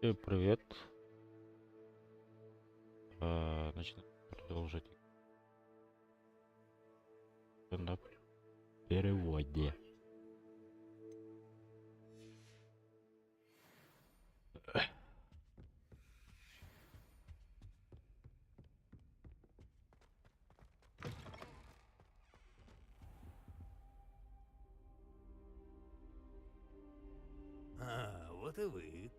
Привет. Значит, продолжить на переводе. Вот и вы.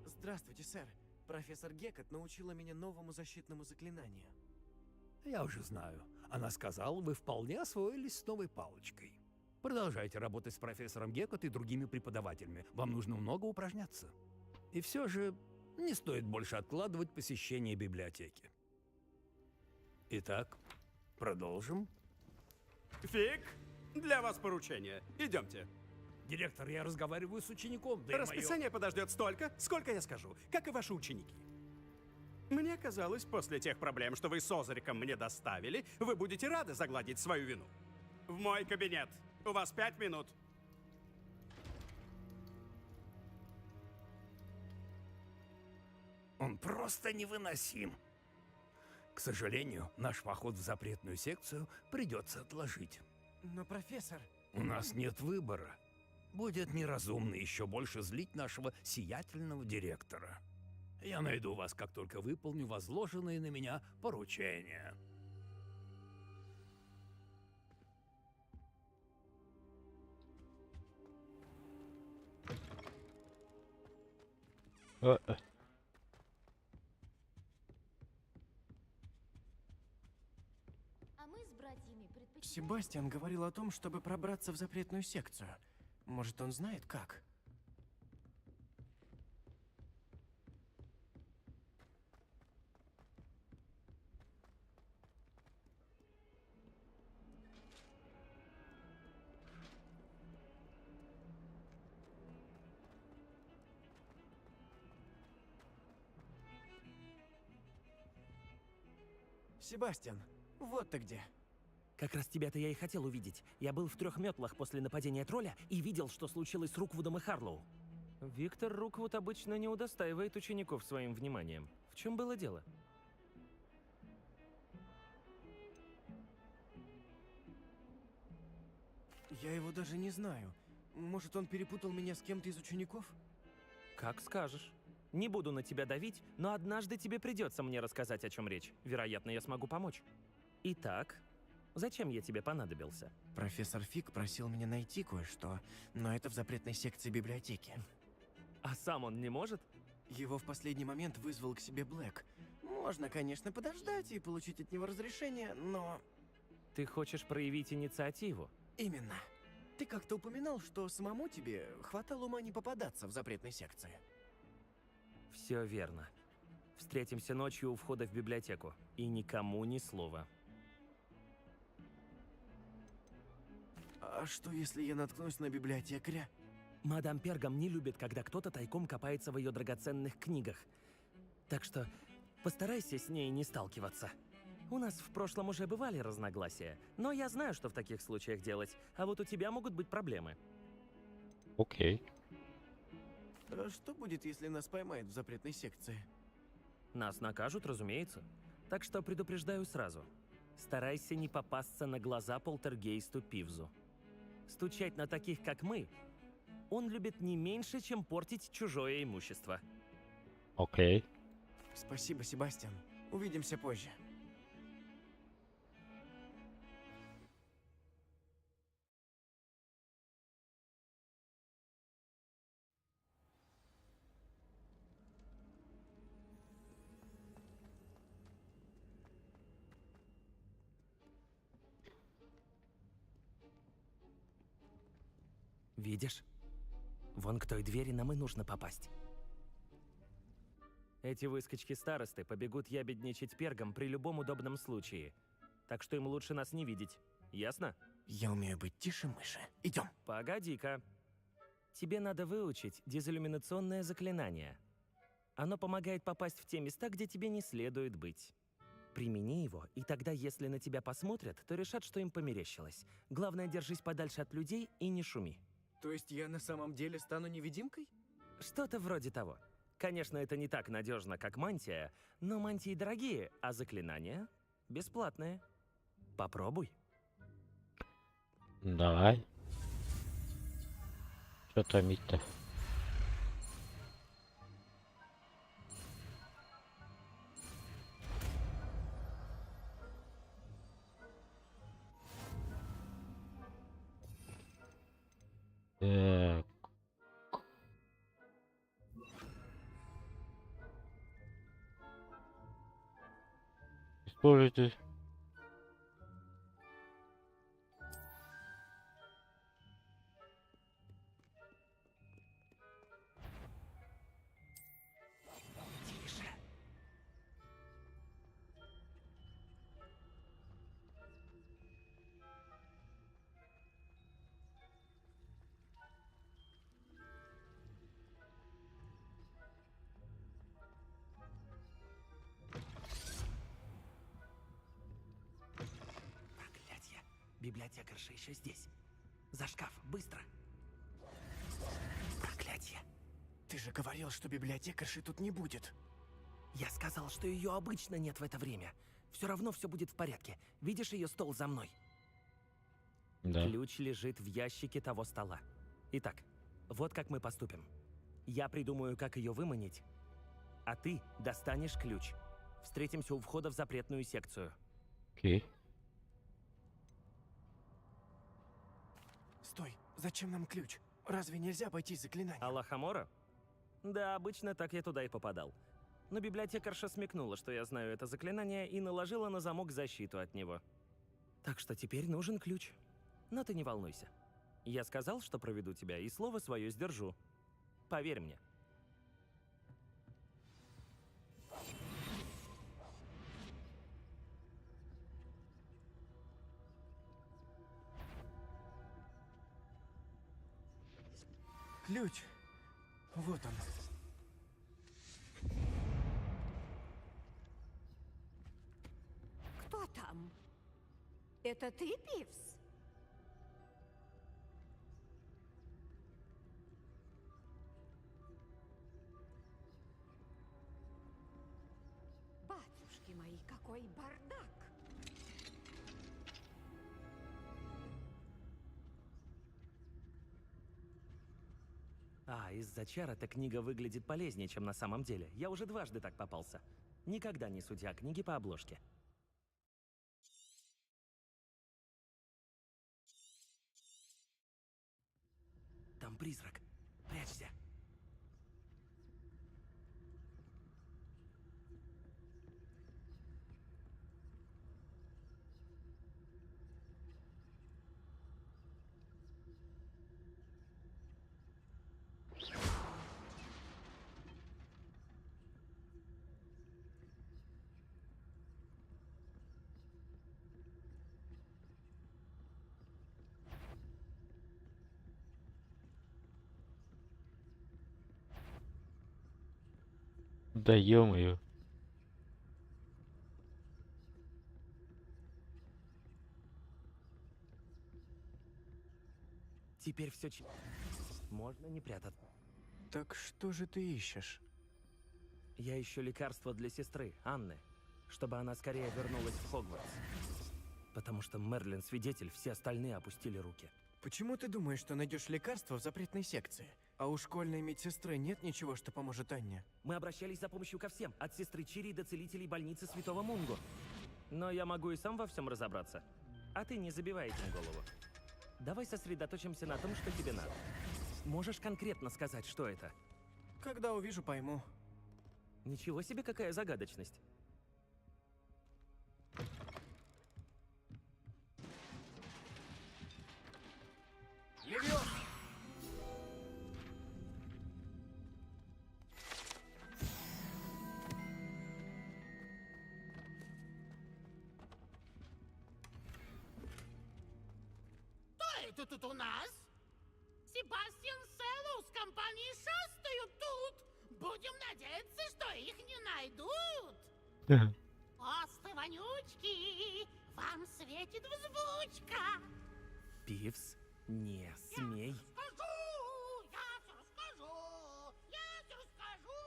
Здравствуйте, сэр. Профессор Геккет научила меня новому защитному заклинанию. Я уже знаю. Она сказала, вы вполне освоились с новой палочкой. Продолжайте работать с профессором Геккет и другими преподавателями. Вам нужно много упражняться. И все же не стоит больше откладывать посещение библиотеки. Итак, продолжим. Фиг, для вас поручение. Идемте. Директор, я разговариваю с учеником, да и Расписание подождет столько, сколько я скажу, как и ваши ученики. Мне казалось, после тех проблем, что вы с Озариком мне доставили, вы будете рады загладить свою вину. В мой кабинет. У вас 5 минут. Он просто невыносим. К сожалению, наш поход в запретную секцию придется отложить. Но, профессор... У нас нет выбора. Будет неразумно еще больше злить нашего сиятельного директора. Я найду вас, как только выполню возложенные на меня поручения. Э, э, А мы с братьями предпочитаем... Себастьян говорил о том, чтобы пробраться в запретную секцию. Может, он знает как? Себастьян, вот ты где. Как раз тебя-то я и хотел увидеть. Я был в 3 метлах после нападения тролля и видел, что случилось с Руквудом и Харлоу. Виктор Руквуд обычно не удостаивает учеников своим вниманием. В чем было дело? Я его даже не знаю. Может, он перепутал меня с кем-то из учеников? Как скажешь. Не буду на тебя давить, но однажды тебе придется мне рассказать, о чем речь. Вероятно, я смогу помочь. Итак, зачем я тебе понадобился? Профессор Фиг просил меня найти кое-что, но это в запретной секции библиотеки. А сам он не может? Его в последний момент вызвал к себе Блэк. Можно, конечно, подождать и получить от него разрешение, но... Ты хочешь проявить инициативу? Именно. Ты как-то упоминал, что самому тебе хватало ума не попадаться в запретной секции. Все верно. Встретимся ночью у входа в библиотеку. И никому ни слова. А что, если я наткнусь на библиотекаря? Мадам Пергам не любит, когда кто-то тайком копается в ее драгоценных книгах. Так что постарайся с ней не сталкиваться. У нас в прошлом уже бывали разногласия, но я знаю, что в таких случаях делать, а вот у тебя могут быть проблемы. Окей. А что будет, если нас поймают в запретной секции? Нас накажут, разумеется. Так что предупреждаю сразу. Старайся не попасться на глаза полтергейсту Пивзу. Стучать на таких, как мы, он любит не меньше, чем портить чужое имущество. Окей. Спасибо, Себастьян. Увидимся позже. Видишь? Вон к той двери нам и нужно попасть. Эти выскочки-старосты побегут ябедничать пергом при любом удобном случае. Так что им лучше нас не видеть. Ясно? Я умею быть тише мыши. Идем. Погоди-ка. Тебе надо выучить дезиллюминационное заклинание. Оно помогает попасть в те места, где тебе не следует быть. примени его, и тогда, если на тебя посмотрят, то решат, что им померещилось. Главное, держись подальше от людей и не шуми. То есть я на самом деле стану невидимкой? Что-то вроде того. Конечно, это не так надежно, как мантия, но мантии дорогие, а заклинания бесплатные. Попробуй. Давай. Что томить-то? Так. Используйте. Тише. Проклятье. Библиотекарша еще здесь. За шкаф, быстро. Проклятье. Ты же говорил, что библиотекарши тут не будет. Я сказал, что ее обычно нет в это время. Все равно все будет в порядке. Видишь ее стол за мной? Да. Ключ лежит в ящике того стола. Итак, вот как мы поступим. Я придумаю, как ее выманить, а ты достанешь ключ. Встретимся у входа в запретную секцию. Окей. Стой, зачем нам ключ? Разве нельзя обойтись заклинанием? Аллахамора? Да, обычно так я туда и попадал. Но библиотекарша смекнула, что я знаю это заклинание, и наложила на замок защиту от него. Так что теперь нужен ключ. Но ты не волнуйся. Я сказал, что проведу тебя, и слово свое сдержу. Поверь мне. Ключ. Вот он. Кто там? Это ты, Пивз? Батюшки мои, какой бардак! Из-за чар эта книга выглядит полезнее, чем на самом деле. Я уже дважды так попался. Никогда не судья книги по обложке. Там призрак. Прячься. Да ё-моё. Теперь все можно не прятаться. Так что же ты ищешь? Я ищу лекарство для сестры, Анны, чтобы она скорее вернулась в Хогвартс. Потому что Мерлин свидетель, все остальные опустили руки. Почему ты думаешь, что найдешь лекарство в запретной секции? А у школьной медсестры нет ничего, что поможет Анне? Мы обращались за помощью ко всем, от сестры Чири до целителей больницы Святого Мунго. Но я могу и сам во всем разобраться. А ты не забивай этим голову. Давай сосредоточимся на том, что тебе надо. Можешь конкретно сказать, что это? Когда увижу, пойму. Ничего себе, какая загадочность. Это тут у нас? Себастьян Селлоу с компанией шастают тут. Будем надеяться, что их не найдут. Осты светит взбучка. Пивз, не смей. Скажу, я все расскажу, я все расскажу.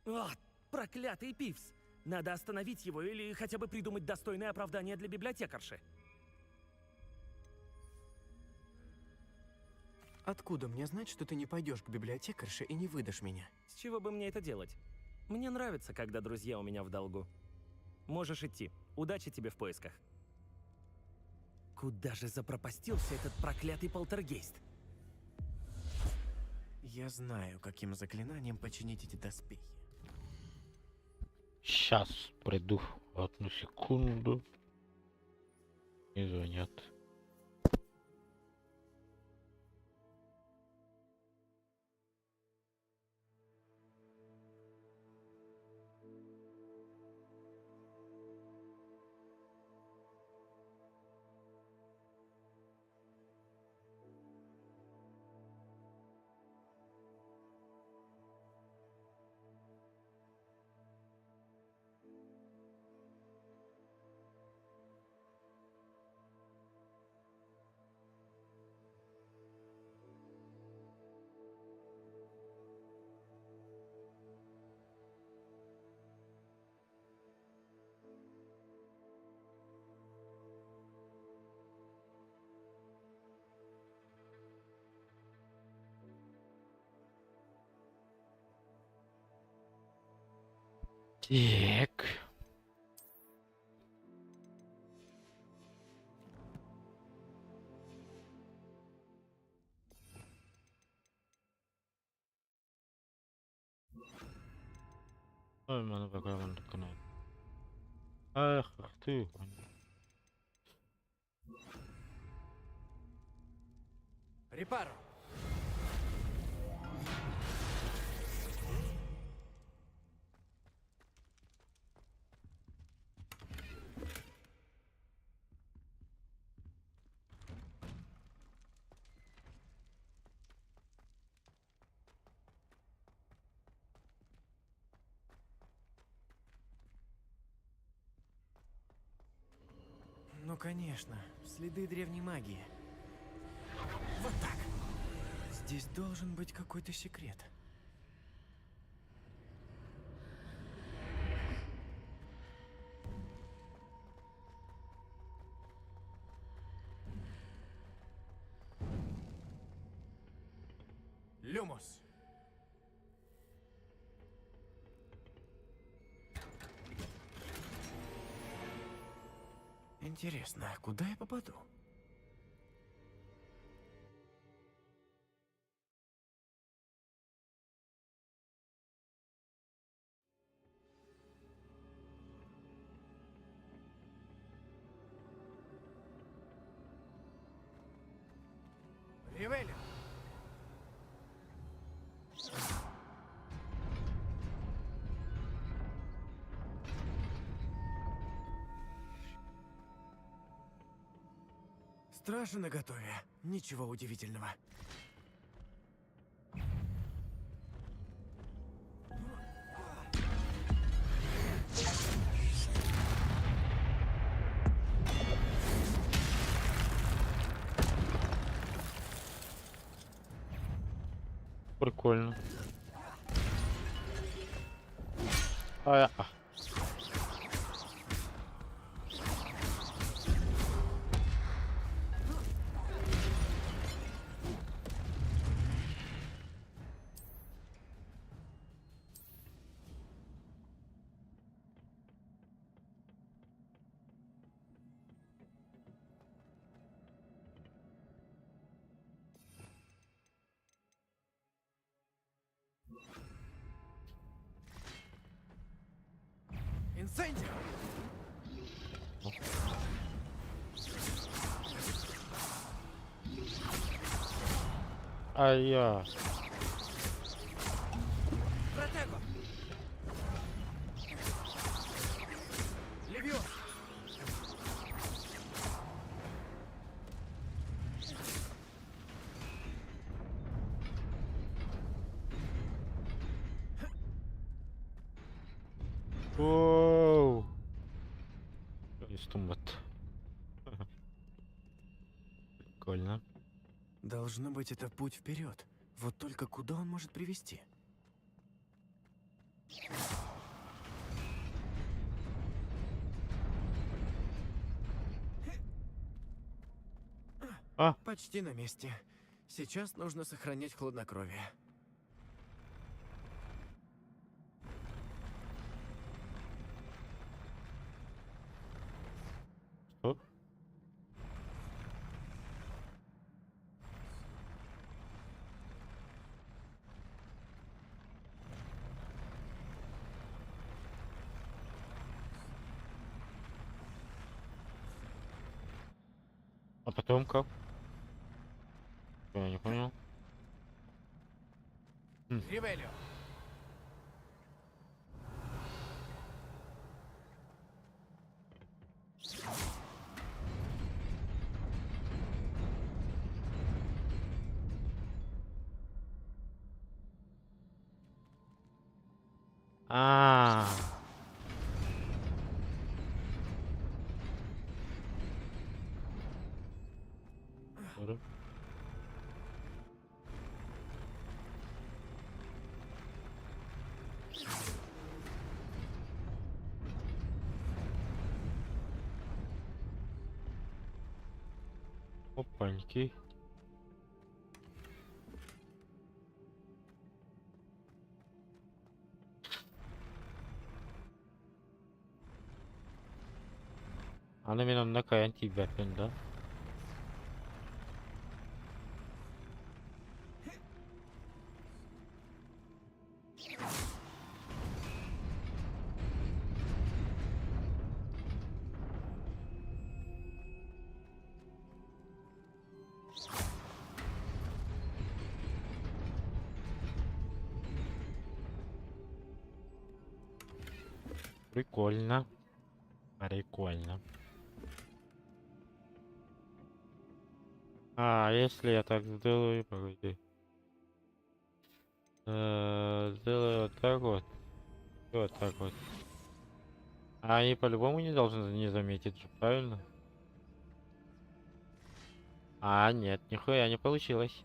О, проклятый Пивз! Надо остановить его или хотя бы придумать достойное оправдание для библиотекарши. Откуда мне знать, что ты не пойдешь к библиотекарше и не выдашь меня? С чего бы мне это делать? Мне нравится, когда друзья у меня в долгу. Можешь идти. Удачи тебе в поисках. Куда же запропастился этот проклятый полтергейст? Я знаю, каким заклинанием починить эти доспехи. Сейчас приду. Одну секунду. И звонят. Так. Ой, мене програма канал. Ах ти. Репаро! Ну, конечно, следы древней магии. Вот так. Здесь должен быть какой-то секрет. Люмос. Интересно, а куда я попаду? Ривелли! Стражи наготове. Ничего удивительного. Прикольно. Инцендио! Я. Протего! Левио! Воу. Стумбат. Прикольно. Должно быть, это путь вперед. Вот только куда он может привести? А! Почти на месте. Сейчас нужно сохранять хладнокровие. Что? А потом как? Я не понял. Ривелио! А. Здорово. Опаньки. Она меня на тебя, да? Прикольно. Прикольно. А, если я так сделаю, погоди. Сделаю вот так вот. И вот так вот. А они по-любому не должны не заметить же, правильно? А, нет, нихуя не получилось.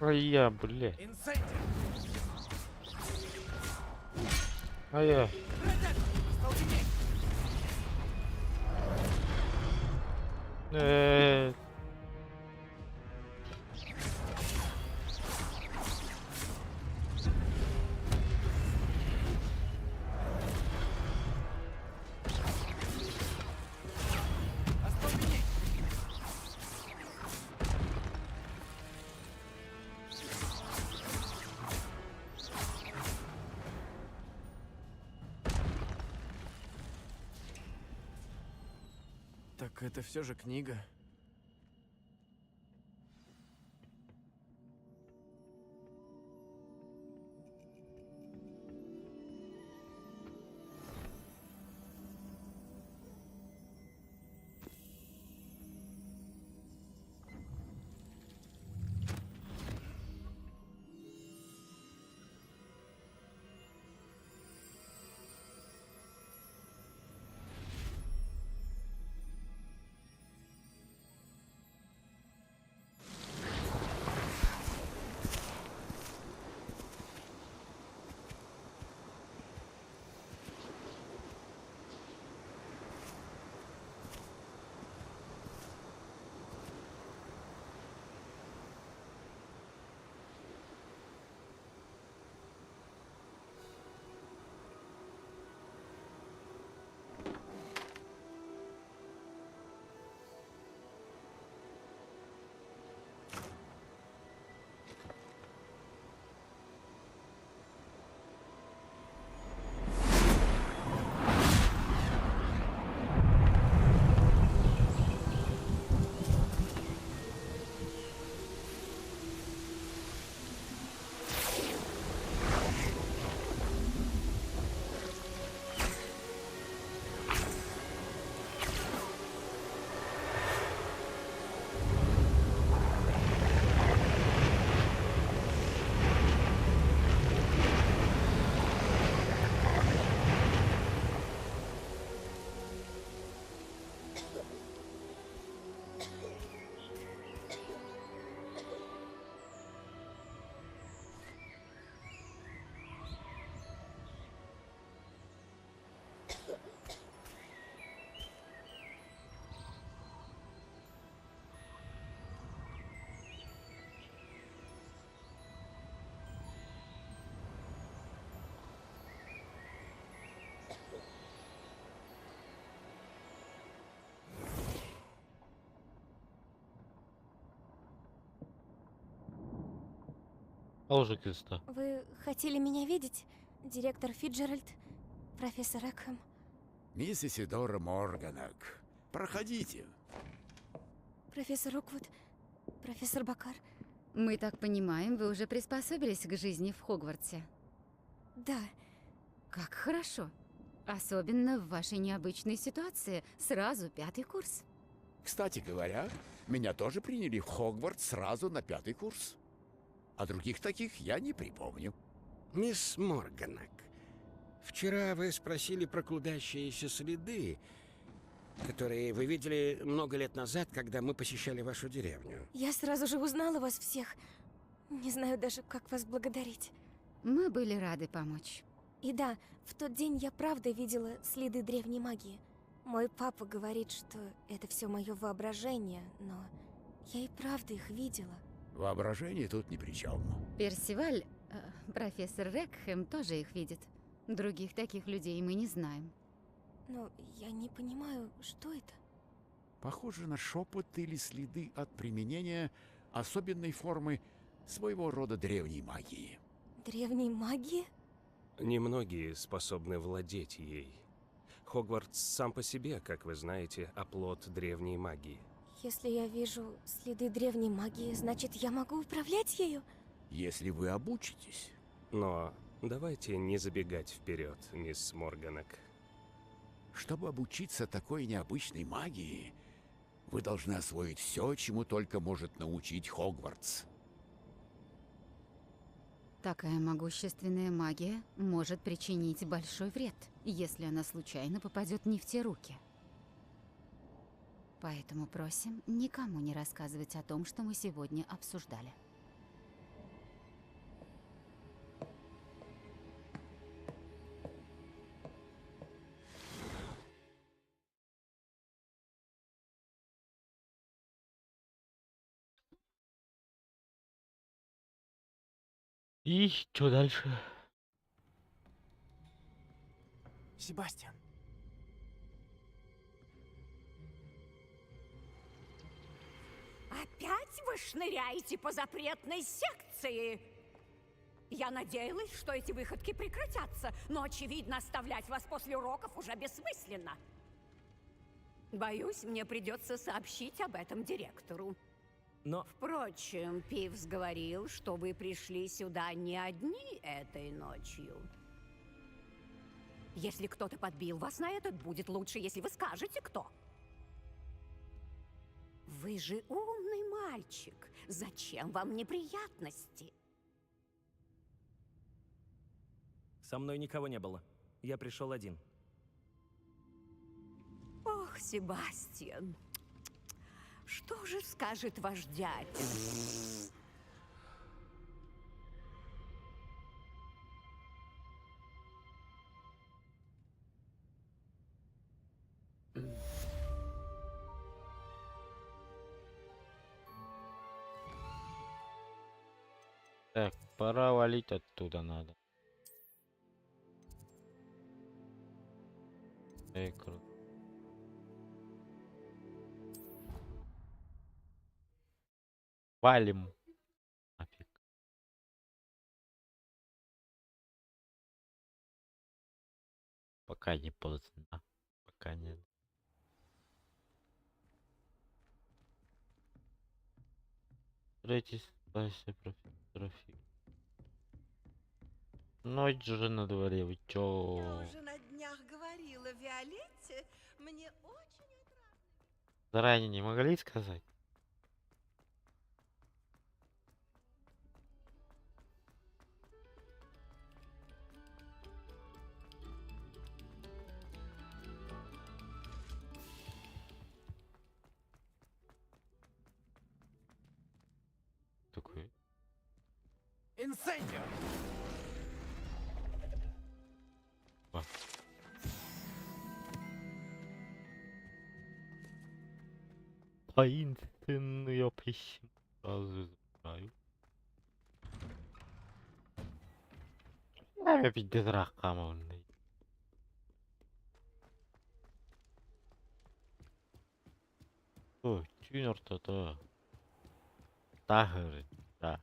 Ай, я, бля. А я. Так это все же книга. Алжи кыста. Вы хотели меня видеть? Директор Фиджеральд, профессор Экхэм. Мисс Исидора Морганак, проходите. Профессор Роквуд, профессор Бакар. Мы так понимаем, вы уже приспособились к жизни в Хогвартсе. Да, Как хорошо. Особенно в вашей необычной ситуации. Сразу 5-й курс. Кстати говоря, меня тоже приняли в Хогвартс сразу на 5-й курс. А других таких я не припомню. Мисс Морганак, вчера вы спросили про клубящиеся следы, которые вы видели много лет назад, когда мы посещали вашу деревню. я сразу же узнала вас всех. Не знаю даже, как вас благодарить. Мы были рады помочь. И да, в тот день я правда видела следы древней магии. Мой папа говорит, что это все мое воображение, но я и правда их видела. Воображение тут ни при чем. Персиваль, профессор Рекхэм тоже их видит. Других таких людей мы не знаем. Но я не понимаю, что это. Похоже на шепот или следы от применения особенной формы своего рода древней магии. Древней магии? Немногие способны владеть ей. Хогвартс сам по себе, как вы знаете, оплот древней магии. Если я вижу следы древней магии, значит, я могу управлять ею? Если вы обучитесь. Но давайте не забегать вперед, мисс Морганак. Чтобы обучиться такой необычной магии, вы должны освоить все, чему только может научить Хогвартс. Такая могущественная магия может причинить большой вред, если она случайно попадет не в те руки. Поэтому просим никому не рассказывать о том, что мы сегодня обсуждали. И что дальше? Себастьян. Опять вы шныряете по запретной секции? Я надеялась, что эти выходки прекратятся, но, очевидно, оставлять вас после уроков уже бессмысленно. Боюсь, мне придется сообщить об этом директору. Но Впрочем, Пивз говорил, что вы пришли сюда не одни этой ночью. Если кто-то подбил вас на это, будет лучше, если вы скажете, кто. Вы же умный мальчик. Зачем вам неприятности? со мной никого не было. Я пришел один. Ох, Себастьян, что же скажет ваш дядя? Так, пора валить оттуда надо. Эй, круто. Валим. Нафиг. Пока не поздно. Пока не. Третий спасибо, профессора Фи. Ночь же на дворе, вы чё? Я уже на днях говорила Виолетте, мне очень Заранее не могли сказать? Такой. Инсендио! А. Таинственные письма. Сразу знаю. Опять безрахманный. О, тюнер-то-то. Тагр, да,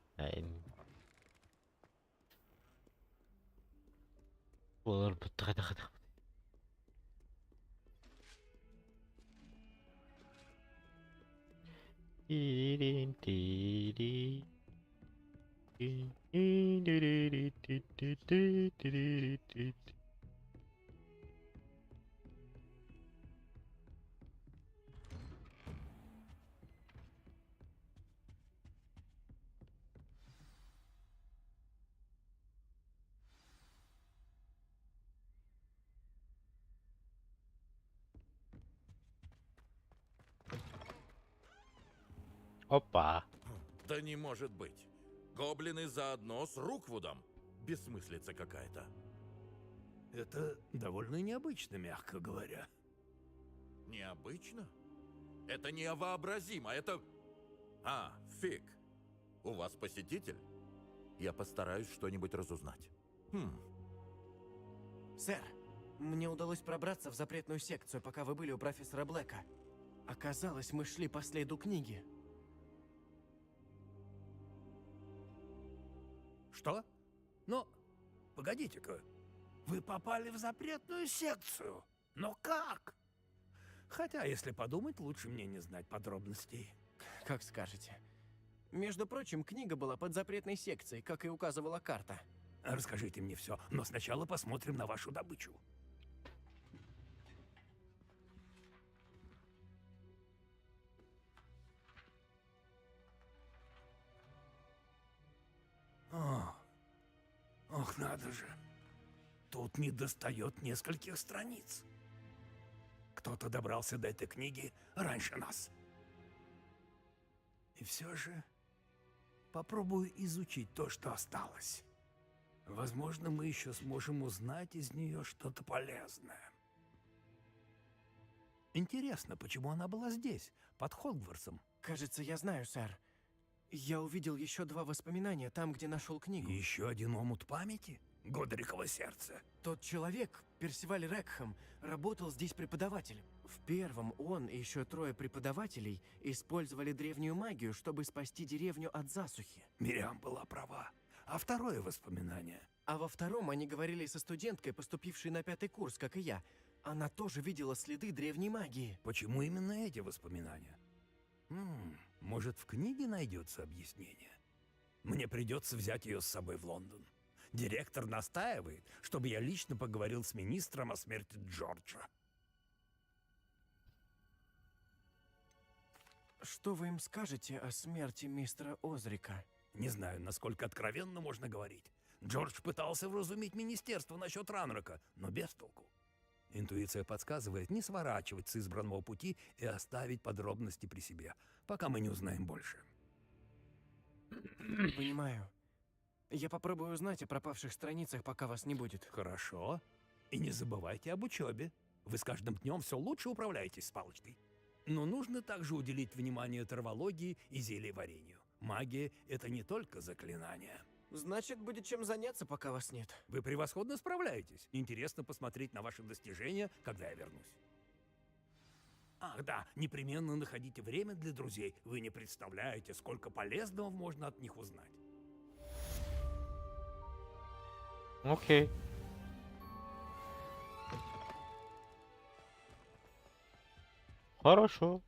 Опа. Да не может быть. Гоблины заодно с Руквудом. Бессмыслица какая-то. Это довольно необычно, мягко говоря. Необычно? Это невообразимо, это... А, фиг. У вас посетитель? Я постараюсь что-нибудь разузнать. Сэр, мне удалось пробраться в запретную секцию, пока вы были у профессора Блэка. Оказалось, мы шли по следу книги. Что? Но, погодите-ка. Вы попали в запретную секцию. Но как? Хотя, если подумать, лучше мне не знать подробностей. Как скажете. Между прочим, книга была под запретной секцией, как и указывала карта. Расскажите мне все, но сначала посмотрим на вашу добычу. Ох, надо же. Тут недостает нескольких страниц. Кто-то добрался до этой книги раньше нас. И все же попробую изучить то, что осталось. Возможно, мы еще сможем узнать из нее что-то полезное. Интересно, почему она была здесь, под Хогвартсом? Кажется, я знаю, сэр. Я увидел еще 2 воспоминания там, где нашел книгу. Еще один омут памяти? Годриково сердце. Тот человек, Персиваль Рекхэм, работал здесь преподавателем. В первом он и еще 3 преподавателей использовали древнюю магию, чтобы спасти деревню от засухи. Мириам была права. А второе воспоминание? А во втором они говорили со студенткой, поступившей на 5-й курс, как и я. Она тоже видела следы древней магии. Почему именно эти воспоминания? Может, в книге найдется объяснение? Мне придется взять ее с собой в Лондон. Директор настаивает, чтобы я лично поговорил с министром о смерти Джорджа. Что вы им скажете о смерти мистера Озрика? Не знаю, насколько откровенно можно говорить. Джордж пытался вразумить министерство насчет Ранрока, но без толку. Интуиция подсказывает не сворачивать с избранного пути и оставить подробности при себе, пока мы не узнаем больше. Понимаю. Я попробую узнать о пропавших страницах, пока вас не будет. Хорошо. И не забывайте об учебе. Вы с каждым днем все лучше управляетесь с палочкой. Но нужно также уделить внимание травологии и зельеварению. Магия — это не только заклинания. Значит, будет чем заняться, пока вас нет. Вы превосходно справляетесь. Интересно посмотреть на ваши достижения, когда я вернусь. Ах да, непременно находите время для друзей. Вы не представляете, сколько полезного можно от них узнать. Окей. Хорошо.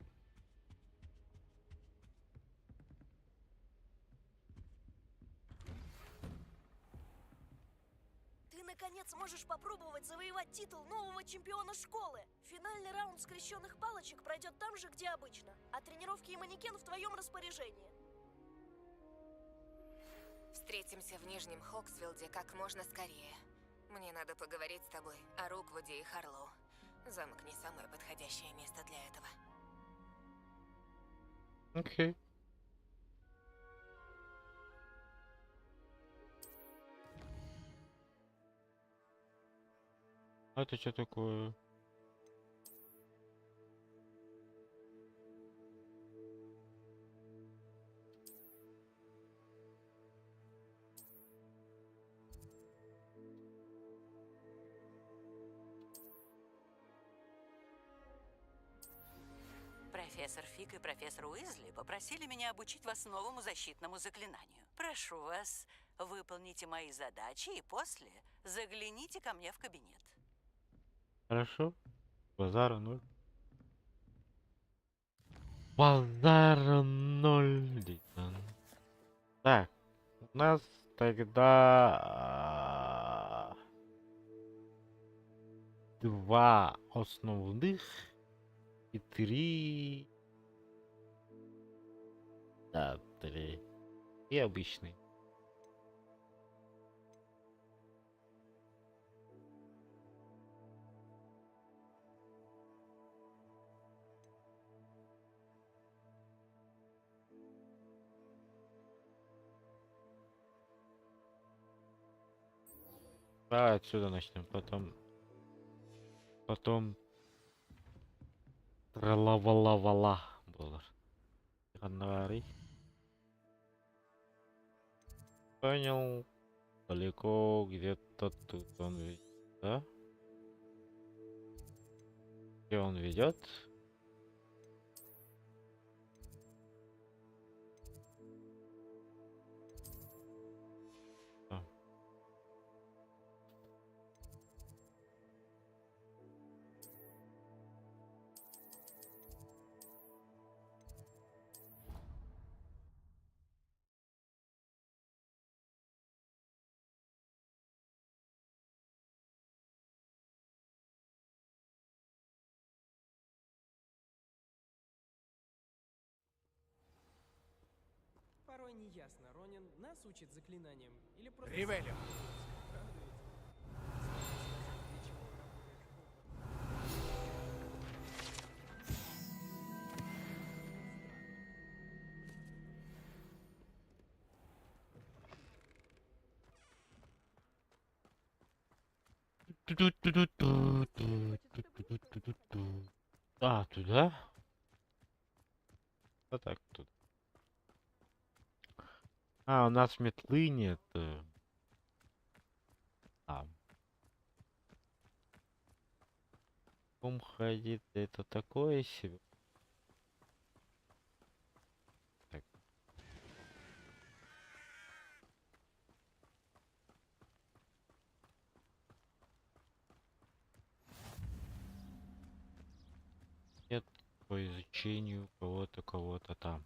Ты, наконец, можешь попробовать завоевать титул нового чемпиона школы. Финальный раунд скрещенных палочек пройдет там же, где обычно. А тренировки и манекен в твоем распоряжении. Встретимся в Нижнем Хоксфилде как можно скорее. Мне надо поговорить с тобой о Руквуде и Харлоу. Замок не самое подходящее место для этого. Окей. А это что такое? Профессор Профессор Фиг и профессор Уизли попросили меня обучить вас новому защитному заклинанию. Прошу вас, выполните мои задачи и после загляните ко мне в кабинет. Хорошо. Базара ноль. Базара ноль. Дейтан. Так, у нас тогда 2 основных и 3... Да, 3. И обычный. Давай отсюда начнем, потом тралавалавала булар. Январь. Понял. Далеко где-то тут он ведет, да? Где он ведет? Порой не ясно, Ронин нас учит заклинаниям или просто... Ривелио. А, туда? А так, тут. А, у нас метлы нет. А. Ком ходит, это такое себе. Так. Нет по изучению кого-то там.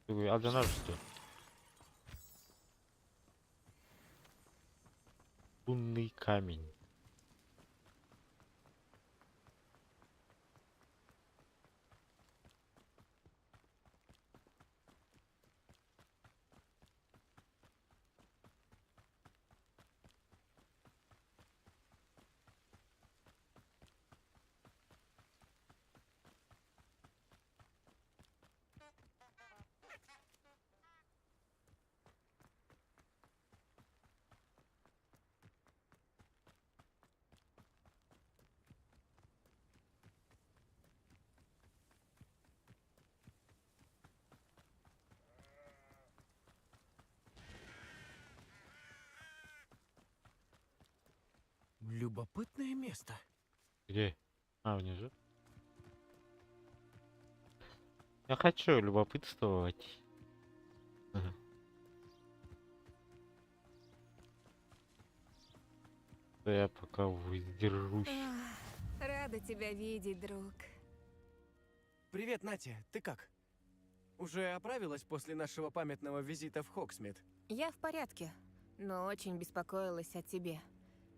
А для нас что? Лунный камень. Любопытное место. Где? А, внизу. Я хочу любопытствовать. Ага. Да я пока воздержусь. Рада тебя видеть, друг. Привет, Натя. Ты как? Уже оправилась после нашего памятного визита в Хоксмит? Я в порядке, но очень беспокоилась о тебе.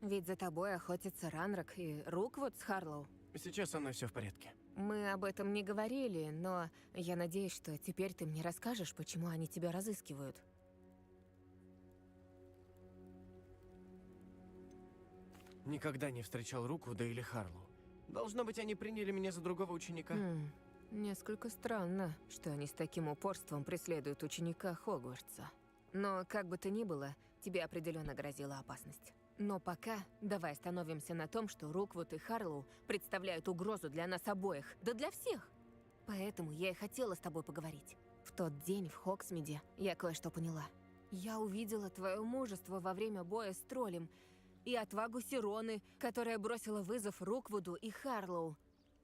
Ведь за тобой охотятся Ранрак и Руквуд с Харлоу. Сейчас со мной все в порядке. Мы об этом не говорили, но я надеюсь, что теперь ты мне расскажешь, почему они тебя разыскивают. Никогда не встречал Руквуда или Харлоу. Должно быть, они приняли меня за другого ученика. Несколько странно, что они с таким упорством преследуют ученика Хогвартса. Но как бы то ни было, тебе определенно грозила опасность. Но пока давай остановимся на том, что Руквуд и Харлоу представляют угрозу для нас обоих, да для всех. Поэтому я и хотела с тобой поговорить. В тот день в Хоксмиде я кое-что поняла. Я увидела твое мужество во время боя с троллем и отвагу Сироны, которая бросила вызов Руквуду и Харлоу.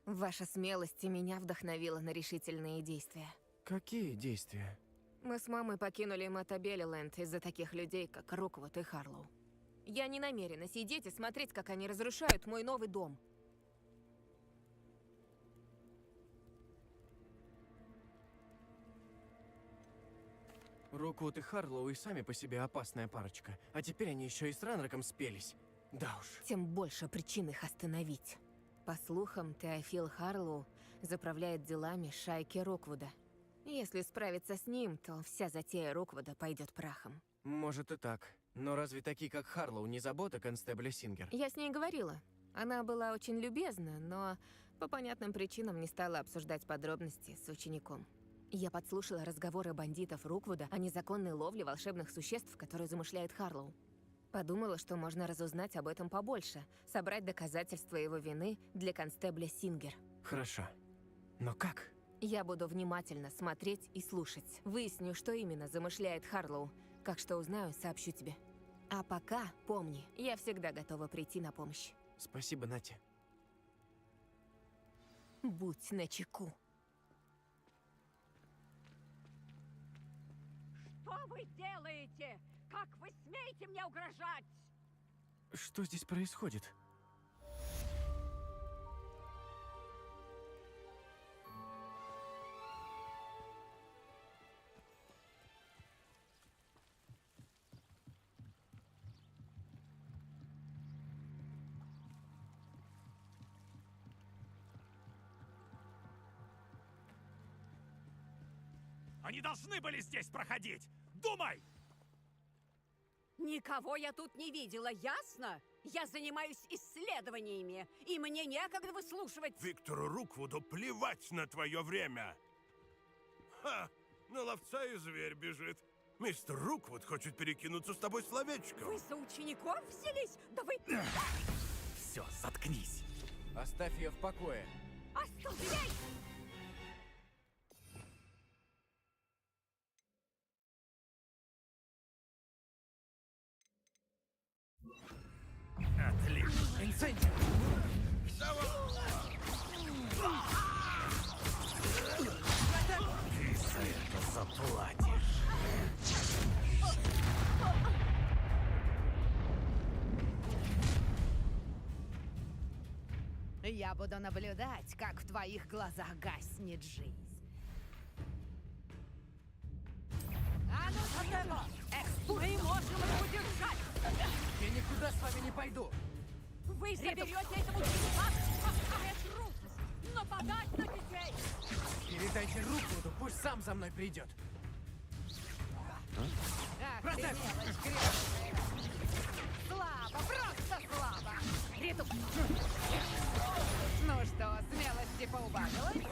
Ваша смелость меня вдохновила на решительные действия. Какие действия? Мы с мамой покинули Мотобеллиленд из-за таких людей, как Руквуд и Харлоу. Я не намерена сидеть и смотреть, как они разрушают мой новый дом. Руквуд и Харлоу и сами по себе опасная парочка. А теперь они еще и с Ранроком спелись. Да уж. Тем больше причин их остановить. По слухам, Теофил Харлоу заправляет делами шайки Руквуда. Если справиться с ним, то вся затея Руквуда пойдет прахом. Может и так. Но разве такие, как Харлоу, не забота констебля Сингер? Я с ней говорила. Она была очень любезна, но по понятным причинам не стала обсуждать подробности с учеником. Я подслушала разговоры бандитов Руквуда о незаконной ловле волшебных существ, которые замышляет Харлоу. Подумала, что можно разузнать об этом побольше, собрать доказательства его вины для констебля Сингер. Хорошо. Но как? Я буду внимательно смотреть и слушать. Выясню, что именно замышляет Харлоу. Как что узнаю, сообщу тебе. А пока, помни, я всегда готова прийти на помощь. Спасибо, Натя. Будь начеку. Что вы делаете? Как вы смеете мне угрожать? Что здесь происходит? Они должны были здесь проходить! Думай! Никого я тут не видела, ясно? Я занимаюсь исследованиями, и мне некогда выслушивать... Виктору Руквуду плевать на твое время! Ха! На ловца и зверь бежит. Мистер Руквуд хочет перекинуться с тобой словечком. Вы за учеников взялись? Да вы... Все, заткнись. Оставь ее в покое. Остановись! Отлично. Инцендио! Ты за это заплатишь. Я буду наблюдать, как в твоих глазах гаснет жизнь. А ну, Сатеко! Мы можем его удержать! Я никуда с вами не пойду! Вы заберете этому ученика? Какая трусость! Нападать на детей! Передайте Руквуду, пусть сам за мной придет. Ах, ты мелочь грязная. Слабо, просто слабо. Риту. Ну что, смелости поубавилось?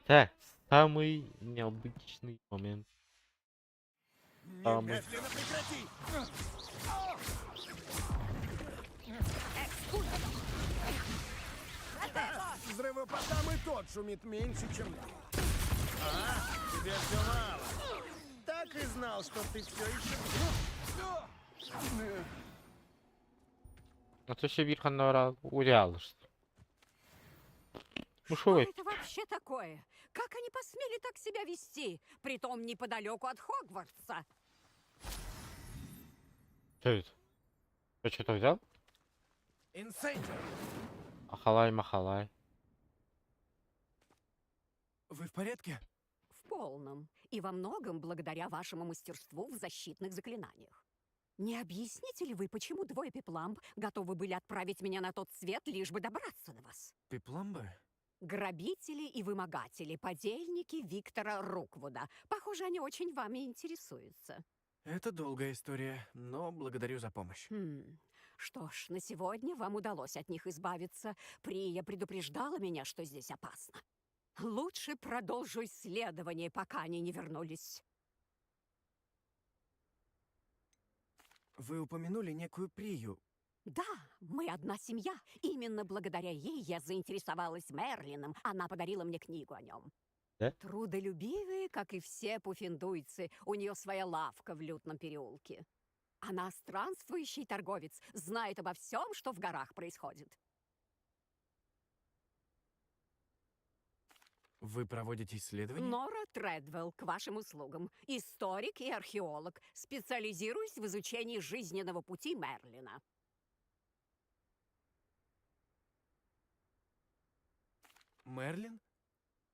Так, самый необычный момент. Самый. Немедленно прекрати! Взрывопотам и тот шумит меньше, чем ты. А? Тебе все мало. Так и знал, что ты все еще... А то ще Вирхан урял. Ну Что шо вы? это вообще такое? Как они посмели так себя вести? Притом неподалеку от Хогвартса. Что это? Ты что-то взял? Инсайдер, Ахалай-махалай. вы в порядке? В полном. И во многом благодаря вашему мастерству в защитных заклинаниях. Не объясните ли вы, почему двое пепламб готовы были отправить меня на тот свет, лишь бы добраться до вас? Пепламбы? Грабители и вымогатели, подельники Виктора Руквуда. Похоже, они очень вами интересуются. Это долгая история, но благодарю за помощь. Что ж, на сегодня вам удалось от них избавиться. Прия предупреждала меня, что здесь опасно. Лучше продолжу исследование, пока они не вернулись. Вы упомянули некую Прию. Да, мы одна семья. Именно благодаря ей я заинтересовалась Мерлином. Она подарила мне книгу о нем. Да? Трудолюбивые, как и все пуффендуйцы, у нее своя лавка в Лютном переулке. Она странствующий торговец, знает обо всем, что в горах происходит. Вы проводите исследования? Нора Тредвелл, к вашим услугам. Историк и археолог. Специализируюсь в изучении жизненного пути Мерлина. Мерлин?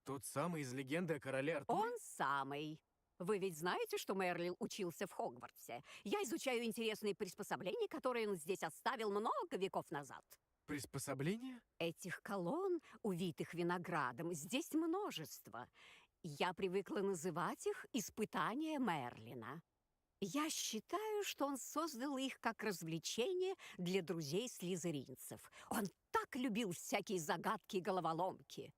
Тот самый из легенды о короле Артуре? Он самый. Вы ведь знаете, что Мерлин учился в Хогвартсе? Я изучаю интересные приспособления, которые он здесь оставил много веков назад. Приспособления? Этих колонн, увитых виноградом, здесь множество. Я привыкла называть их «испытания Мерлина». Я считаю, что он создал их как развлечение для друзей-слизеринцев. Он так любил всякие загадки и головоломки.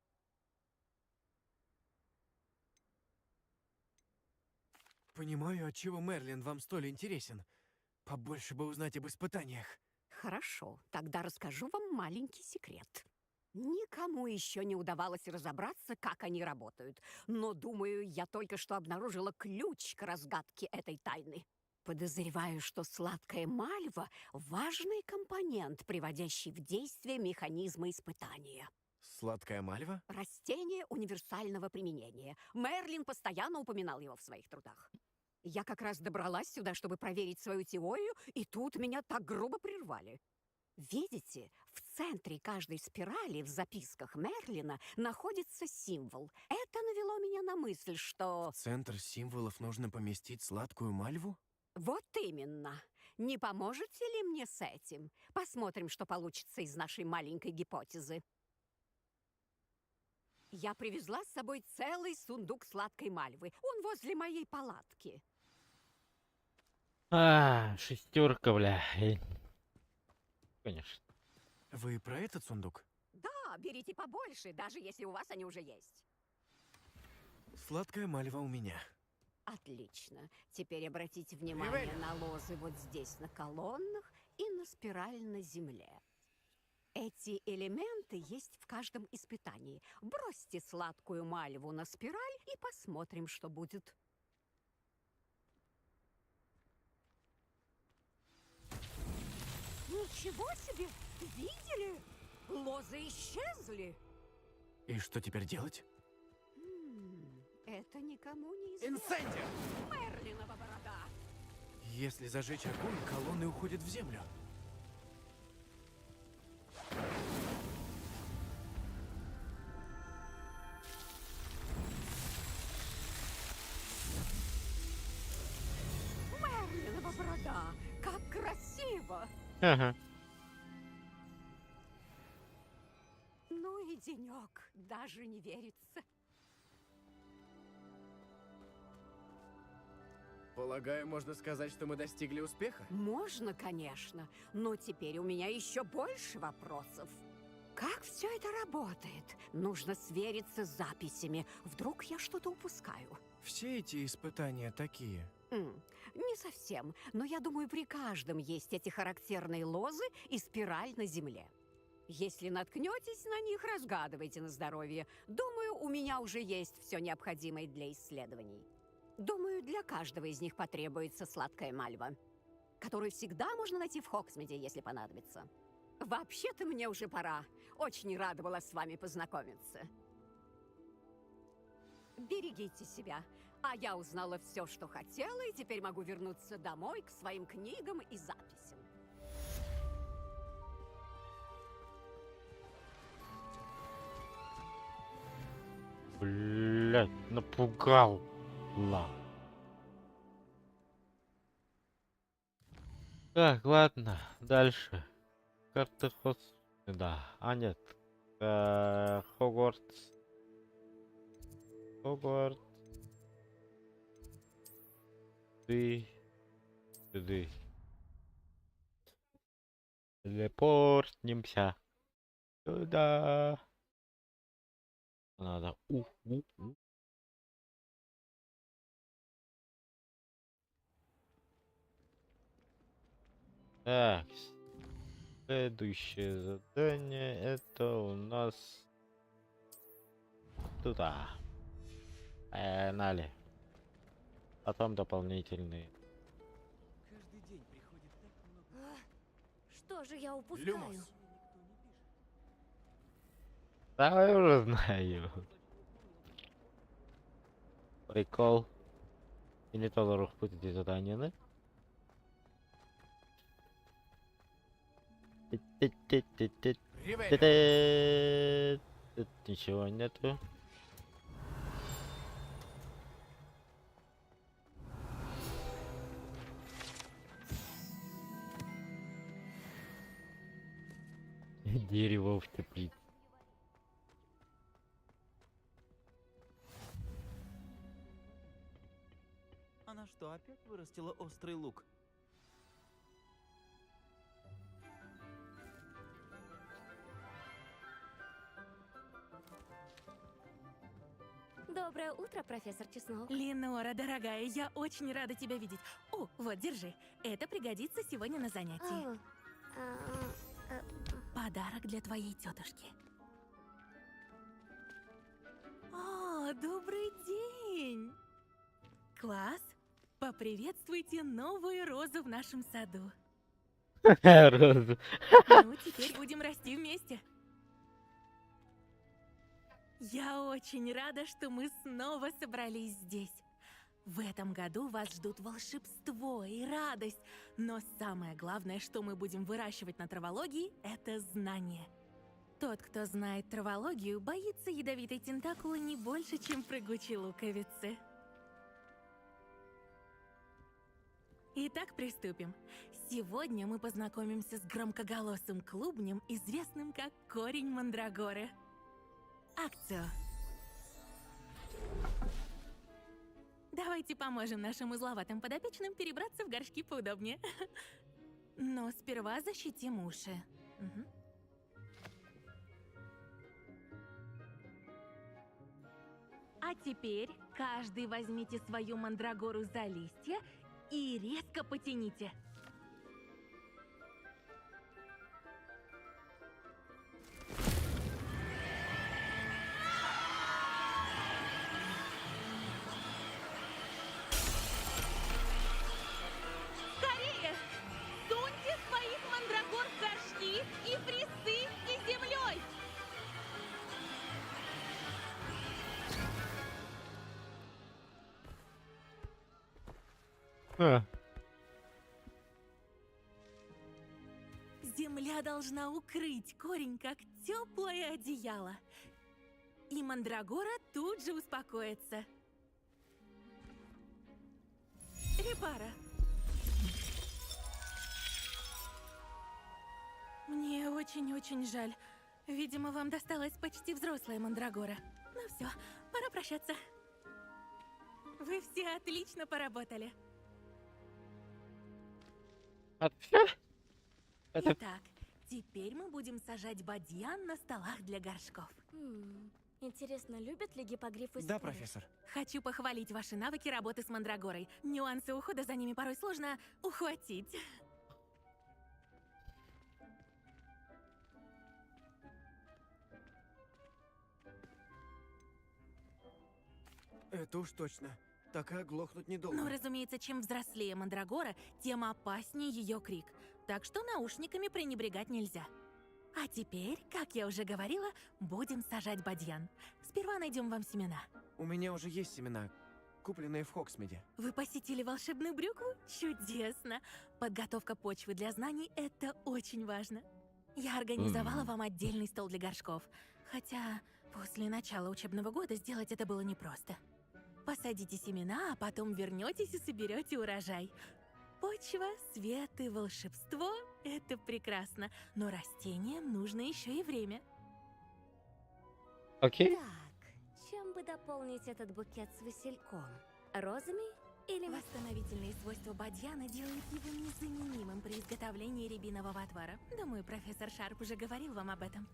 Понимаю, отчего Мерлин вам столь интересен. Побольше бы узнать об испытаниях. Хорошо, тогда расскажу вам маленький секрет. Никому еще не удавалось разобраться, как они работают. Но, думаю, я только что обнаружила ключ к разгадке этой тайны. Подозреваю, что сладкая мальва – важный компонент, приводящий в действие механизмы испытания. Сладкая мальва? Растение универсального применения. Мерлин постоянно упоминал его в своих трудах. Я как раз добралась сюда, чтобы проверить свою теорию, и тут меня так грубо прервали. Видите, в центре каждой спирали в записках Мерлина находится символ. Это навело меня на мысль, что... В центр символов нужно поместить сладкую мальву? Вот именно. Не поможете ли мне с этим? Посмотрим, что получится из нашей маленькой гипотезы. Я привезла с собой целый сундук сладкой мальвы. Он возле моей палатки. Шестерка, бля. Конечно. Вы про этот сундук? Да, берите побольше, даже если у вас они уже есть. Сладкая мальва у меня. Отлично. Теперь обратите внимание на лозы вот здесь на колоннах и на спираль на земле. Эти элементы есть в каждом испытании. Бросьте сладкую мальву на спираль и посмотрим, что будет. Ничего себе! Видели? Лозы исчезли. И что теперь делать? Это никому не известно. Инсайдер! Мерлинова борода! Если зажечь огонь, колонны уходят в землю. Мерлинова борода! Как красиво! Ага. Ну и денек, даже не верится. Полагаю, можно сказать, что мы достигли успеха? Можно, конечно, но теперь у меня еще больше вопросов. Как все это работает? Нужно свериться с записями. Вдруг я что-то упускаю. Все эти испытания такие. Не совсем, но я думаю, при каждом есть эти характерные лозы и спираль на земле. Если наткнетесь на них, разгадывайте на здоровье. Думаю, у меня уже есть все необходимое для исследований. Думаю, для каждого из них потребуется сладкая мальва, которую всегда можно найти в Хоксмиде, если понадобится. Вообще-то мне уже пора. Очень рада была с вами познакомиться. Берегите себя. А я узнала все, что хотела, и теперь могу вернуться домой к своим книгам и записям. Блять, напугал. Так, ладно, дальше. Карта Да, нет. Хогвартс. Сюда. Телепортнимся. Сюда. Надо. Так. Следующее задание это у нас туда. Погнали. Потом дополнительные. Что же я упускаю? Да, я уже знаю. Прикол. Или тоже распутать задание, да? Тут ничего нету. Дерево в теплице. Она что, опять вырастила острый лук? Доброе утро, профессор Чеснок. Ленора, дорогая, я очень рада тебя видеть. О, вот, держи. Это пригодится сегодня на занятии. Подарок для твоей тетушки. О, добрый день! Класс, поприветствуйте новую розу в нашем саду. Розу. Ну, теперь будем расти вместе. Я очень рада, что мы снова собрались здесь. В этом году вас ждут волшебство и радость. Но самое главное, что мы будем выращивать на травологии, это знание. Тот, кто знает травологию, боится ядовитой тентакулы не больше, чем прыгучей луковицы. Итак, приступим. Сегодня мы познакомимся с громкоголосым клубнем, известным как корень мандрагоры. Акцио. Давайте поможем нашим узловатым подопечным перебраться в горшки поудобнее. Но сперва защитим уши. Угу. А теперь каждый возьмите свою мандрагору за листья и резко потяните. Скорее! Суньте своих мандрагор в горшки и присыпьте землей! Земля должна укрыть корень, как теплое одеяло. И мандрагора тут же успокоится. Репара. Мне очень-очень жаль. Видимо, вам досталась почти взрослая мандрагора. Ну все, пора прощаться. Вы все отлично поработали. Это... Итак, теперь мы будем сажать бадьян на столах для горшков. Интересно, любят ли гиппогрифы Да, спорить? профессор. Хочу похвалить ваши навыки работы с мандрагорой. Нюансы ухода за ними порой сложно ухватить. Это уж точно. Такая глохнуть недолго. Ну, разумеется, чем взрослее мандрагора, тем опаснее ее крик. Так что наушниками пренебрегать нельзя. А теперь, как я уже говорила, будем сажать бадьян. Сперва найдем вам семена. У меня уже есть семена, купленные в Хоксмиде. Вы посетили волшебную брюкву? Чудесно! Подготовка почвы для знаний – это очень важно. Я организовала вам отдельный стол для горшков. Хотя после начала учебного года сделать это было непросто. Посадите семена, а потом вернетесь и соберете урожай. Почва, свет и волшебство – это прекрасно, но растениям нужно еще и время. Окей. Так, чем бы дополнить этот букет с васильком? Розами или... Восстановительные свойства бадьяна делают его незаменимым при изготовлении рябинового отвара. Думаю, профессор Шарп уже говорил вам об этом.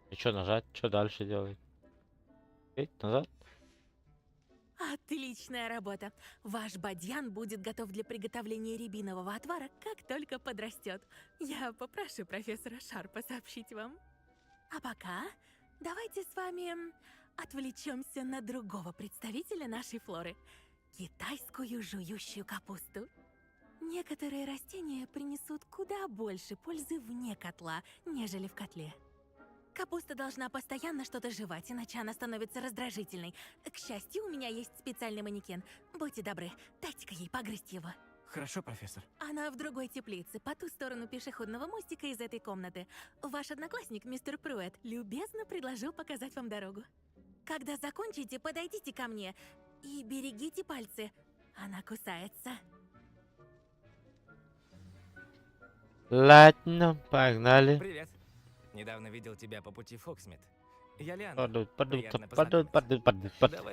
И что нажать? Что дальше делать? Окей, назад. Отличная работа! Ваш бадьян будет готов для приготовления рябинового отвара, как только подрастет. Я попрошу профессора Шарпа сообщить вам. А пока давайте с вами отвлечемся на другого представителя нашей флоры – китайскую жующую капусту. Некоторые растения принесут куда больше пользы вне котла, нежели в котле. Капуста должна постоянно что-то жевать, иначе она становится раздражительной. К счастью, у меня есть специальный манекен. Будьте добры, дайте-ка ей погрызть его. Хорошо, профессор. Она в другой теплице, по ту сторону пешеходного мостика из этой комнаты. Ваш одноклассник, мистер Пруэт, любезно предложил показать вам дорогу. Когда закончите, подойдите ко мне и берегите пальцы. Она кусается. Ладно, погнали. Привет. Недавно видел тебя по пути в Хоксмит. Я Лиан. Давай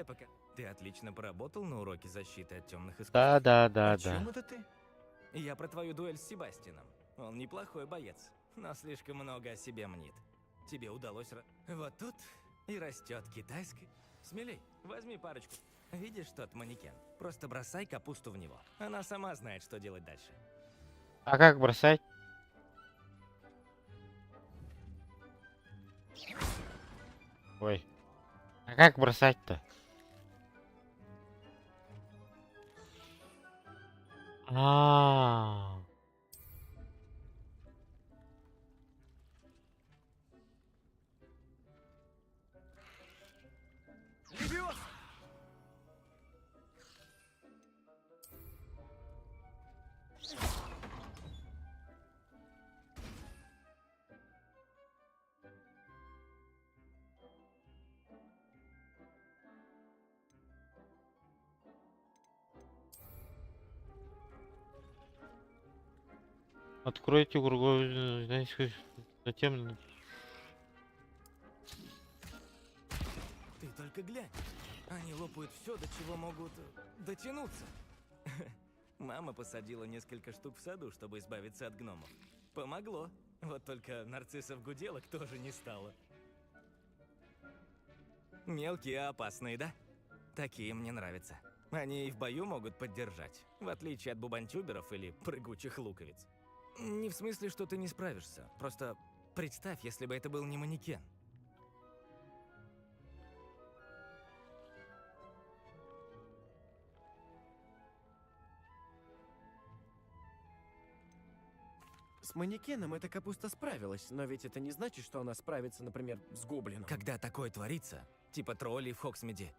пока. Ты отлично поработал на уроке защиты от темных искусств. Да. О чем это ты? Я про твою дуэль с Себастином. Он неплохой боец, но слишком много о себе мнит. Тебе удалось... Вот тут и растет китайская. Смелей, возьми парочку. Видишь тот манекен? Просто бросай капусту в него. Она сама знает, что делать дальше. А как бросать? Ой. А как бросать-то? А-а-а. Откройте круговую, знаете, затем... Ты только глянь. Они лопают все, до чего могут дотянуться. Мама посадила несколько штук в саду, чтобы избавиться от гномов. Помогло. Вот только нарциссов гуделок тоже не стало. Мелкие и опасные, да? Такие мне нравятся. Они и в бою могут поддержать, в отличие от бубантюберов или прыгучих луковиц. Не в смысле, что ты не справишься. Просто представь, если бы это был не манекен. С манекеном эта капуста справилась, но ведь это не значит, что она справится, например, с гоблином. Когда такое творится, типа троллей в Хоксмиде,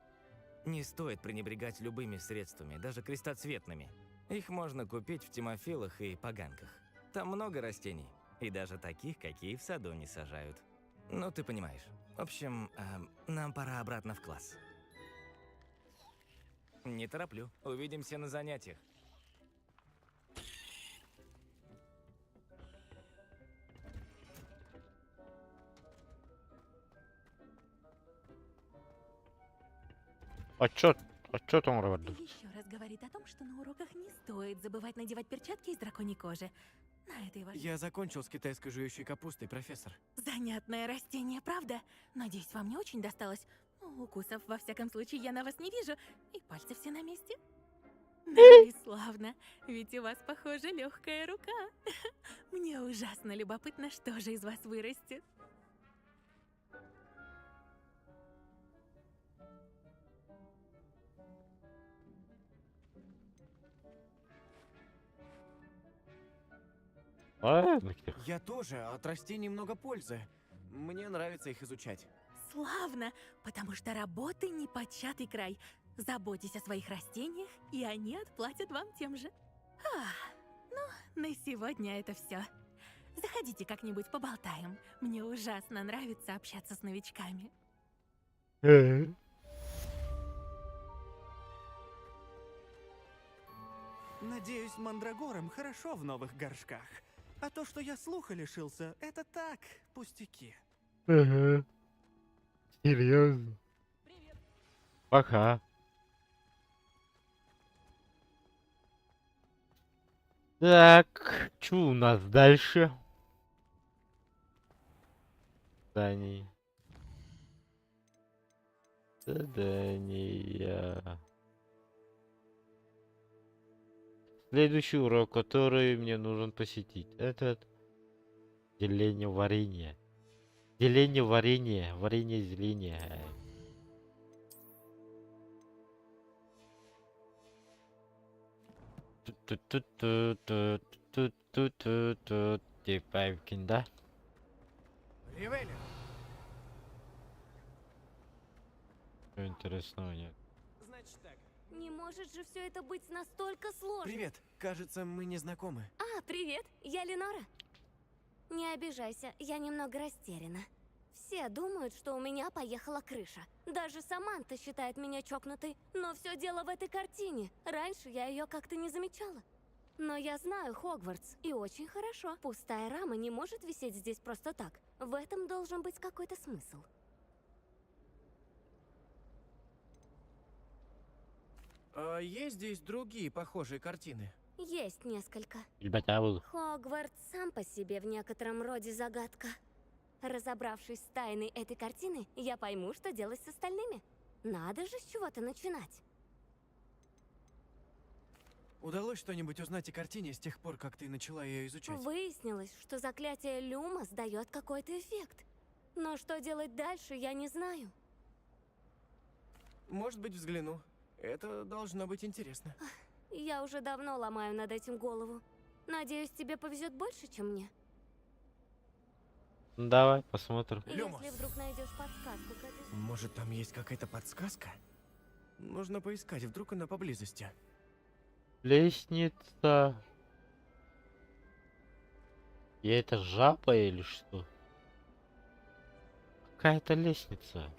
не стоит пренебрегать любыми средствами, даже крестоцветными. Их можно купить в Тимофилах и Поганках. Там много растений, и даже таких, какие в саду не сажают. Ну, ты понимаешь. В общем, нам пора обратно в класс. Не тороплю. Увидимся на занятиях. Отчет он говорит. Еще раз говорит о том, что на уроках не стоит забывать надевать перчатки из драконьей кожи. На этой вашей... Я закончил с китайской жующей капустой, профессор. Занятное растение, правда? Надеюсь, вам не очень досталось. Ну, укусов, во всяком случае, я на вас не вижу. И пальцы все на месте. Ну и славно, ведь у вас, похоже, легкая рука. Мне ужасно любопытно, что же из вас вырастет. Я тоже, от растений много пользы. Мне нравится их изучать. Славно, потому что работы непочатый край. Заботьтесь о своих растениях, и они отплатят вам тем же. Ну, на сегодня это все. Заходите как-нибудь поболтаем. Мне ужасно нравится общаться с новичками. Надеюсь, мандрагорам хорошо в новых горшках. А то, что я слуха лишился, это так, пустяки. Ага. Серьезно. Пока. Так, что у нас дальше? Задание. Задание. Следующий урок, который мне нужен посетить, это деление варенья. Деление варенья, варенье деление. Типайкин, да? Ривелли! Ничего интересного нет. Значит так. Не может же все это быть настолько сложно. Привет. Кажется, мы не знакомы. А, привет, я Ленора. Не обижайся, я немного растеряна. Все думают, что у меня поехала крыша. Даже Саманта считает меня чокнутой. Но все дело в этой картине. Раньше я ее как-то не замечала. Но я знаю Хогвартс, и очень хорошо. Пустая рама не может висеть здесь просто так. В этом должен быть какой-то смысл. А есть здесь другие похожие картины? Есть несколько. Ребята, Хогвартс сам по себе в некотором роде загадка. Разобравшись с тайной этой картины, я пойму, что делать с остальными. Надо же с чего-то начинать. Удалось что-нибудь узнать о картине с тех пор, как ты начала ее изучать? Выяснилось, что заклятие Люмос дает какой-то эффект. Но что делать дальше, я не знаю. Может быть, взгляну. Это должно быть интересно. Я уже давно ломаю над этим голову. Надеюсь, тебе повезет больше, чем мне. Давай посмотрим. Если вдруг найдешь подсказку к этой... Может, там есть какая-то подсказка? Нужно поискать, вдруг она поблизости. Лестница. И это жаба или что? Какая-то лестница.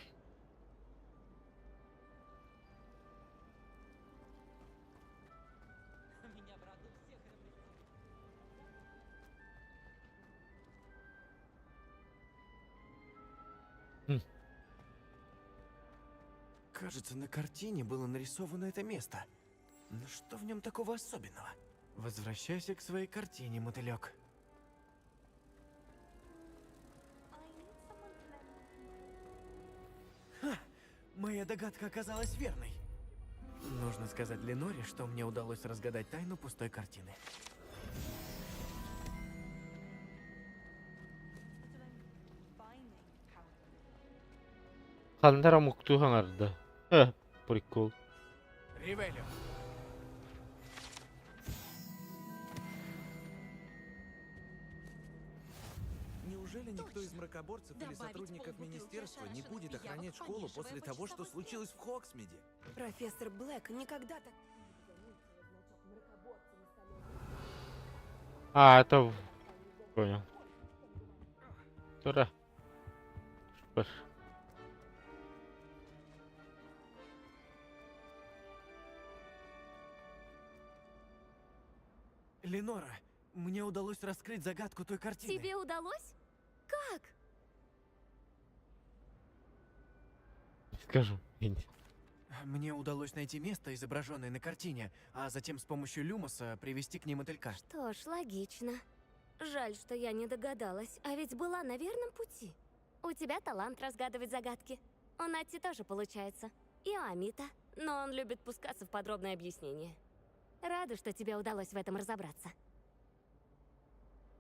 Кажется, на картине было нарисовано это место. Но что в нем такого особенного? Возвращайся к своей картине, мотылек. Ха! Моя догадка оказалась верной. Нужно сказать Леноре, что мне удалось разгадать тайну пустой картины. Хандара Муктуханарда. Прикол. Ривелио. Неужели никто из мракоборцев или сотрудников министерства не будет охранять школу после того, что случилось в Хоксмиде? Профессор Блэк никогда так... А, это... Понял. Тура. Что ж. Ленора, мне удалось раскрыть загадку той картины. Тебе удалось? Как? Скажу. Мне удалось найти место, изображенное на картине, а затем с помощью люмоса привести к ней мотылька. Что ж, логично. Жаль, что я не догадалась, а ведь была на верном пути. У тебя талант разгадывать загадки. У Натти тоже получается. И у Амита. Но он любит пускаться в подробное объяснение. Рада, что тебе удалось в этом разобраться.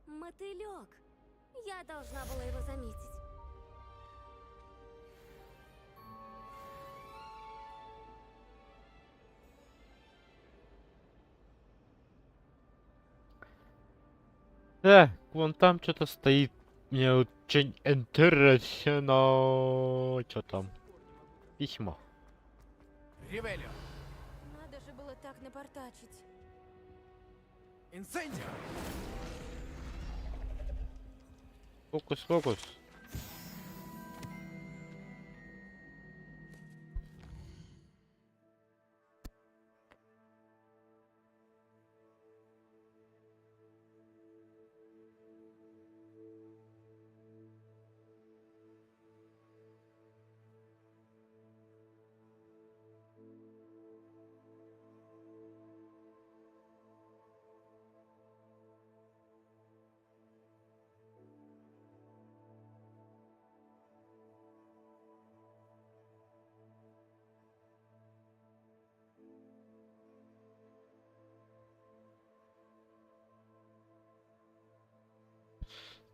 Мотылек. Я должна была его заметить. Вон там что-то стоит. Мне очень интересно. Что там? Письмо. Ревелио! Надо же было так напортачить. Инсендио! Фокус, фокус.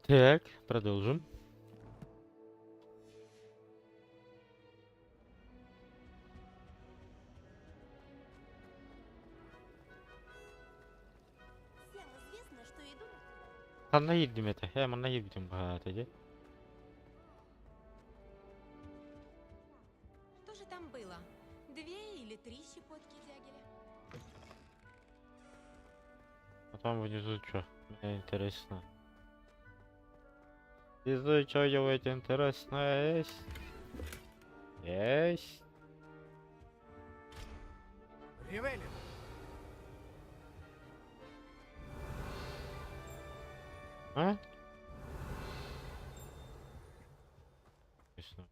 Так, продолжим. Всем известно, что еду Наїдемо це, ми наїдемо багато, де? Что же там было? 2 или 3 щепотки дягеля? А там внизу что? Мне интересно. Внизу что-нибудь интересное есть? Есть. Ревелио! А? Точно.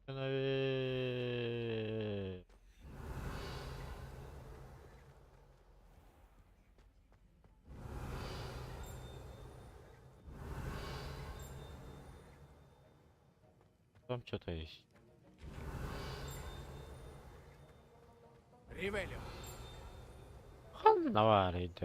Наверное. Там что-то есть. Ревелио! Наварить.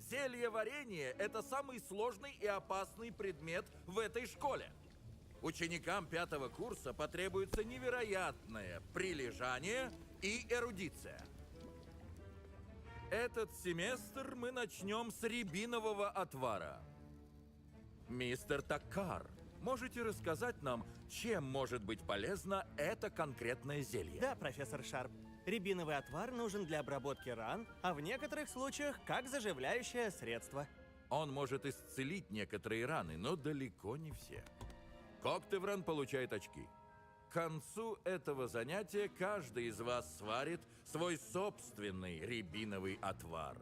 Зельеварение – это самый сложный и опасный предмет в этой школе. Ученикам 5-го курса потребуется невероятное прилежание и эрудиция. Этот семестр мы начнем с рябинового отвара. Мистер Таккар, можете рассказать нам, чем может быть полезно это конкретное зелье? Да, профессор Шарп. Рябиновый отвар нужен для обработки ран, а в некоторых случаях как заживляющее средство. Он может исцелить некоторые раны, но далеко не все. Коктевран получает очки. К концу этого занятия каждый из вас сварит свой собственный рябиновый отвар.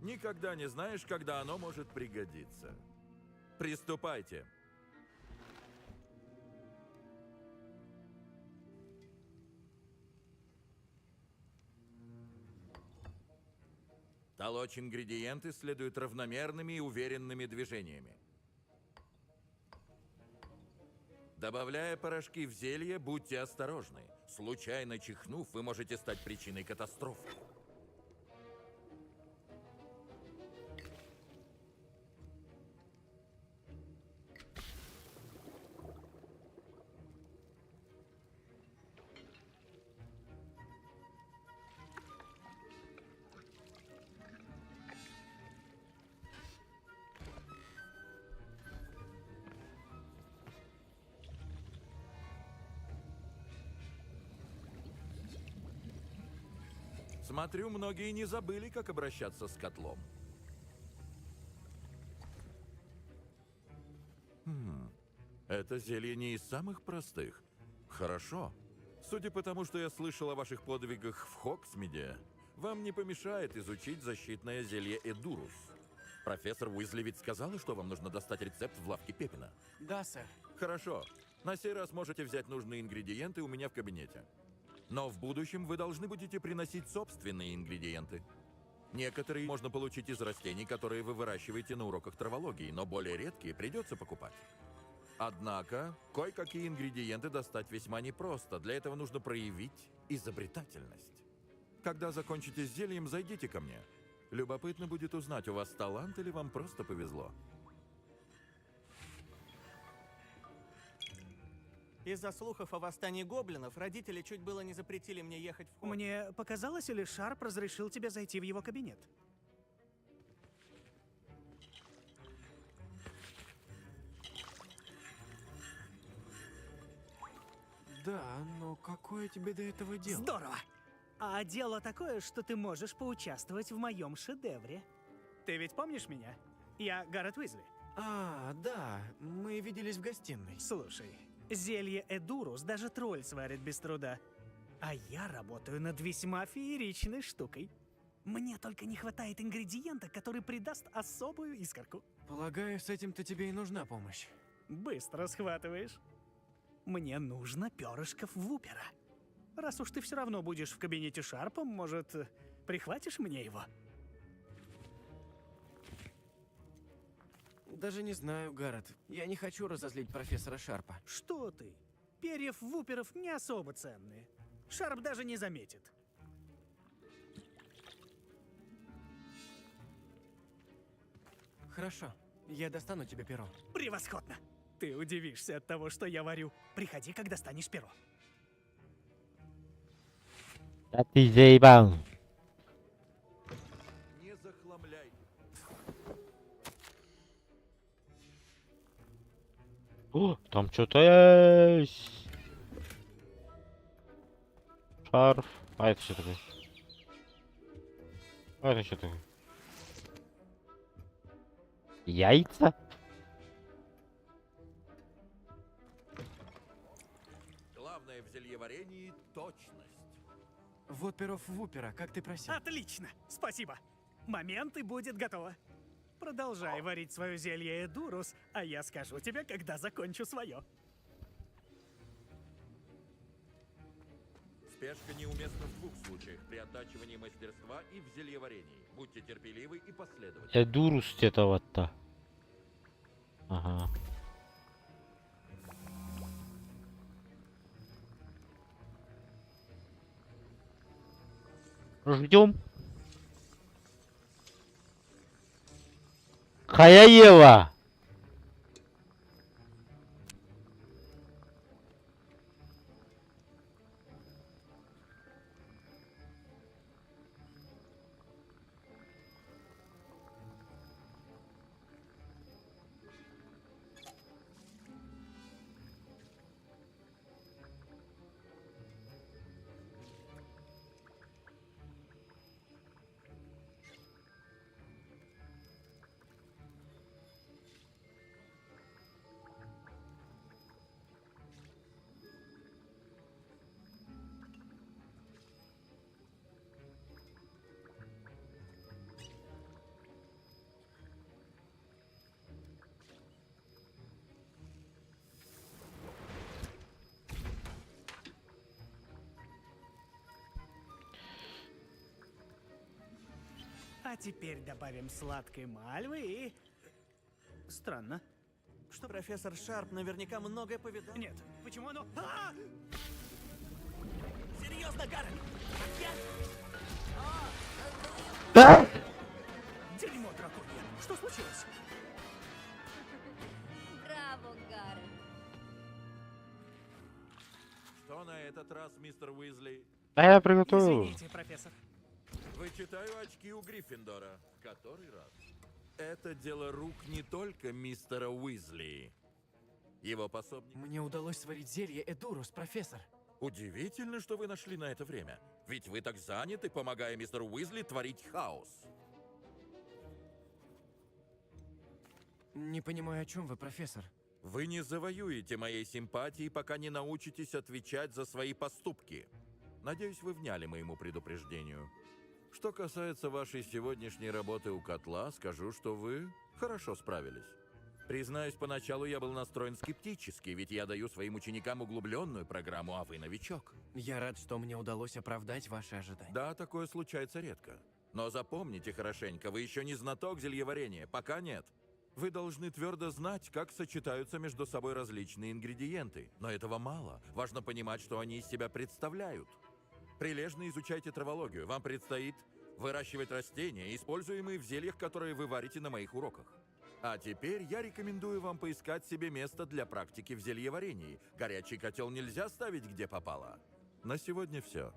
Никогда не знаешь, когда оно может пригодиться. Приступайте. Толочь ингредиенты следует равномерными и уверенными движениями. Добавляя порошки в зелье, будьте осторожны. Случайно чихнув, вы можете стать причиной катастрофы. Смотрю, многие не забыли, как обращаться с котлом. Это зелье не из самых простых. Хорошо. Судя по тому, что я слышал о ваших подвигах в Хоксмиде, вам не помешает изучить защитное зелье Эдурус. Профессор Уизли ведь сказала, что вам нужно достать рецепт в лавке Пеппина. Да, сэр. Хорошо. На сей раз можете взять нужные ингредиенты у меня в кабинете. Но в будущем вы должны будете приносить собственные ингредиенты. Некоторые можно получить из растений, которые вы выращиваете на уроках травологии, но более редкие придется покупать. Однако, кое-какие ингредиенты достать весьма непросто. Для этого нужно проявить изобретательность. Когда закончите с зельем, зайдите ко мне. Любопытно будет узнать, у вас талант или вам просто повезло. Из-за слухов о восстании гоблинов родители чуть было не запретили мне ехать в Хогвартс. Мне показалось, или Шарп разрешил тебе зайти в его кабинет? Да, но какое тебе до этого дело? Здорово! А дело такое, что ты можешь поучаствовать в моем шедевре. Ты ведь помнишь меня? Я Гаррет Уизли. А, да, мы виделись в гостиной. Слушай, зелье Эдурус даже тролль сварит без труда. А я работаю над весьма фееричной штукой. Мне только не хватает ингредиента, который придаст особую искорку. Полагаю, с этим-то тебе и нужна помощь. Быстро схватываешь. Мне нужно перышков Вупера. Раз уж ты все равно будешь в кабинете Шарпа, может, прихватишь мне его? Даже не знаю, Гаррет. Я не хочу разозлить профессора Шарпа. Что ты? Перьев Вуперов не особо ценные. Шарп даже не заметит. Хорошо, я достану тебе перо. Превосходно! Ты удивишься от того, что я варю. Приходи, когда станешь перо. Да ты заебал. Не захламляй. О, там что-то есть. Шарф. А это что такое? А это что такое? Яйца? Главное в зельеварении — точность. Вот перо Вупера, как ты просил. Отлично! Спасибо! Момент и будет готово. Продолжай варить свое зелье Эдурус, а я скажу тебе, когда закончу свое. Спешка неуместна в двух случаях: при оттачивании мастерства и в зельеварении. Будьте терпеливы и последовательны. Эдурус этого-то. Ага. Ждем. Хаяева. А теперь добавим сладкой мальвы и... Странно. Что профессор Шарп наверняка многое повидал. Нет, почему оно... А! Серьезно, Гаррет? Да? Дерьмо драконье. Что случилось? Браво, Гаррет. Что на этот раз, мистер Уизли? Да я приготовил. Извините, профессор. Вычитаю очки у Гриффиндора. Который раз? Это дело рук не только мистера Уизли. Его пособник... Мне удалось сварить зелье Эдурус, профессор. Удивительно, что вы нашли на это время. Ведь вы так заняты, помогая мистеру Уизли творить хаос. Не понимаю, о чем вы, профессор. Вы не завоюете моей симпатии, пока не научитесь отвечать за свои поступки. Надеюсь, вы вняли моему предупреждению. Что касается вашей сегодняшней работы у котла, скажу, что вы хорошо справились. Признаюсь, поначалу я был настроен скептически, ведь я даю своим ученикам углубленную программу, а вы новичок. Я рад, что мне удалось оправдать ваши ожидания. Да, такое случается редко. Но запомните хорошенько, вы еще не знаток зельеварения, пока нет. Вы должны твердо знать, как сочетаются между собой различные ингредиенты. Но этого мало. Важно понимать, что они из себя представляют. Прилежно изучайте травологию. Вам предстоит выращивать растения, используемые в зельях, которые вы варите на моих уроках. А теперь я рекомендую вам поискать себе место для практики в зельеварении. Горячий котел нельзя ставить где попало. На сегодня все.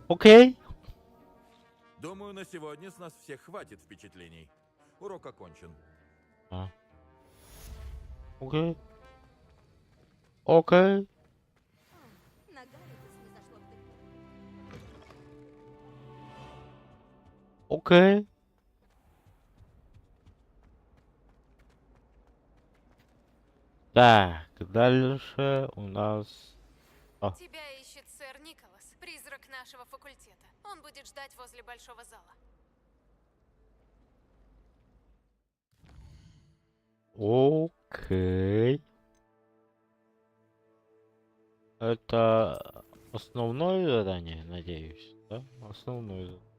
Окей. Думаю, на сегодня с нас всех хватит впечатлений. Урок окончен. Окей. Окей. Окей. Так, дальше у нас... Тебя ищет сэр Николас, призрак нашего факультета. Он будет ждать возле большого зала. Окей. Это основное задание, надеюсь, да? Основное задание.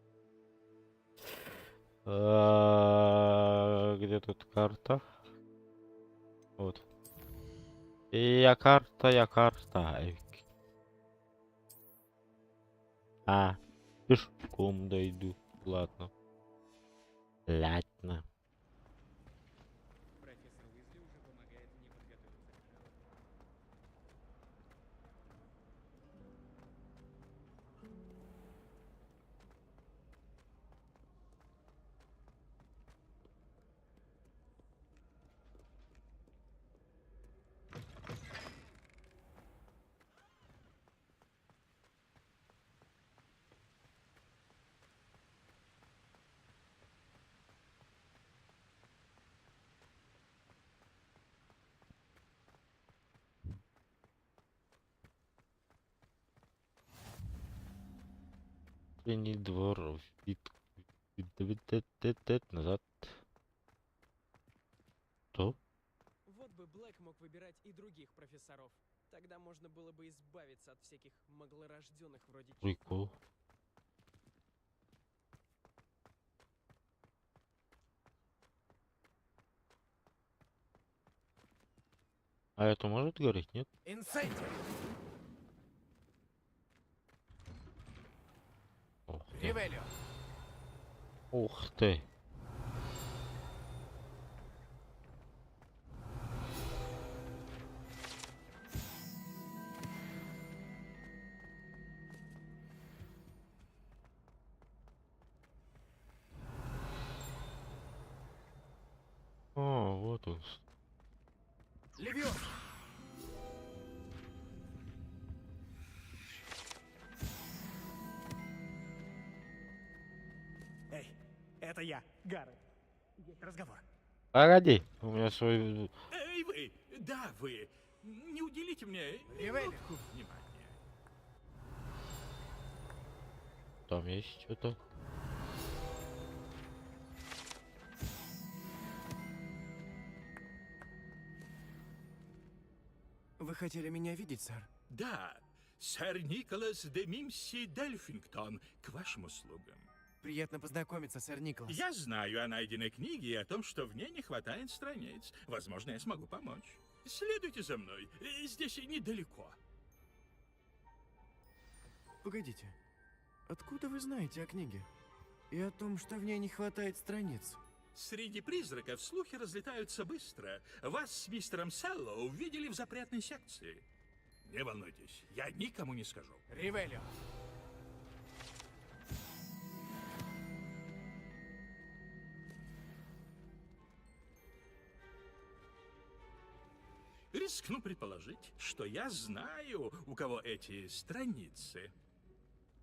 Где тут карта? Вот. Я карта. А, пешком дойду. Ладно. Ладно. Профессор Уизли уже помогает мне подготовиться к шоу. Последний двор. Назад. Что? Вот бы Блэк мог выбирать и других профессоров. Тогда можно было бы избавиться от всяких маглорожденных вроде Чика. Прикол. А это может гореть, нет? Инсайдер! Ух ты. Ревелио! Ух ты. О, вот он. Левиоса! Эй, это я, Гаррет. Есть разговор. Погоди, у меня свой... Эй, вы! Да, вы! Не уделите мне минутку внимания. Там есть что-то. Вы хотели меня видеть, сэр? Да, сэр Николас де Мимси Дельфингтон, к вашим услугам. Приятно познакомиться, сэр Николас. Я знаю о найденной книге и о том, что в ней не хватает страниц. Возможно, я смогу помочь. Следуйте за мной. Здесь недалеко. Погодите. Откуда вы знаете о книге? И о том, что в ней не хватает страниц? Среди призраков слухи разлетаются быстро. Вас с мистером Селлоу видели в запретной секции. Не волнуйтесь, я никому не скажу. Ревелио! Рискну предположить, что я знаю, у кого эти страницы.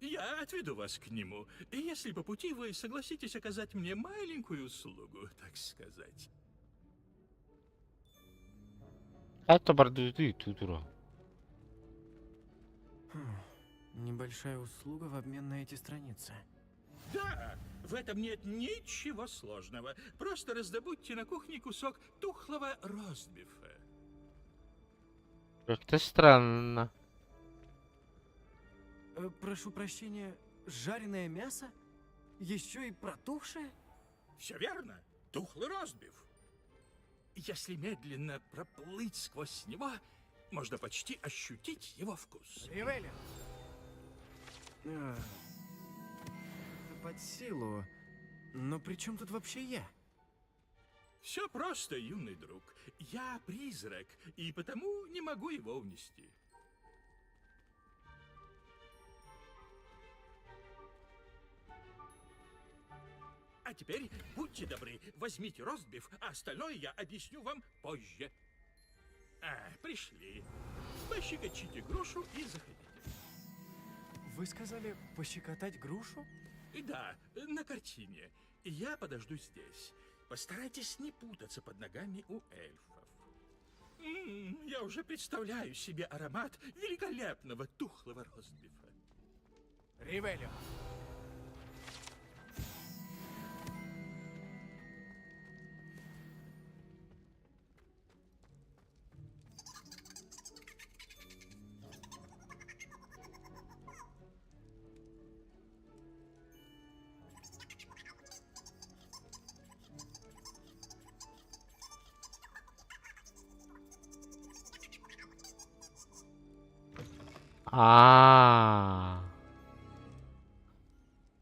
Я отведу вас к нему, и если по пути вы согласитесь оказать мне маленькую услугу, так сказать. Это бардуды тут. Небольшая услуга в обмен на эти страницы. Да, в этом нет ничего сложного. Просто раздобудьте на кухне кусок тухлого ростбифа. Как-то странно. Прошу прощения, жареное мясо? Еще и протухшее? Все верно, тухлый ростбиф. Если медленно проплыть сквозь него, можно почти ощутить его вкус. Ривелли! Это под силу. Но при чем тут вообще я? Все просто, юный друг. Я призрак, и потому не могу его унести. А теперь, будьте добры, возьмите ростбиф, а остальное я объясню вам позже. Пришли. Пощекочите грушу и заходите. Вы сказали пощекотать грушу? Да, на картине. Я подожду здесь. Постарайтесь не путаться под ногами у эльфов. Я уже представляю себе аромат великолепного тухлого ростбифа. Ривелли!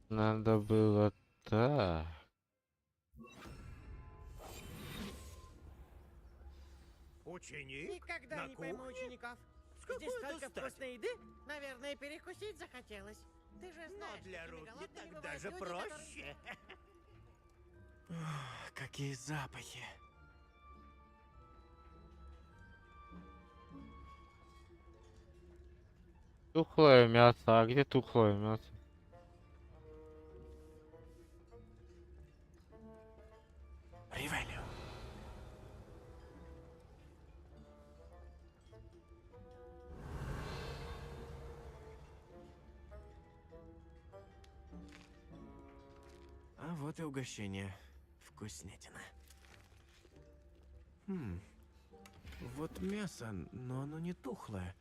Надо было так. Ученик? Никогда на не пойму кухне? учеников. С Здесь какой это столько стати? вкусной еды, наверное, перекусить захотелось. Ты же Но знаешь, для какими Рут не голодными так бывают даже люди, проще. Какие запахи. Тухлое мясо. А где тухлое мясо? Ривелли. А вот и угощение. Вкуснятина. Вот мясо, но оно не тухлое.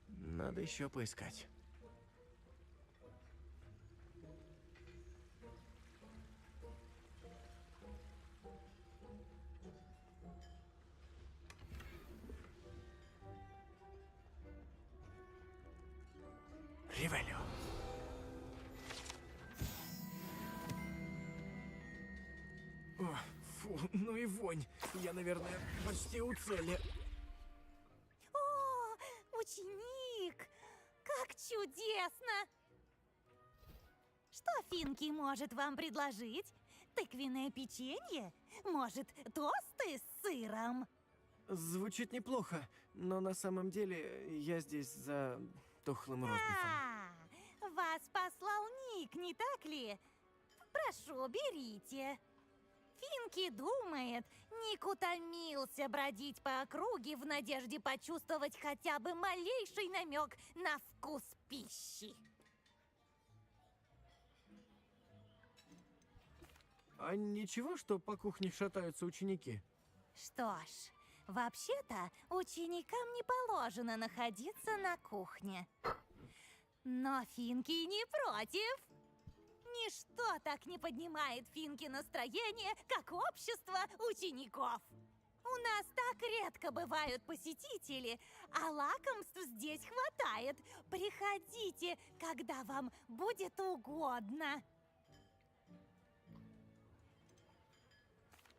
Надо еще поискать. Ривелли. О, фу, ну и вонь. Я, наверное, почти у цели. О, ученик! Как чудесно! Что Финки может вам предложить? Тыквенное печенье? Может, тосты с сыром? Звучит неплохо, но на самом деле я здесь за тухлым ростбифом. Вас послал Ник, не так ли? Прошу, берите. Финки думает, Ник утомился бродить по округе в надежде почувствовать хотя бы малейший намек на вкус пищи. А ничего, что по кухне шатаются ученики? Что ж, вообще-то ученикам не положено находиться на кухне. Но Финки не против. Ничто так не поднимает Финки настроение, как общество учеников. У нас так редко бывают посетители, а лакомств здесь хватает. Приходите, когда вам будет угодно.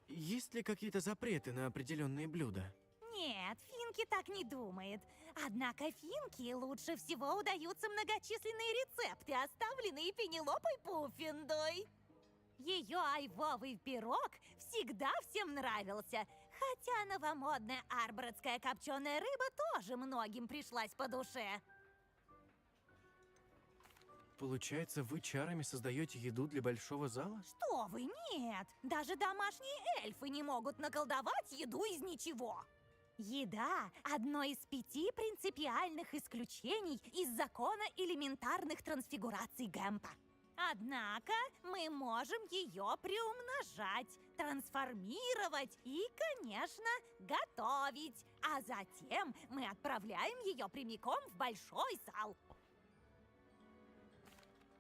Есть ли какие-то запреты на определенные блюда? Нет, Финки так не думает. Однако Финки лучше всего удаются многочисленные рецепты, оставленные Пенелопой Пуффиндой. Ее айвовый пирог всегда всем нравился, Хотя новомодная арбородская копченая рыба тоже многим пришлась по душе. Получается, вы чарами создаете еду для большого зала? Что вы, нет! Даже домашние эльфы не могут наколдовать еду из ничего. Еда – одно из 5 принципиальных исключений из закона элементарных трансфигураций Гэмпа. Однако мы можем ее приумножать, трансформировать и, конечно, готовить. А затем мы отправляем ее прямиком в большой зал.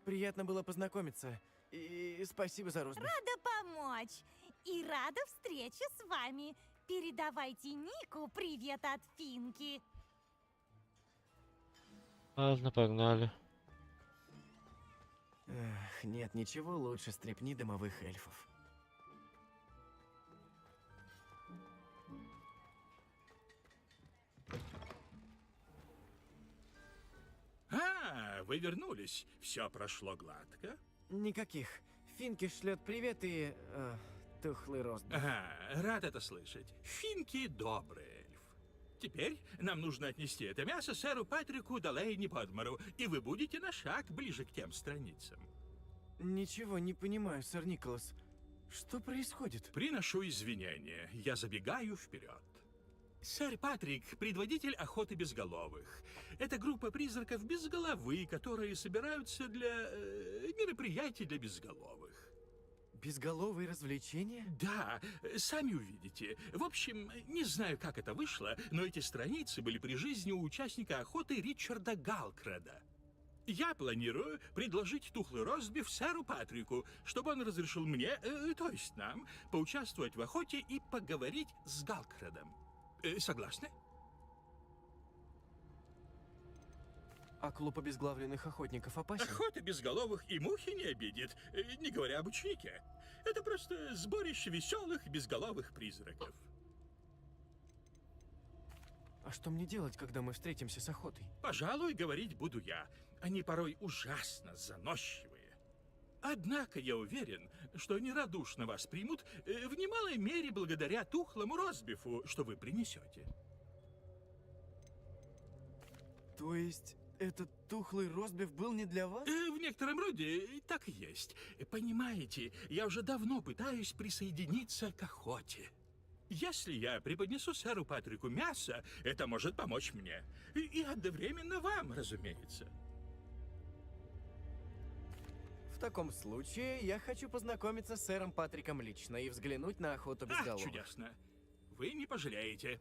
Приятно было познакомиться. И спасибо за розбив. Рада помочь. И рада встрече с вами. Передавайте Нику привет от Финки. Ладно, погнали. Эх, нет ничего лучше стрепни домовых эльфов. А, вы вернулись. Все прошло гладко? Никаких. Финки шлет привет и... тухлый розбив. Ага, рад это слышать. Финки добрый эльф. Теперь нам нужно отнести это мясо сэру Патрику Далейни Подмору, и вы будете на шаг ближе к тем страницам. Ничего не понимаю, сэр Николас. Что происходит? Приношу извинения. Я забегаю вперед. Сэр Патрик – предводитель охоты безголовых. Это группа призраков без головы, которые собираются для мероприятий для безголовых. Безголовые развлечения? Да, сами увидите. В общем, не знаю, как это вышло, но эти страницы были при жизни у участника охоты Ричарда Галкрада. Я планирую предложить тухлый розбив сэру Патрику, чтобы он разрешил мне, то есть нам, поучаствовать в охоте и поговорить с Галкрадом. Согласны? А клуб обезглавленных охотников опасен? Охота безголовых и мухи не обидит, не говоря об ученике. Это просто сборище веселых безголовых призраков. А что мне делать, когда мы встретимся с охотой? Пожалуй, говорить буду я. Они порой ужасно заносчивые. Однако я уверен, что они радушно вас примут в немалой мере благодаря тухлому розбифу, что вы принесете. То есть этот тухлый розбив был не для вас? В некотором роде так и есть. Понимаете, я уже давно пытаюсь присоединиться к охоте. Если я преподнесу сэру Патрику мясо, это может помочь мне. И одновременно вам, разумеется. В таком случае я хочу познакомиться с сэром Патриком лично и взглянуть на охоту безголовых. Чудесно. Вы не пожалеете.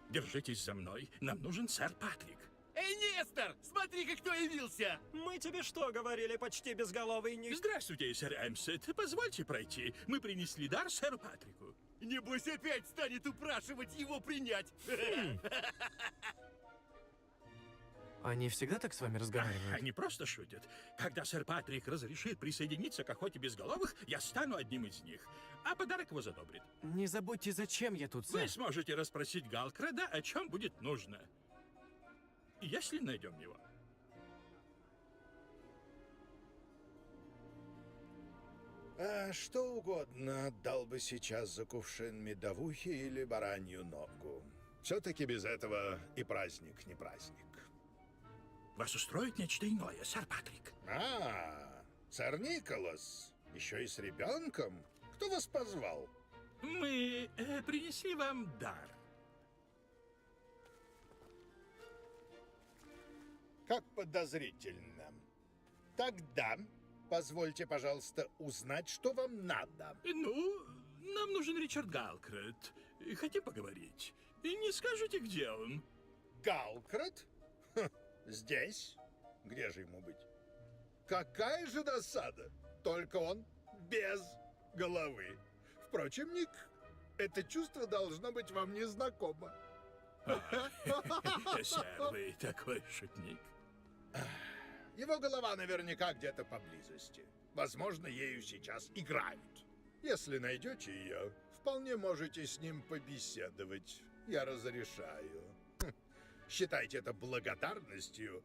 Держитесь за мной. Нам нужен сэр Патрик. Эй, Нестор, смотри-ка, кто явился! Мы тебе что говорили, почти безголовый Ник? Здравствуйте, сэр Эмсет. Позвольте пройти. Мы принесли дар сэру Патрику. Небось опять станет упрашивать его принять. Они всегда так с вами разговаривают? Они просто шутят. Когда сэр Патрик разрешит присоединиться к охоте безголовых, я стану одним из них. А подарок его задобрит. Не забудьте, зачем я тут, сэр. Вы сможете расспросить Галкрада, о чем будет нужно. Если найдем его. Что угодно отдал бы сейчас за кувшин медовухи или баранью ногу. Все-таки без этого и праздник не праздник. Вас устроит нечто иное, сэр Патрик. Сэр Николас, еще и с ребенком? Кто вас позвал? Мы принесли вам дар. Как подозрительно. Тогда позвольте, пожалуйста, узнать, что вам надо. Ну, нам нужен Ричард Галкрад. Хотим поговорить. И не скажете, где он? Галкрад? Здесь? Где же ему быть? Какая же досада! Только он без головы. Впрочем, Ник, это чувство должно быть вам незнакомо. Сэр, вы такой шутник. Его голова наверняка где-то поблизости. Возможно, ею сейчас играют. Если найдете ее, вполне можете с ним побеседовать. Я разрешаю. Считайте это благодарностью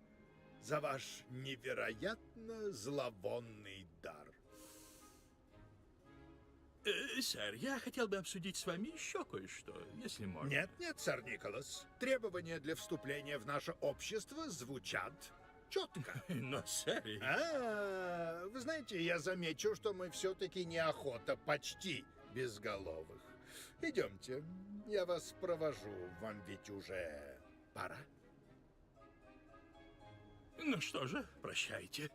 за ваш невероятно зловонный дар. Сэр, я хотел бы обсудить с вами еще кое-что, если можно. Нет, сэр Николас. Требования для вступления в наше общество звучат четко. Но, сэр... Вы знаете, я замечу, что мы все-таки неохота почти безголовых. Идемте, я вас провожу. Вам ведь уже пора. Ну что же, прощайте.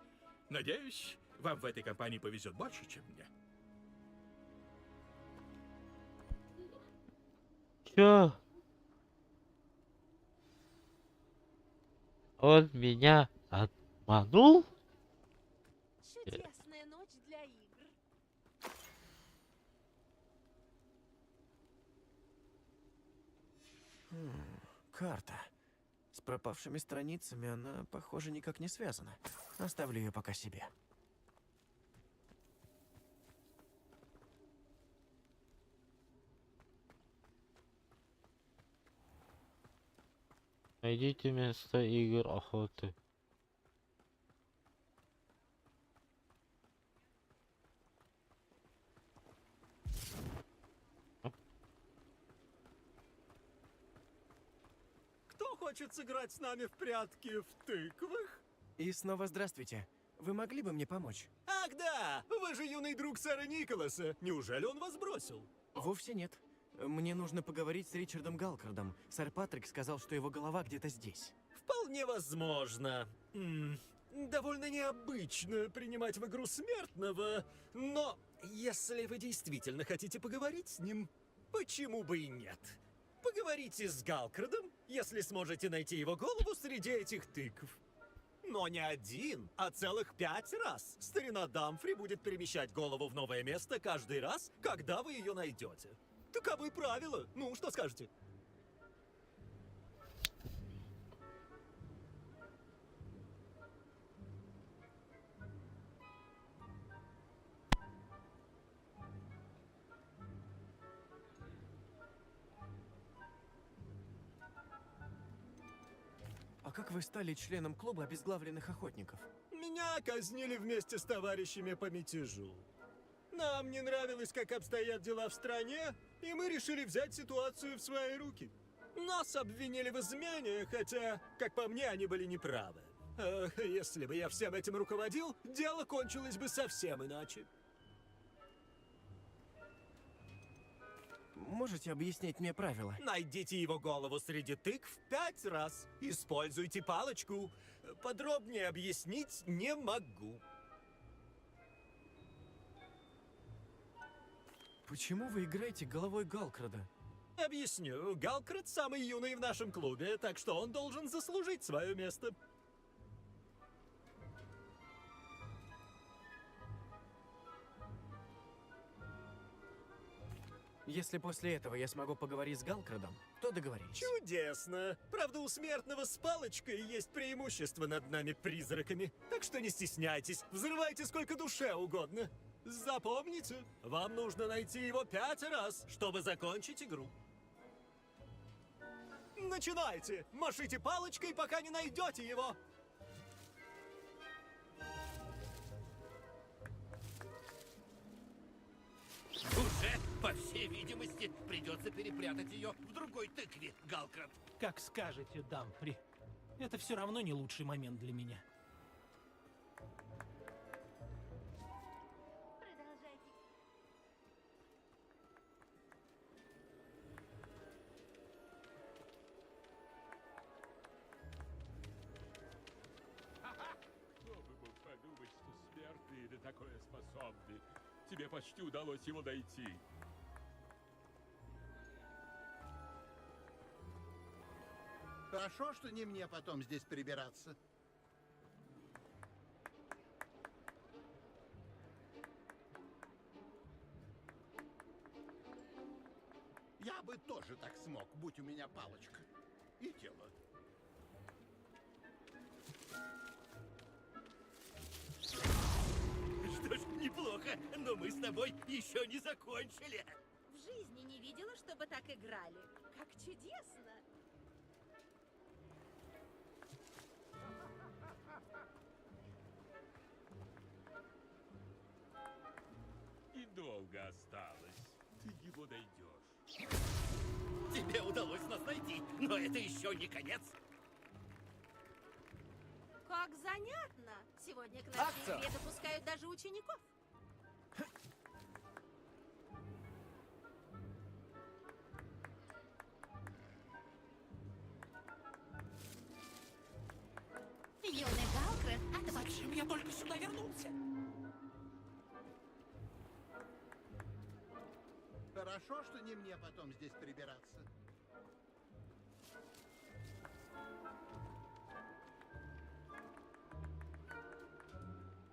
Надеюсь, вам в этой компании повезет больше, чем мне. Чё? Он меня обманул? Чудесная ночь для игр. Карта. С пропавшими страницами она, похоже, никак не связана. Оставлю ее пока себе. Найдите место игр охоты. Кто хочет сыграть с нами в прятки в тыквах? И снова здравствуйте. Вы могли бы мне помочь? Ах да! Вы же юный друг сэра Николаса. Неужели он вас бросил? Вовсе нет. Мне нужно поговорить с Ричардом Галкардом. Сэр Патрик сказал, что его голова где-то здесь. Вполне возможно. Довольно необычно принимать в игру смертного, но если вы действительно хотите поговорить с ним, почему бы и нет? Поговорите с Галкардом, если сможете найти его голову среди этих тыкв. Но не один, а целых 5 раз. Старина Дамфри будет перемещать голову в новое место каждый раз, когда вы ее найдете. Таковы правила. Ну, что скажете? А как вы стали членом клуба обезглавленных охотников? Меня казнили вместе с товарищами по мятежу. Нам не нравилось, как обстоят дела в стране, и мы решили взять ситуацию в свои руки. Нас обвинили в измене, хотя, как по мне, они были неправы. Если бы я всем этим руководил, дело кончилось бы совсем иначе. Можете объяснить мне правила? Найдите его голову среди тыкв 5 раз. Используйте палочку. Подробнее объяснить не могу. Почему вы играете головой Галкрада? Объясню. Галкрад самый юный в нашем клубе, так что он должен заслужить свое место. Если после этого я смогу поговорить с Галкрадом, то договорились. Чудесно! Правда, у смертного с палочкой есть преимущество над нами, призраками. Так что не стесняйтесь, взрывайте сколько душе угодно. Запомните, вам нужно найти его 5 раз, чтобы закончить игру. Начинайте! Машите палочкой, пока не найдете его! Уже, по всей видимости, придется перепрятать ее в другой тыкве, Галкрад. Как скажете, Дамфри. Это все равно не лучший момент для меня. Кто бы мог подумать, что смертные на такое способны? Тебе почти удалось его найти. Хорошо, что не мне потом здесь прибираться. Я бы тоже так смог, будь у меня палочка. И тело. Но мы с тобой еще не закончили. В жизни не видела, чтобы так играли. Как чудесно! И долго осталось. Ты его найдешь. Тебе удалось нас найти, но это еще не конец. Как занятно! Сегодня к нашей Акция! игре допускают даже учеников. Юный Галкрат, а зачем я только сюда вернулся? Хорошо, что не мне потом здесь прибираться.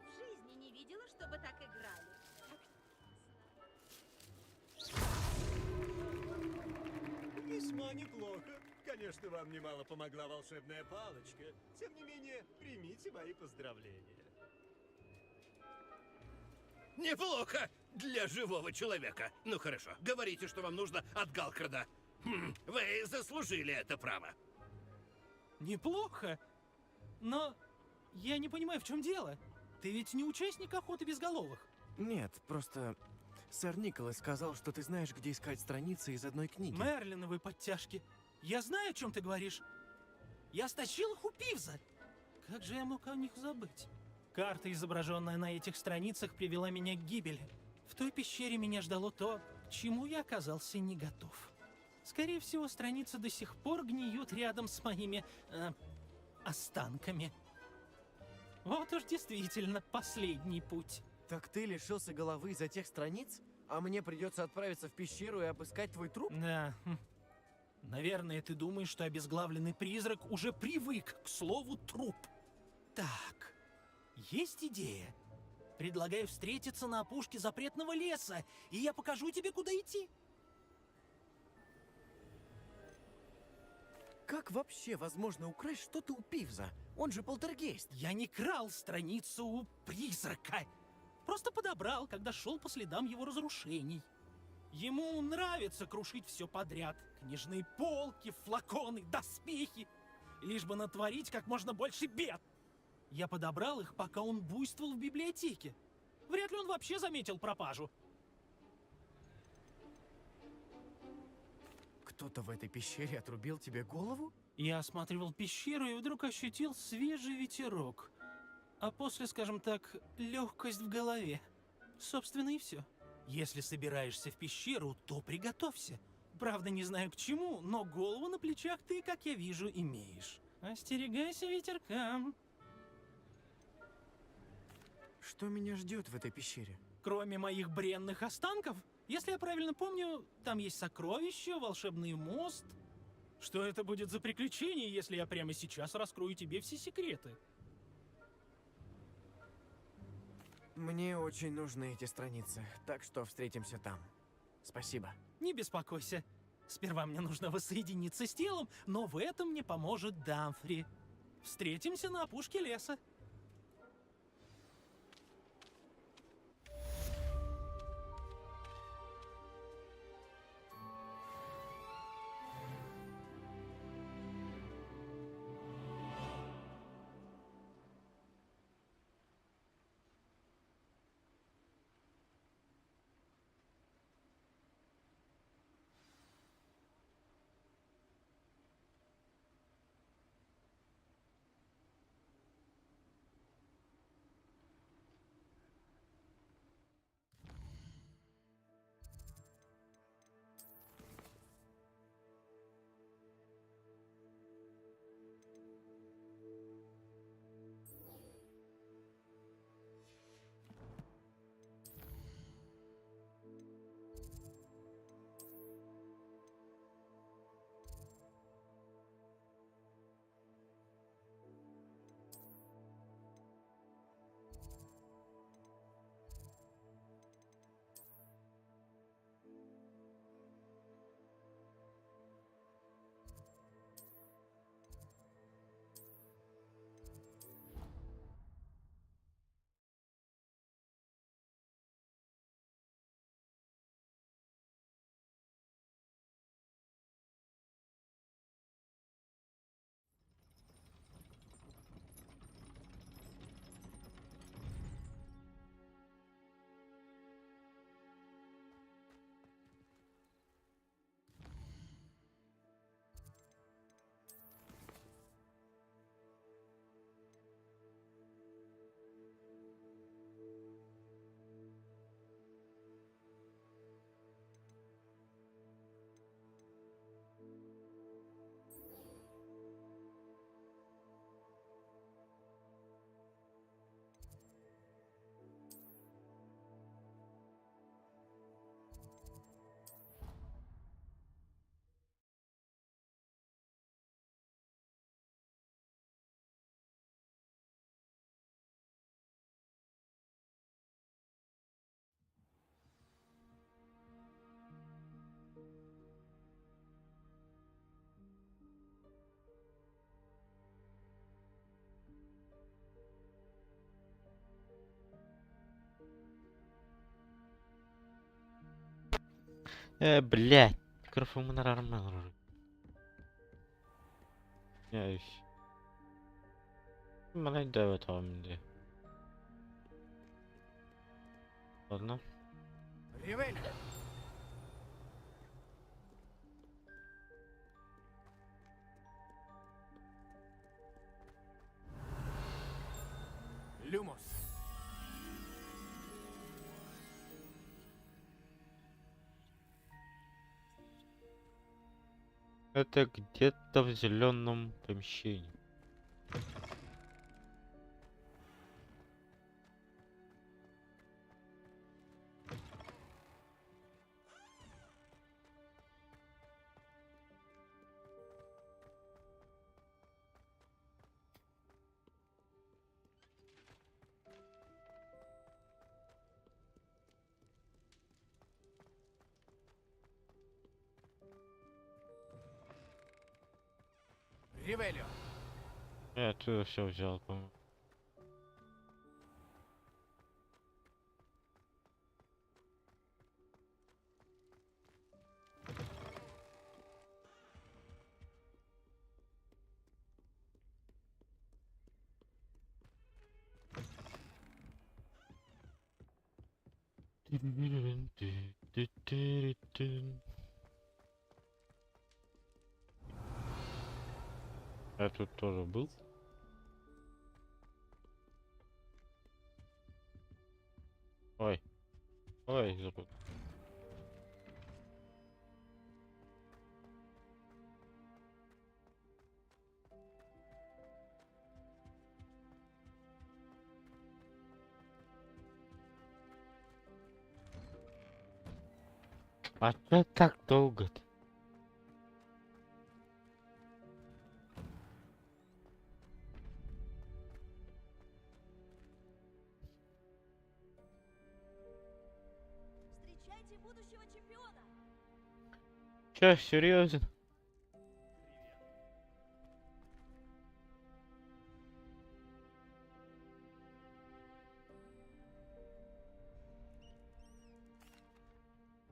В жизни не видела, чтобы так играли. Как Весьма неплохо. Конечно, вам немало помогла волшебная палочка. Тем не менее, примите мои поздравления. Неплохо для живого человека. Ну хорошо, говорите, что вам нужно от Галкрада. Вы заслужили это право. Неплохо. Но я не понимаю, в чем дело. Ты ведь не участник охоты безголовых. Нет, просто сэр Николас сказал, что ты знаешь, где искать страницы из одной книги. Мерлиновые подтяжки. Я знаю, о чем ты говоришь. Я стащил их у Пивза. Как же я мог о них забыть? Карта, изображенная на этих страницах, привела меня к гибели. В той пещере меня ждало то, к чему я оказался не готов. Скорее всего, страницы до сих пор гниют рядом с моими останками. Вот уж действительно последний путь. Так ты лишился головы из-за тех страниц? А мне придется отправиться в пещеру и обыскать твой труп? Да. Наверное, ты думаешь, что обезглавленный призрак уже привык к слову «труп». Так, есть идея. Предлагаю встретиться на опушке запретного леса, и я покажу тебе, куда идти. Как вообще возможно украсть что-то у Пивза? Он же полтергейст. Я не крал страницу у призрака. Просто подобрал, когда шел по следам его разрушений. Ему нравится крушить все подряд. Книжные полки, флаконы, доспехи. Лишь бы натворить как можно больше бед. Я подобрал их, пока он буйствовал в библиотеке. Вряд ли он вообще заметил пропажу. Кто-то в этой пещере отрубил тебе голову? Я осматривал пещеру и вдруг ощутил свежий ветерок. А после, скажем так, легкость в голове. Собственно, и все. Если собираешься в пещеру, то приготовься. Правда, не знаю к чему, но голову на плечах ты, как я вижу, имеешь. Остерегайся ветерка. Что меня ждет в этой пещере? Кроме моих бренных останков, если я правильно помню, там есть сокровища, волшебный мост. Что это будет за приключение, если я прямо сейчас раскрою тебе все секреты? Мне очень нужны эти страницы, так что встретимся там. Спасибо. Не беспокойся. Сперва мне нужно воссоединиться с телом, но в этом мне поможет Дамфри. Встретимся на опушке леса. Блядь. Микрофон нормально. Извиняюсь. Мене де там де. Ладно. Ревель! Люмос. Это где-то в зеленом помещении. Ревелио. Я оттуда все взял, по-моему. Я тут тоже был. Ой. Ой, забыл. А чё так долго-то? Встречайте будущего чемпиона! Чё, серьезно?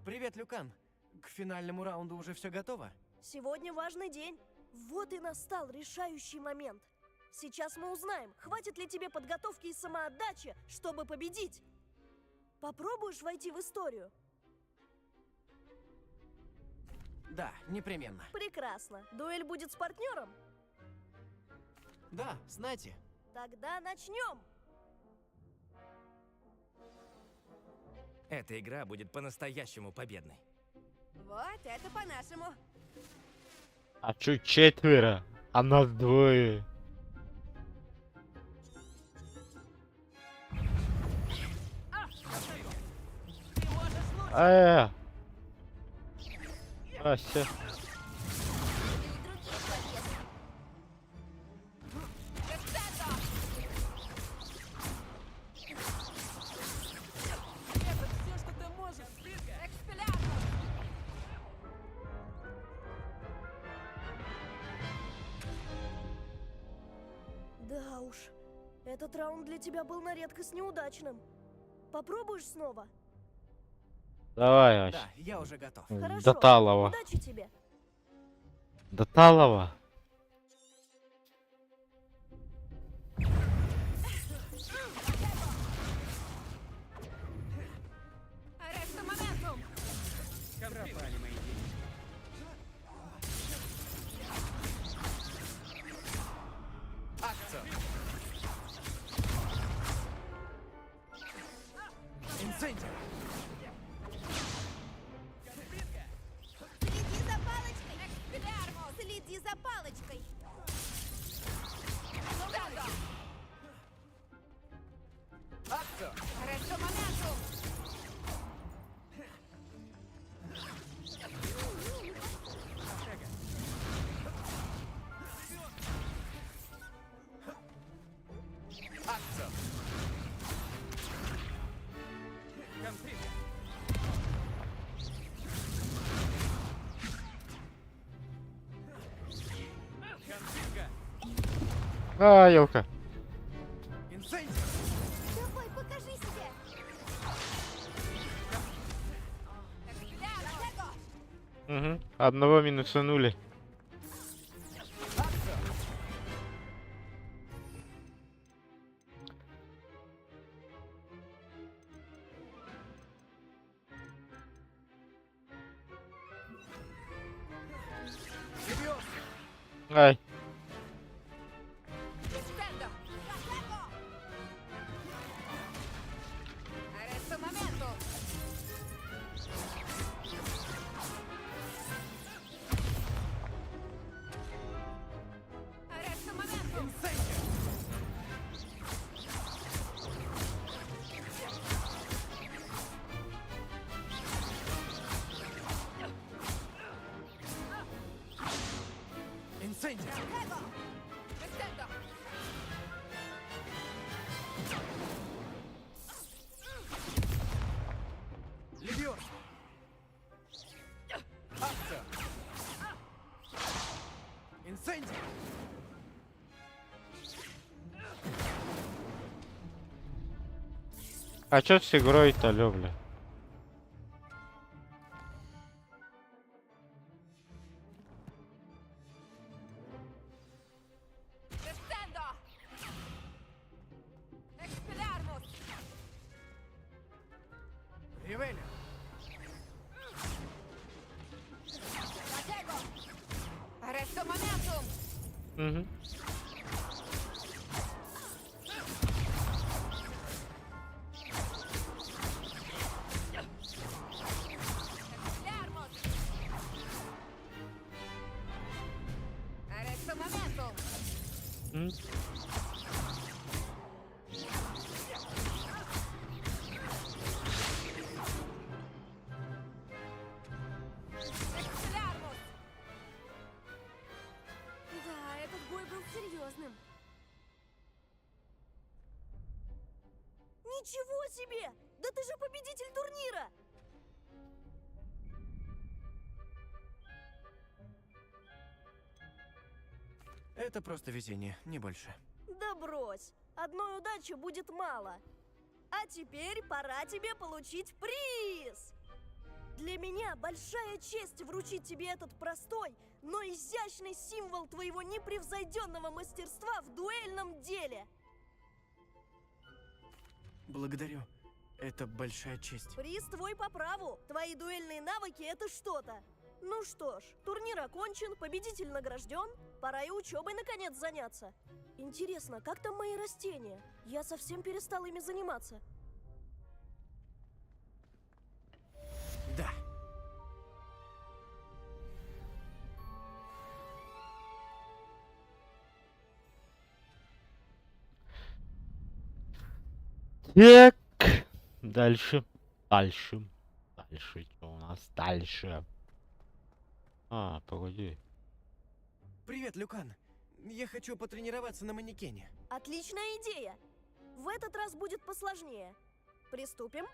Привет, Люкан. К финальному раунду уже все готово? Сегодня важный день. Вот и настал решающий момент. Сейчас мы узнаем, хватит ли тебе подготовки и самоотдачи, чтобы победить. Попробуешь войти в историю? Да, непременно. Прекрасно. Дуэль будет с партнером? Да, знаете. Тогда начнем. Эта игра будет по-настоящему победной. Вот это по-нашему. А чё четверо? А нас двое. Ася. Да уж, этот раунд для тебя был на редкость неудачным. Попробуешь снова? Давай, Ася. Да, я уже готов. Хорошо. До Талова. Удачи тебе. До Талова. Ареста моментум! Пропали мои деньги. Акция! Инцендио! Следи за палочкой! Экспелярмус! Следи за палочкой! Акция! Ареста моментум! Акция! Конфликт. Конфликт. А, елка. Инцендио! Давай, покажи себя! Экспелярмус! Угу. Одного минусанули. Ай. Adesso momento. Adesso momento. Инцендио! Crescendo. Левиоса! Акция! Инцендио! А чё с игрой-то, бля? Crescendo. Expelliarmus. Ревеля! Protego. Adesso momentum. Угу. Expelliarmus. Adesso momentum. М. Expelliarmus. Да, этот бой был серьезным. Ничего себе! Да ты же победитель турнира! Это просто везение, не больше. Да брось! Одной удачи будет мало. А теперь пора тебе получить приз! Для меня большая честь вручить тебе этот простой, но изящный символ твоего непревзойденного мастерства в дуэльном деле. Благодарю. Это большая честь. Приз твой по праву. Твои дуэльные навыки — это что-то. Ну что ж, турнир окончен, победитель награжден. Пора и учебой наконец заняться. Интересно, как там мои растения? Я совсем перестал ими заниматься. Да. Так. Дальше. Дальше. Дальше. Что у нас дальше? А, погоди. Привет, Люкан. Я хочу потренироваться на манекене. Отличная идея. В этот раз будет посложнее. Приступим?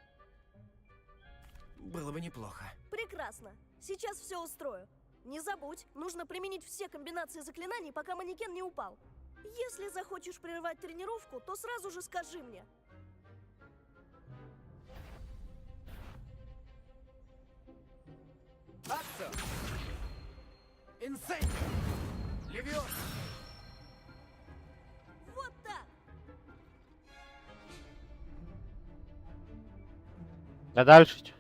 Было бы неплохо. Прекрасно. Сейчас все устрою. Не забудь, нужно применить все комбинации заклинаний, пока манекен не упал. Если захочешь прервать тренировку, то сразу же скажи мне. Акция! Инсейндио! Левиоса! Вот так! А дальше что?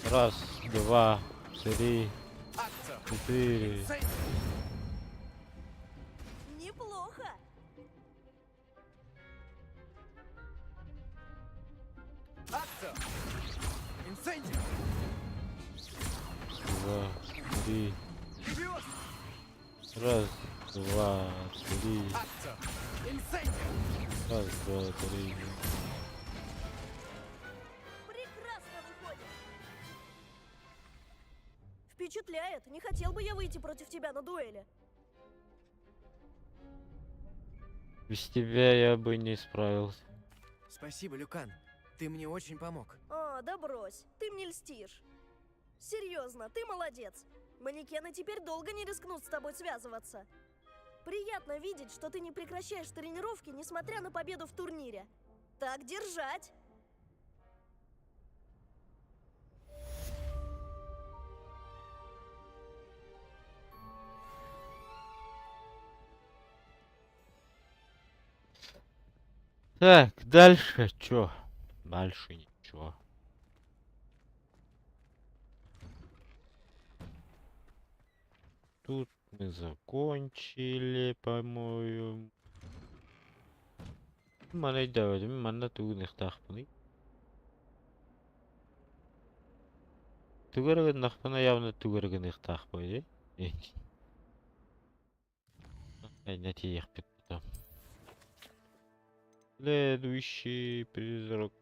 Раз, два, три, четыре. Неплохо! Акция! Инсейндио! Два, три. Левиоса! Раз, два, три. Акция! Инсейндио! Раз, два, три. Прекрасно выходит! Впечатляет. Не хотел бы я выйти против тебя на дуэли. Без тебя я бы не справился. Спасибо, Люкан. Ты мне очень помог. О, да брось. Ты мне льстишь. Серьезно, ты молодец. Манекены теперь долго не рискнут с тобой связываться. Приятно видеть, что ты не прекращаешь тренировки, несмотря на победу в турнире. Так держать. Так, дальше чё? Дальше ничего. Тут мы закончили, по-моему. Mana demedim, mana tuğunuk takpını. Тугрыгын нахпына явно тугрыгын такпайды. Нәтиех бит. Следующий призрак.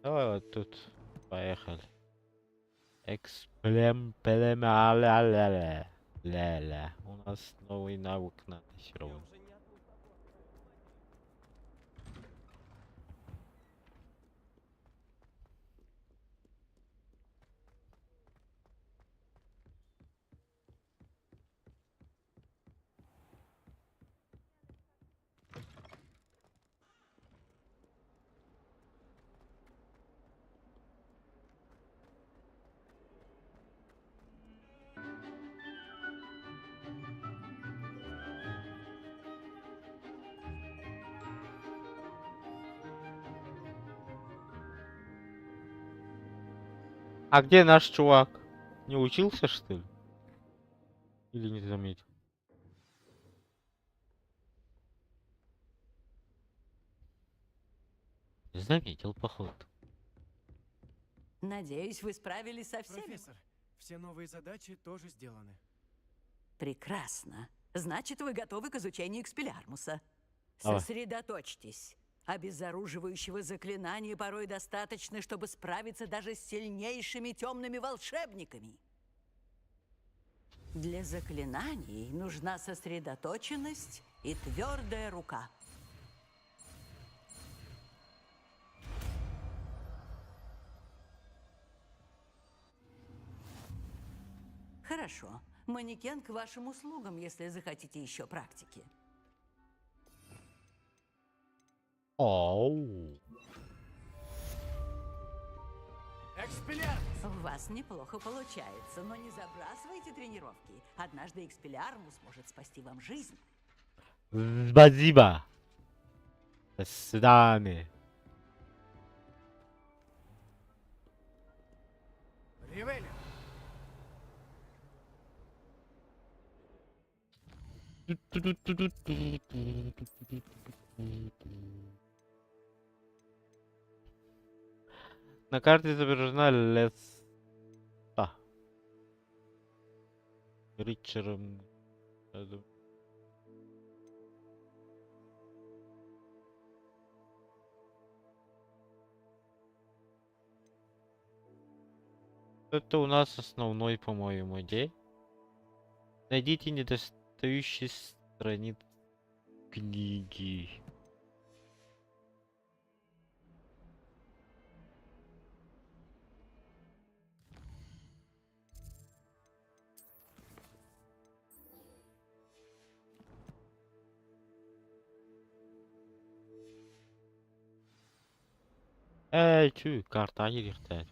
Давай вот тут. Поехали. Ля-ля. У нас новый навык надо все равно. А где наш чувак? Не учился, что ли? Или не заметил? Не заметил, походу. Надеюсь, вы справились со всеми? Профессор, все новые задачи тоже сделаны. Прекрасно. Значит, вы готовы к изучению Экспеллиармуса. Давай. Сосредоточьтесь. Обезоруживающего заклинания порой достаточно, чтобы справиться даже с сильнейшими темными волшебниками. Для заклинаний нужна сосредоточенность и твердая рука. Хорошо. Манекен к вашим услугам, если захотите еще практики. Оу. Экспеллиармус! У вас неплохо получается, но не забрасывайте тренировки. Однажды Экспеллиармус может спасти вам жизнь. Спасибо. До свидания. Ривеля! На карте изображена лес. Ричером. Это у нас основной, по-моему, идея. Найдите недостающие страницы книги. Чё, карта yırtır.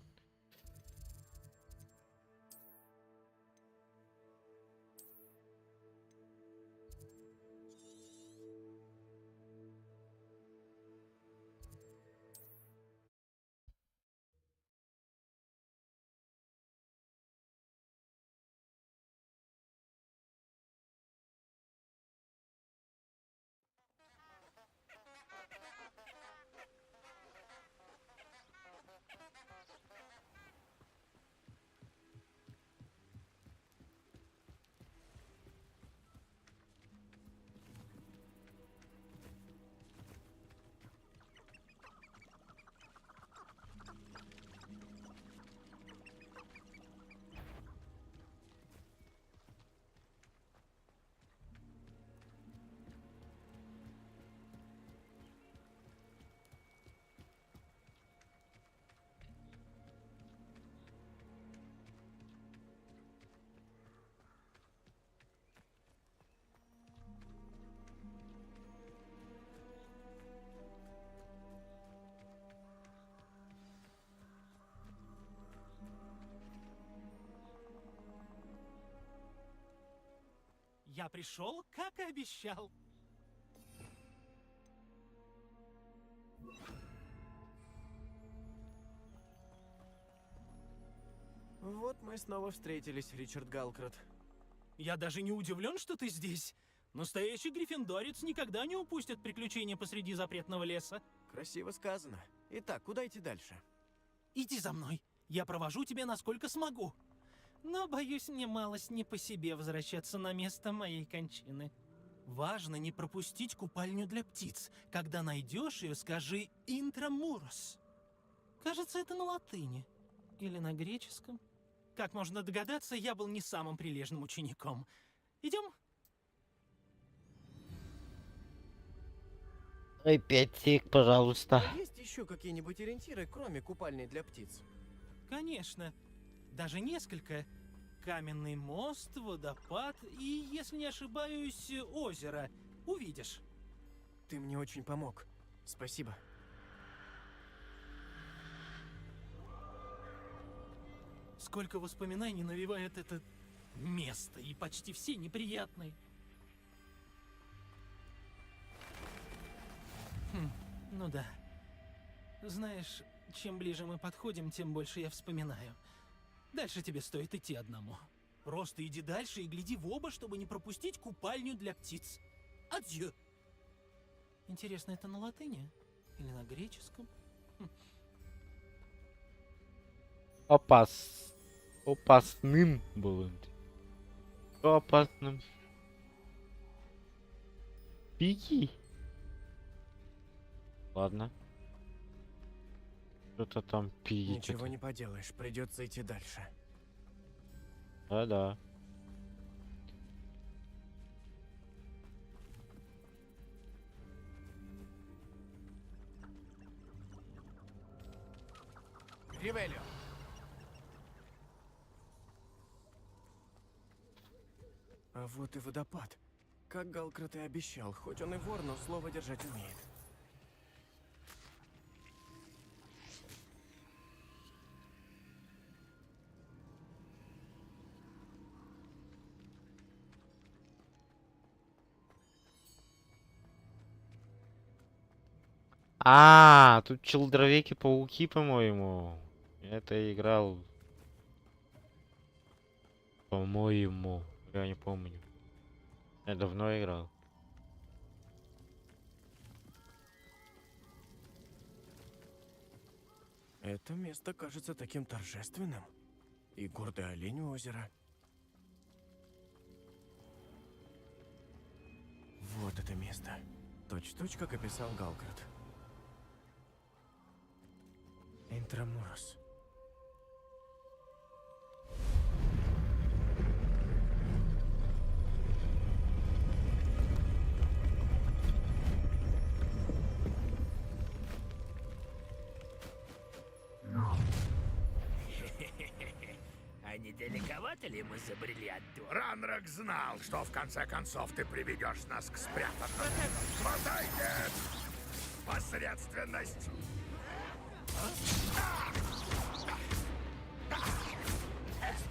Я пришел, как и обещал. Вот мы снова встретились, Ричард Галкрат. Я даже не удивлен, что ты здесь. Настоящий гриффиндорец никогда не упустит приключения посреди запретного леса. Красиво сказано. Итак, куда идти дальше? Иди за мной. Я провожу тебя насколько смогу. Но, боюсь, мне малость не по себе возвращаться на место моей кончины. Важно не пропустить купальню для птиц. Когда найдешь ее, скажи «Интрамурос». Кажется, это на латыни. Или на греческом. Как можно догадаться, я был не самым прилежным учеником. Идем? Опять тик, пожалуйста. Есть еще какие-нибудь ориентиры, кроме купальни для птиц? Конечно. Даже несколько. Каменный мост, водопад и, если не ошибаюсь, озеро. Увидишь. Ты мне очень помог. Спасибо. Сколько воспоминаний навевает это место, и почти все неприятные. Ну да. Знаешь, чем ближе мы подходим, тем больше я вспоминаю. Дальше тебе стоит идти одному. Просто иди дальше и гляди в оба, чтобы не пропустить купальню для птиц. Адью! Интересно, это на латыни? Или на греческом? Опасным был он. Опасным. Беги. Ладно. Что-то там пить. Ничего не поделаешь, придется идти дальше. Да-да. Ривелио. А вот и водопад. Как Галкрат и обещал, хоть он и вор, но слово держать умеет. Тут Человеки-пауки, по-моему. Это играл. По-моему. Я не помню. Я давно играл. Это место кажется таким торжественным. И гордый олень у озера. Вот это место. Точь-в-точь, как описал Галкрат. Интрамурос. А не далековато ли мы забрели от дура? Ранрак знал, что в конце концов ты приведешь нас к спрятанному. Хватайте! Посредственность!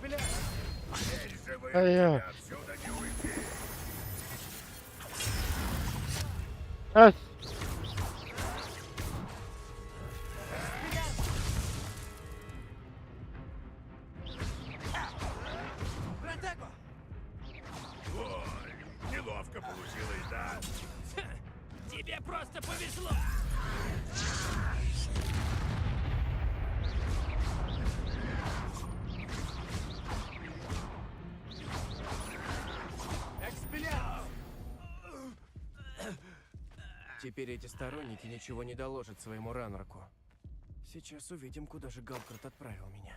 Теперь же вы отсюда не уйти! Ой, неловко получилось, да? Тебе просто повезло! Теперь эти сторонники ничего не доложат своему Ранраку. Сейчас увидим, куда же Галкрат отправил меня.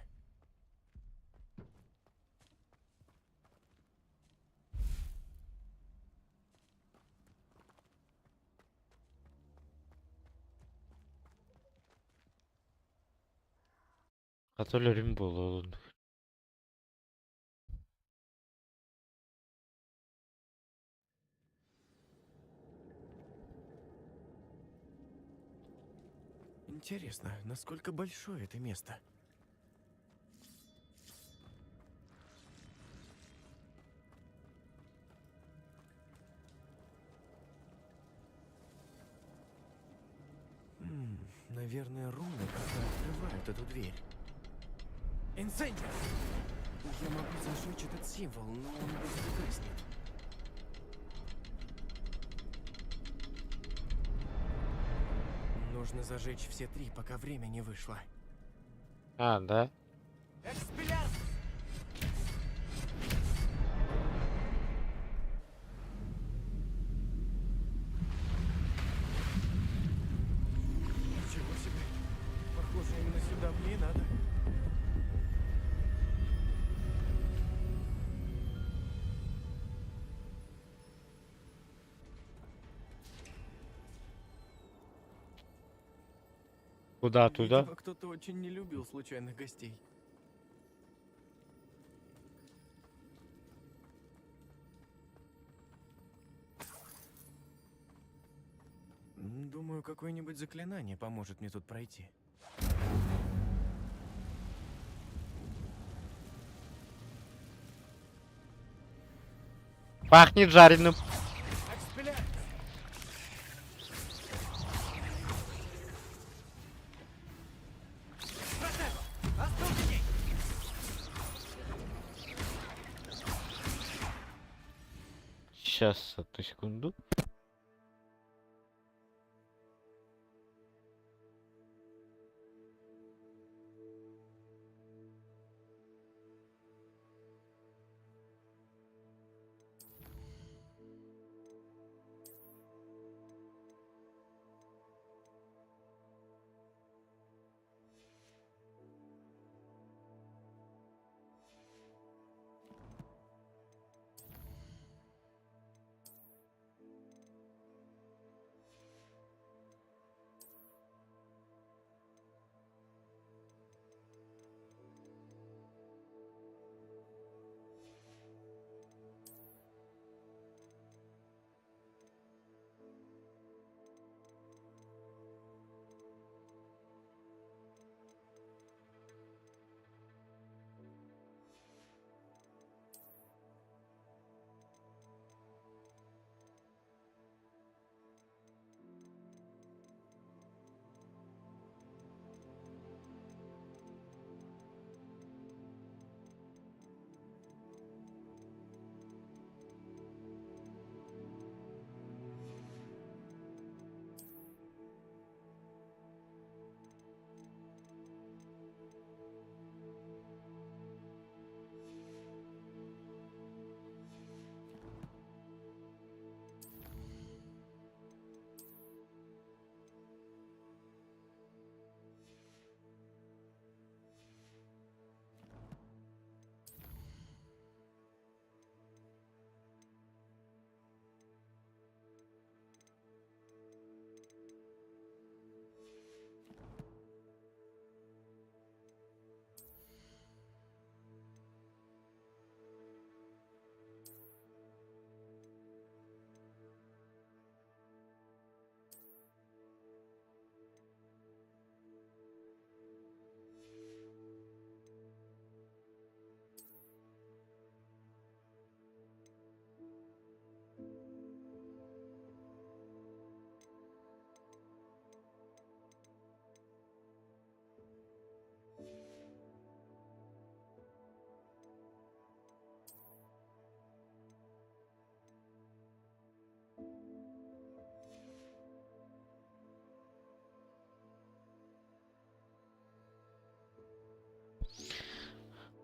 Hatırlarım bol olun. Интересно, насколько большое это место? Наверное, руны как-то открывают эту дверь. Инцендио! Я могу зажечь этот символ, но он быстро гаснет. Нужно зажечь все 3, пока время не вышло. А, да? Экспеллярмус! Ничего себе! Похоже, именно сюда мне и надо. Куда, туда? Видимо, кто-то очень не любил случайных гостей. Думаю, какое-нибудь заклинание поможет мне тут пройти. Пахнет жареным. Сейчас, одну секунду.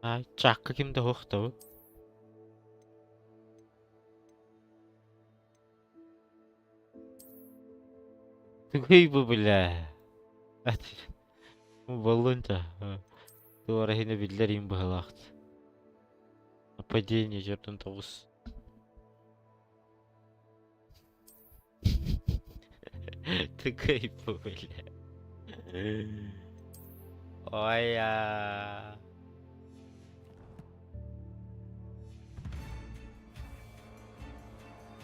Ай, чакка кимде хохтабы. Тugay bu bile. At. Баллонта. Туарахина биллер им бахалахт. Нападение жертвен тавус. Тugay bu bile. Ой-я.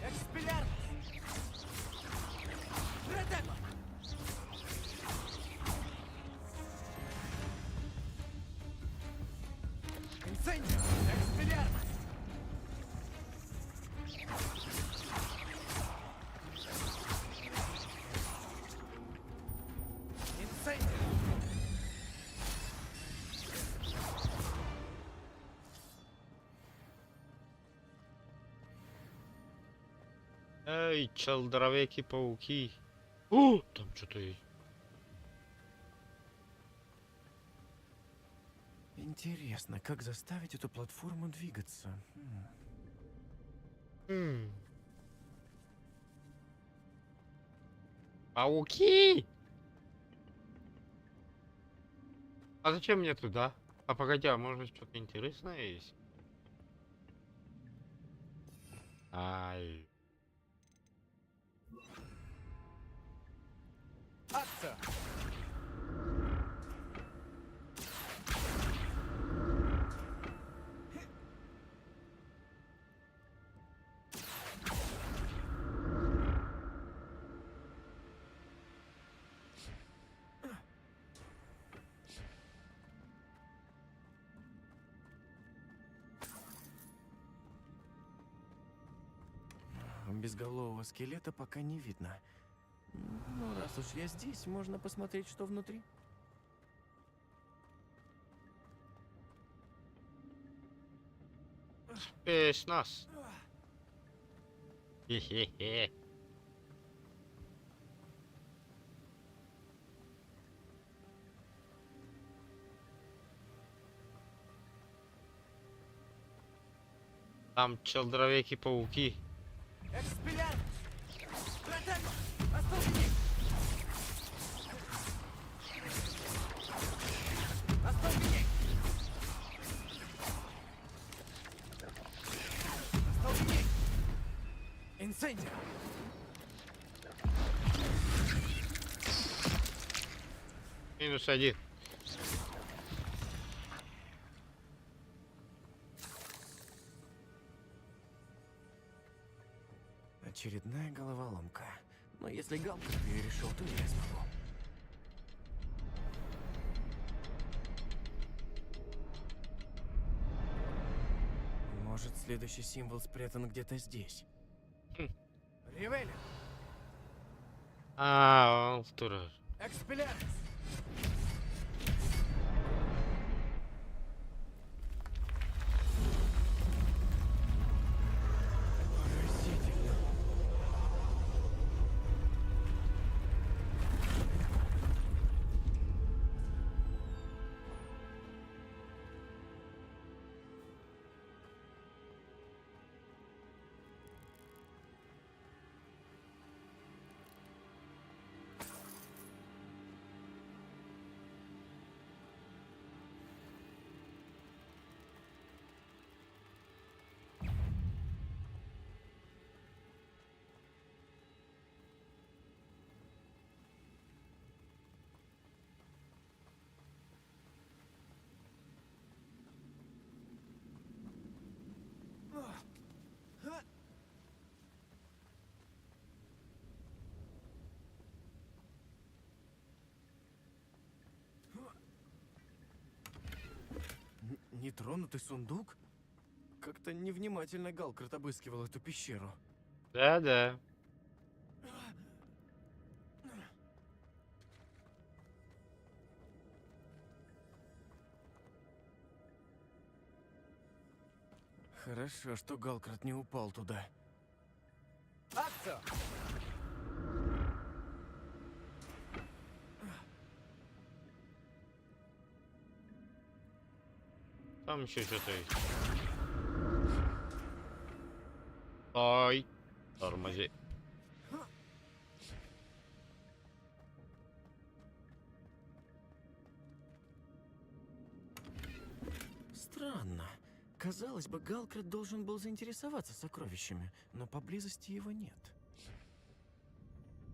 Экспеллярмус! Протего! Инцендио! Экспеллярмус! Инцендио! Эй, человеки-пауки. О, там что-то есть. Интересно, как заставить эту платформу двигаться? Пауки! А зачем мне туда? А погоди, а может что-то интересное есть? Ай. Акция! Безголового скелета пока не видно. Ну, раз уж я здесь, можно посмотреть, что внутри. Нас. Хе-хе-хе. Там человеки-пауки. Экспеллянт! Протего! Остолбенеть! Остолбенеть! Остолбенеть! Инцендио! -1. Очередная головоломка. Но если Галкрот ее решил, то я смогу. Может, следующий символ спрятан где-то здесь. Ривелли! А, он второй. Экспеллянт! Нетронутый сундук? Как-то невнимательно Галкрот обыскивал эту пещеру. Да-да. Хорошо, что Галкрот не упал туда. Акция! Там еще что-то есть. Ой, тормози. Странно. Казалось бы, Галкрот должен был заинтересоваться сокровищами, но поблизости его нет.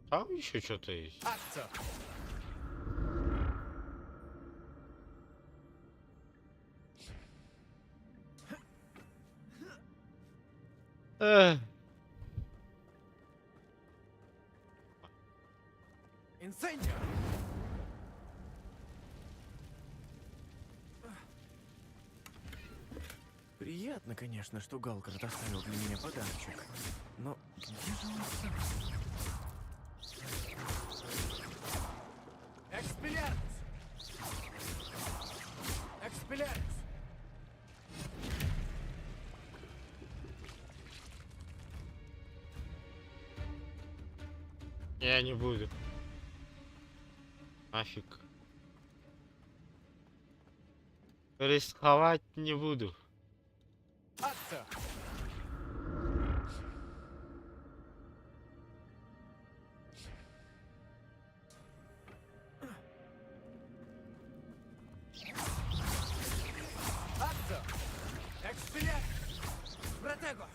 Там еще что-то есть. Акция! Инцендио! Приятно, конечно, что Галкрот оставил для меня подарочек. Но где же он сам? Экспеллянт! Экспеллянт! Я не буду. Нафиг. Рисковать не буду. Отца! Отца! Экспеллер! Протего!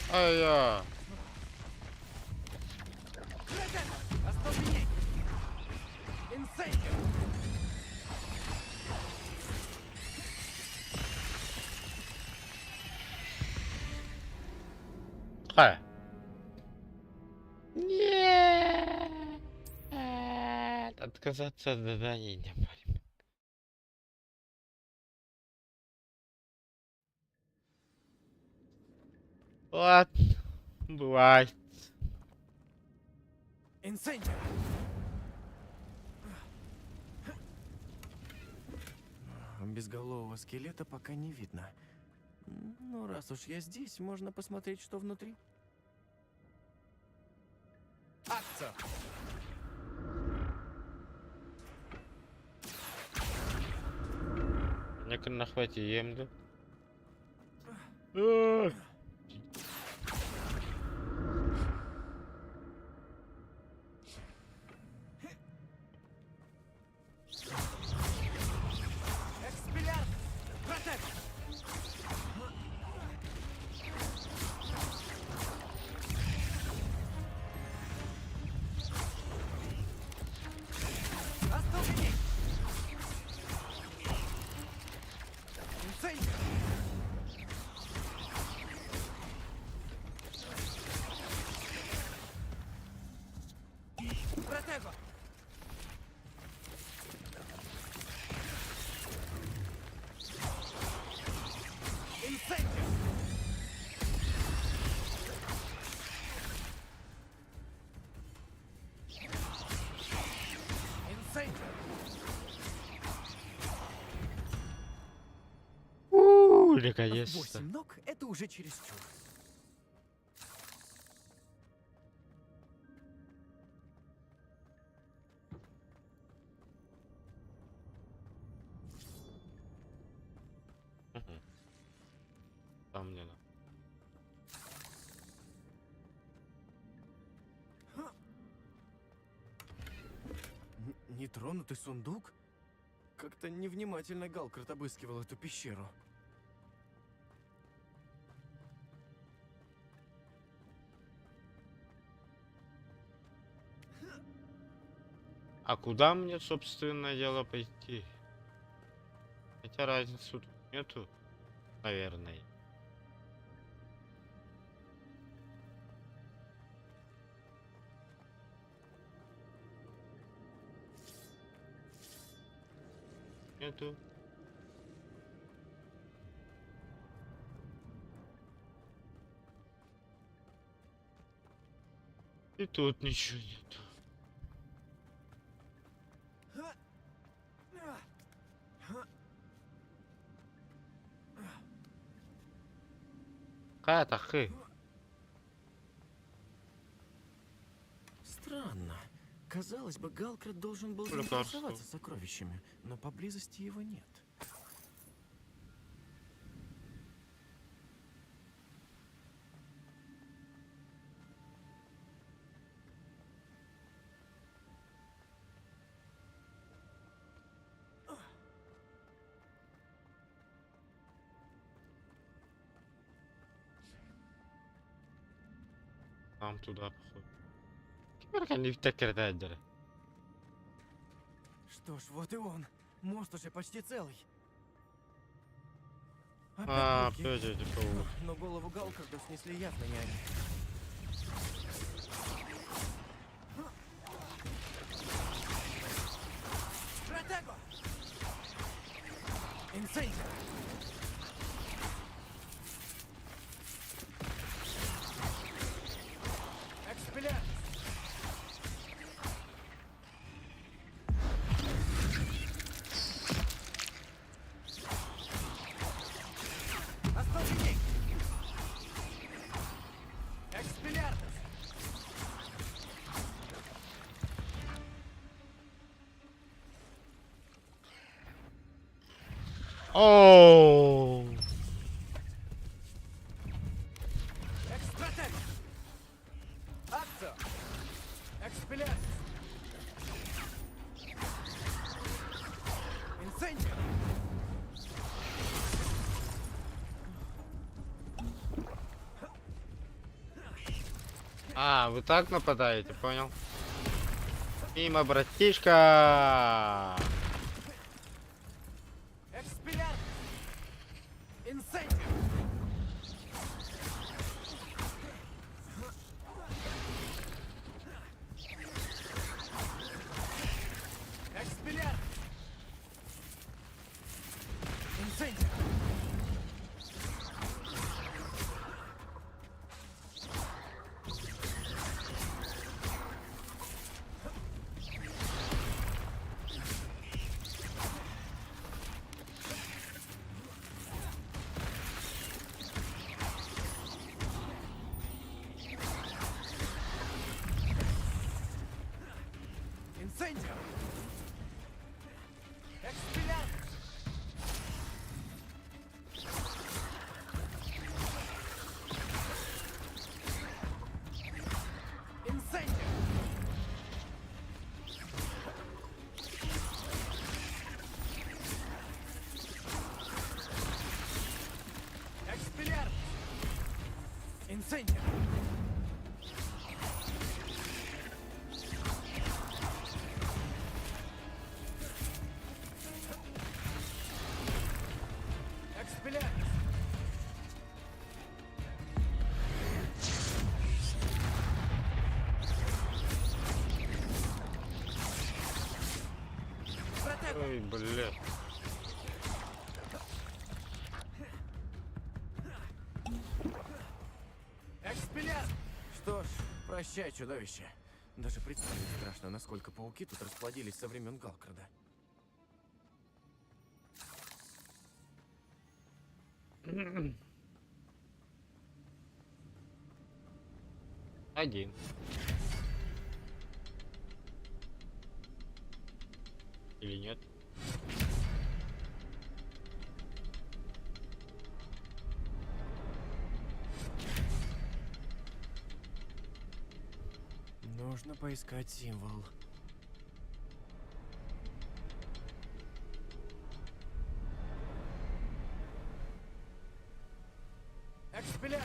Ай-я! Остолбенеть! Инсейдер! Ха! Нет! Отказаться от задания не парим. Ладно, бывает. Инсейдер! Безголового скелета пока не видно. Ну, раз уж я здесь, можно посмотреть, что внутри. Акция! Нека нахвати емлю. Экспеллер! Протего! Остолбенеть! Инсейдер! Протего! Инсейдер! Инсейдер! Наконец-то. 8 ног — это уже чересчур. Там мне надо. Нетронутый сундук? Как-то невнимательно Галкрат обыскивал эту пещеру. А куда мне, собственно, дело пойти? Хотя разницы тут нету, наверное. Нету. И тут ничего нету. Какая-то хы. Странно. Казалось бы, Галкрат должен был Лекарство. заинтересоваться сокровищами, но поблизости его нет. Там туда, походу. Как они так кидают? Что ж, вот и он. Мост уже почти целый. А, руки. опять эти пауки. Но голову Галкрада снесли явно не они. О! Экстратек! Акция! Экспеллер! Инцендио! А, вы так нападаете, понял? Мимо, братишка! Экспеллер! Инцендио! Экспеллер! Инцендио! Инцендио! Экспеллер! Инцендио! Экспеллер! Инцендио! Экспеллер! Ой, блядь. Экспеллер! Что ж, прощай, чудовище. Даже представить страшно, насколько пауки тут расплодились со времен Галкрада. Один. Или нет? Нужно поискать символ. Экспеллер!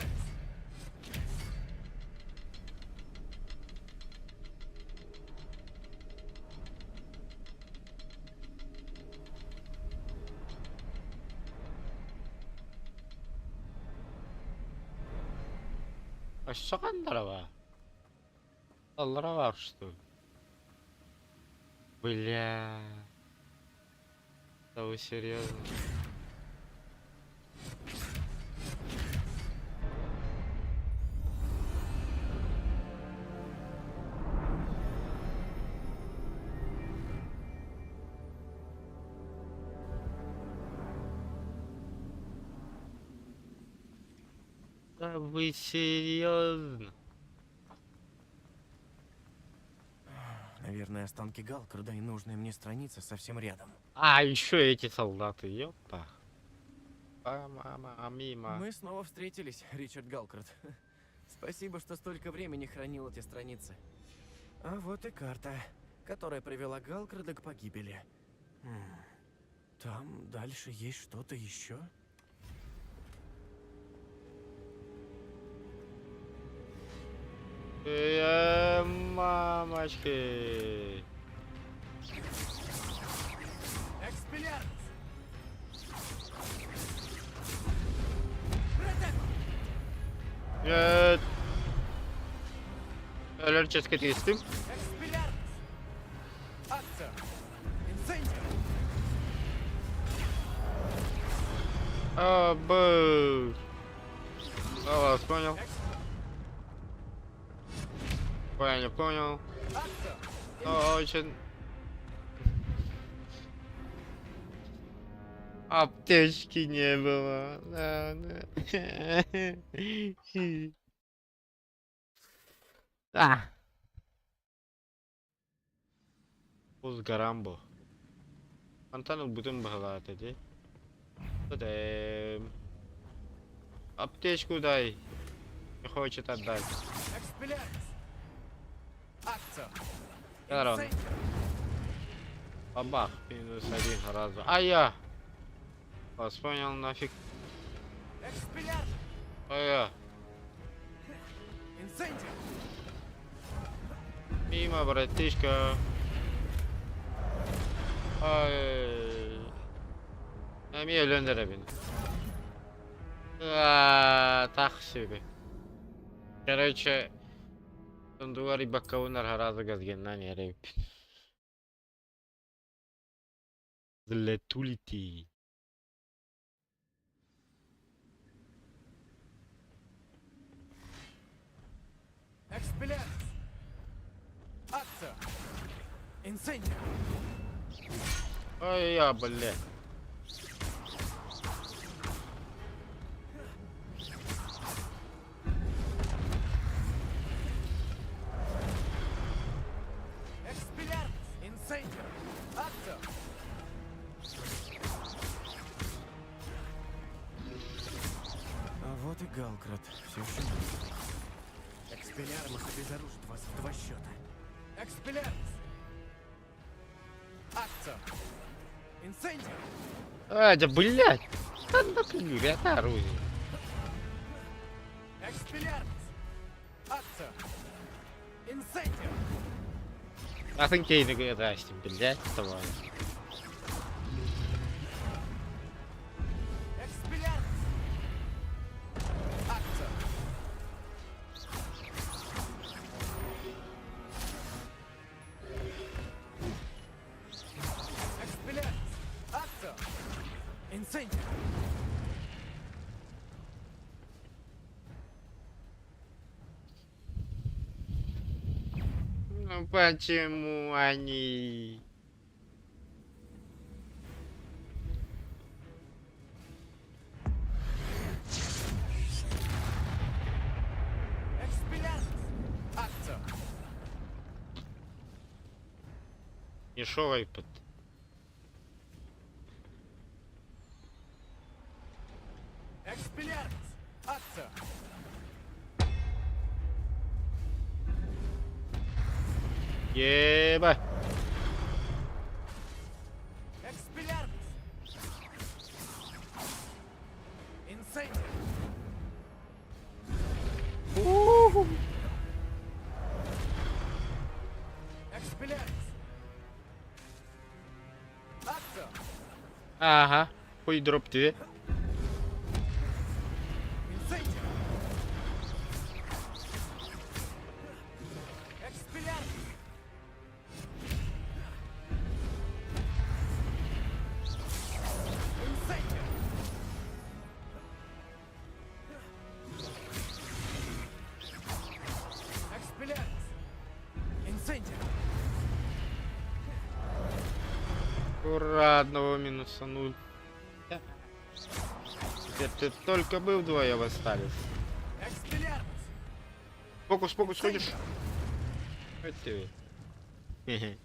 А что Кандарова? Алларова, что ли? Бля. Да вы серьезно? Да вы серьезно? Наверное, останки Галкрада и нужная мне страница совсем рядом. А, еще эти солдаты, ёпта. Мимо. Мы снова встретились, Ричард Галкрад. Спасибо, что столько времени хранил эти страницы. А вот и карта, которая привела Галкрада к погибели. Там дальше есть что-то еще? Мамочки. Экспеллер! Нет. Аллергический тристы. Экспеллер! Акция! Инцендио! Обы. Вас понял. Понял, понял. Очень. Аптечки не было. Да, да. А. Uz garambo. Antanul bütün bağlar dedi. Аптечку дай. Не хочет отдать. Экспеллярмус! Акция! Здорово. Бабах, минус один разу. А я! Вас понял нафиг. Экспеллярмус! А я! Инцендио! Мимо, братишка. Ай. Нами öldüre beni. Так себе. Короче, дуари бакаунар хараза газгеннан яреп. Злетулити. Экспеллярмус! Акция! Инцендио! Ой, я, блядь. Экспеллярмус! Инцендио! Акция! А вот и Галкрат. Все еще мертв. Экспеллярмус обезоружит вас в 2 счета. Экспеллярмус! Акция! Инцендио! А, да блядь. Это оружие. Экспеллярмус! Акция! Инцендио! Bakın keyfini açtım bile. Tamam. Экспеллярмус! Акция! Экспеллярмус! Акция! Инцендио! Ну почему они? Экспеллярмус! Акция! Не шовай под. Экспеллярмус! Акция! Еба. Экспеллярмус! Инцендио! Экспеллярмус! Акция! Ага. Хуй дроп тебе. Инцендио! Экспеллярмус! Инцендио! Экспеллярмус! Инцендио! Ура, одного минуса 0. Теперь ты только был вдвоем остались. Экспеллярмус! Фокус, фокус, ходишь? Вот ты. Хе-хе.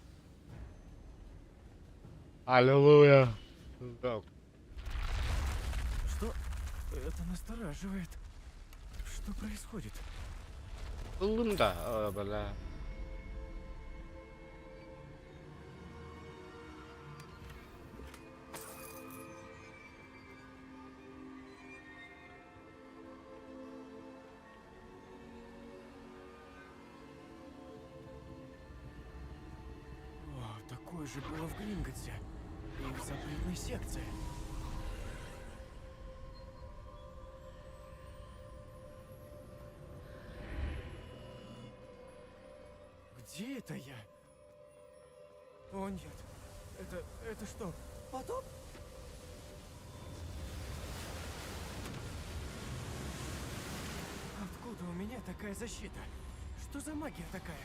Аллилуйя. Да. Что? Это настораживает. Что происходит? Лунда. О, бля. О, такое же было в Гринготсе. И в запретной секции. Где это я? О нет. Это что, потоп? Откуда у меня такая защита? Что за магия такая?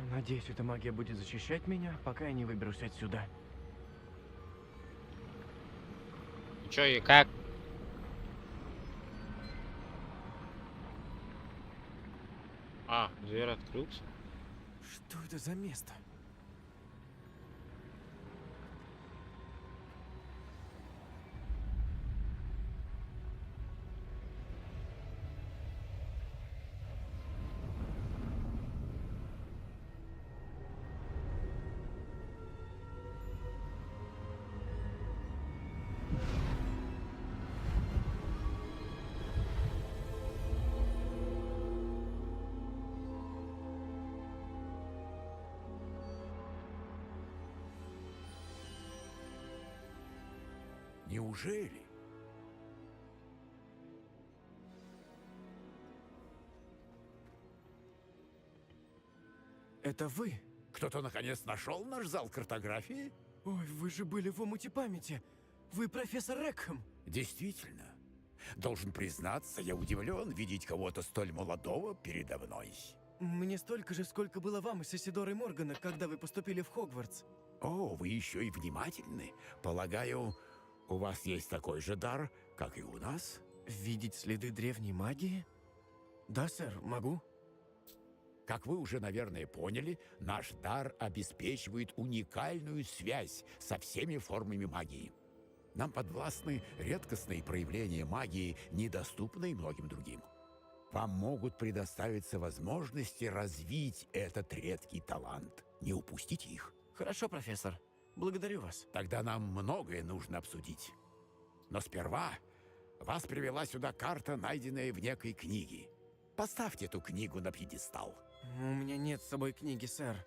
Надеюсь, эта магия будет защищать меня, пока я не выберусь отсюда. Чё и как? А, дверь открылся. Что это за место? Неужели? Это вы? Кто-то наконец нашел наш зал картографии? Ой, вы же были в омуте памяти. Вы профессор Рекхэм. Действительно. Должен признаться, я удивлен видеть кого-то столь молодого передо мной. Мне столько же, сколько было вам и с Исидорой Моргана, когда вы поступили в Хогвартс. О, вы еще и внимательны. Полагаю, у вас есть такой же дар, как и у нас? Видеть следы древней магии? Да, сэр, могу. Как вы уже, наверное, поняли, наш дар обеспечивает уникальную связь со всеми формами магии. Нам подвластны редкостные проявления магии, недоступные многим другим. Вам могут предоставиться возможности развить этот редкий талант. Не упустите их. Хорошо, профессор. Благодарю вас. Тогда нам многое нужно обсудить. Но сперва вас привела сюда карта, найденная в некой книге. Поставьте эту книгу на пьедестал. У меня нет с собой книги, сэр.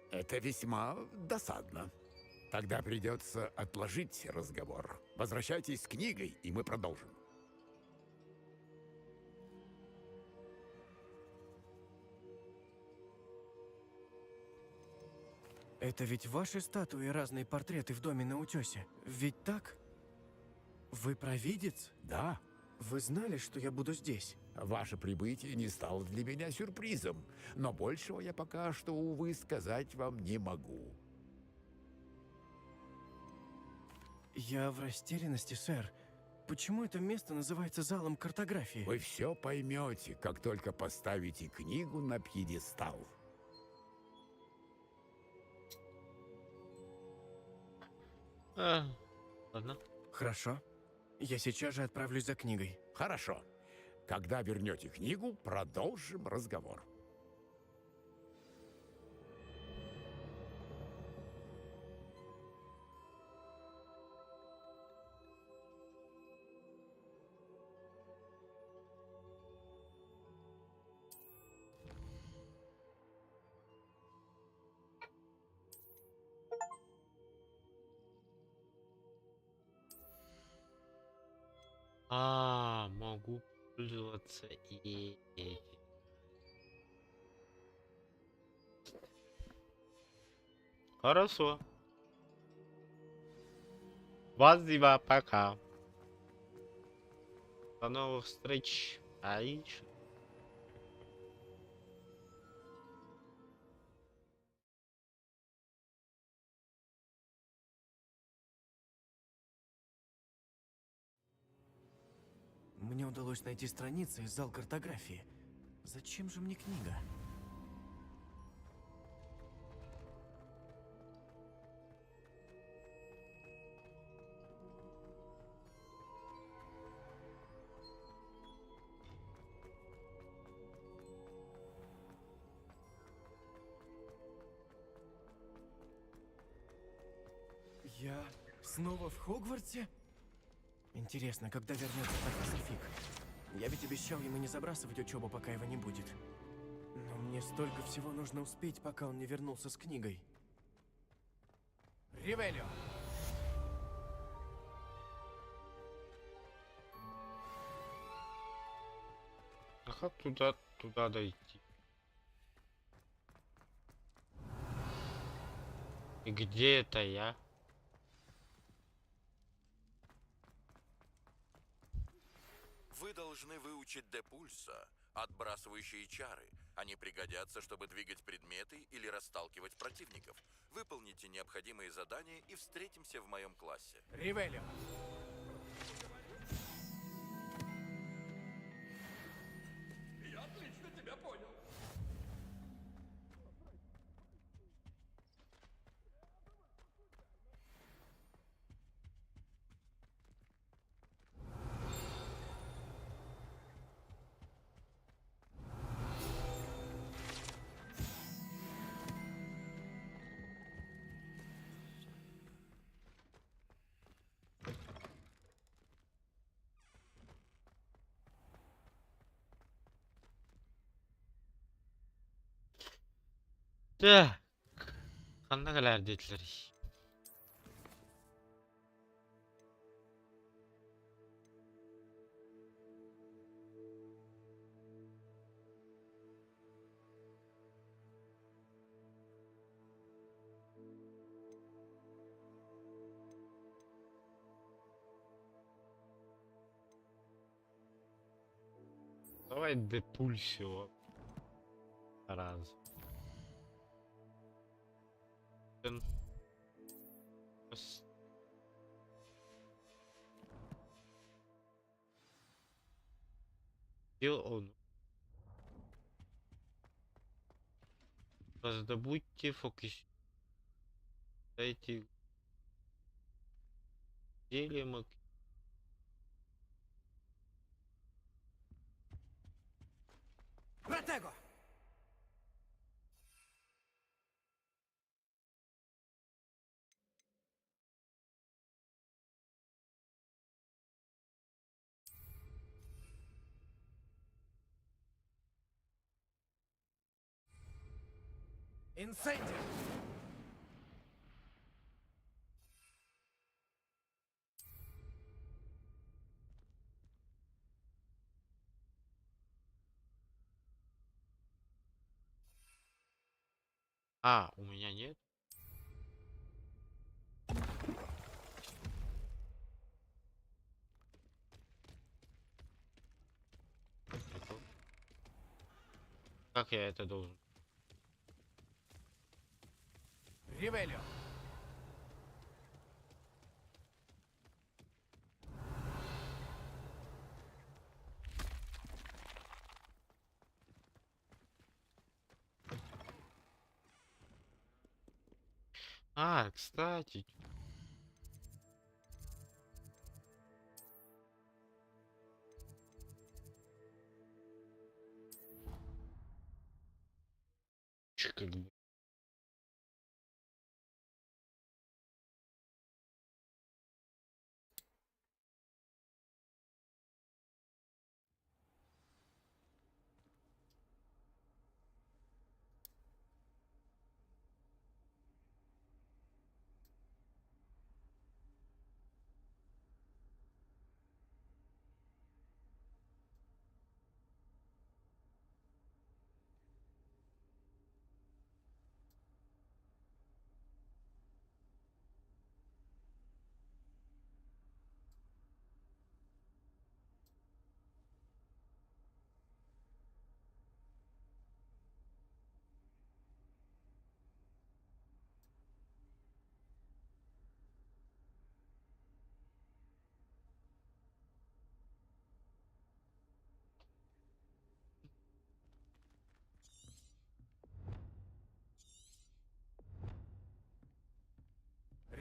Это весьма досадно. Тогда придется отложить разговор. Возвращайтесь с книгой, и мы продолжим. Это ведь ваши статуи и разные портреты в доме на утёсе. Ведь так? Вы провидец? Да. Вы знали, что я буду здесь? Ваше прибытие не стало для меня сюрпризом, но большего я пока что, увы, сказать вам не могу. Я в растерянности, сэр. Почему это место называется залом картографии? Вы все поймете, как только поставите книгу на пьедестал. Ладно. Хорошо. Я сейчас же отправлюсь за книгой. Хорошо. Когда вернете книгу, продолжим разговор. Могу пользоваться и этим. Хорошо. Спасибо, пока. До новых встреч. Аиш. Мне удалось найти страницы из зал картографии. Зачем же мне книга? Я снова в Хогвартсе? Интересно, когда вернется профессор Фиг? Я ведь обещал ему не забрасывать учебу, пока его не будет. Но мне столько всего нужно успеть, пока он не вернулся с книгой. Ревелио! А как туда дойти? И где это я? Вы должны выучить Депульса, отбрасывающие чары. Они пригодятся, чтобы двигать предметы или расталкивать противников. Выполните необходимые задания и встретимся в моем классе. Ревелио! Я отлично тебя понял. Так. Qanaqalar dediler. Давай депульсио. Раз. Он. Раздобудьте фокус. Дайте зелье мак. Протего! Инсендио! А, у меня нет. Как я это должен? Ревелио! А, кстати. Как бы.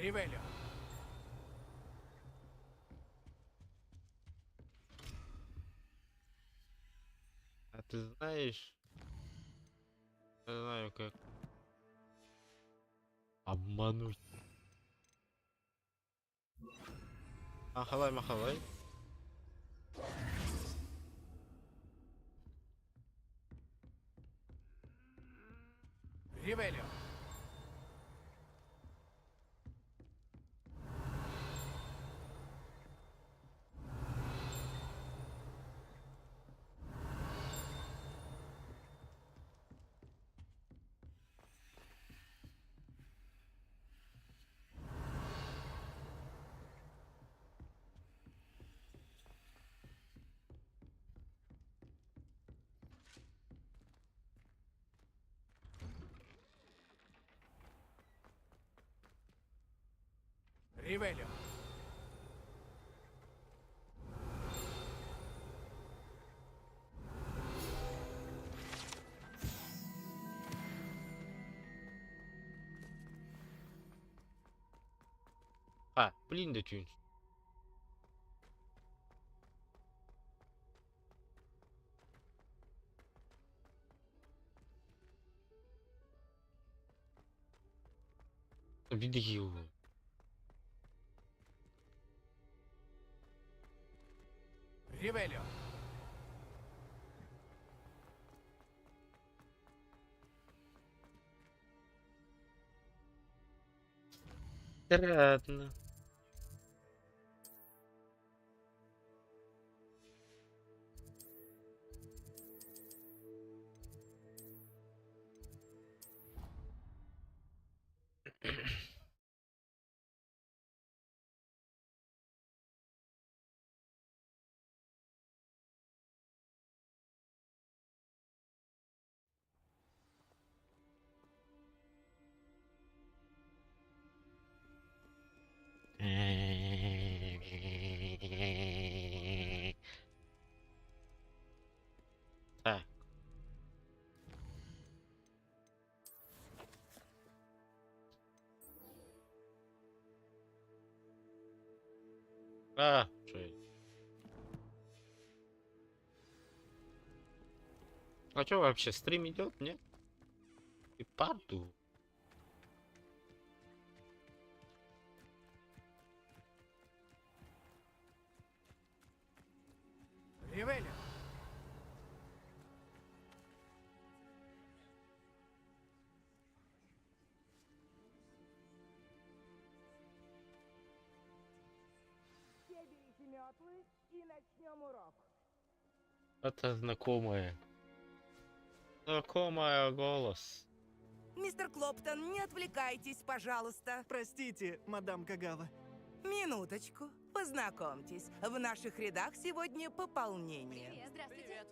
Ревелио! А ты знаешь? Я знаю как обмануть. Махалай, махалай. Ревелио! Ревелио! А, блин, да тюнь. Беги его. Ревелио! Отрадно. Так. Что это? А что вообще, стрим идет, нет? И паду. Ривеля! Все берите метлы и начнем урок. Это знакомое. Знакомая голос. Мистер Клоптон, не отвлекайтесь, пожалуйста. Простите, мадам Кагава. Минуточку. Познакомьтесь. В наших рядах сегодня пополнение. Здравствуйте.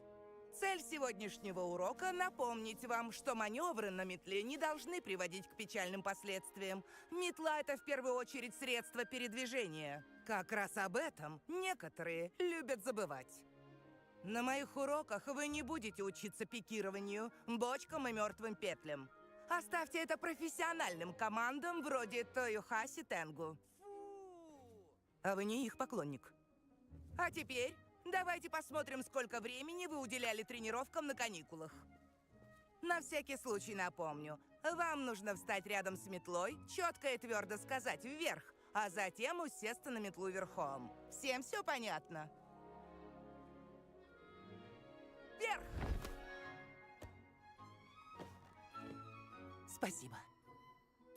Цель сегодняшнего урока — напомнить вам, что маневры на метле не должны приводить к печальным последствиям. Метла — это в первую очередь средство передвижения. Как раз об этом некоторые любят забывать. На моих уроках вы не будете учиться пикированию, бочкам и мертвым петлям. Оставьте это профессиональным командам вроде Тойохаси Тенгу. А вы не их поклонник. А теперь давайте посмотрим, сколько времени вы уделяли тренировкам на каникулах. На всякий случай напомню. Вам нужно встать рядом с метлой, четко и твердо сказать «вверх», а затем усесться на метлу верхом. Всем все понятно? Вверх! Спасибо.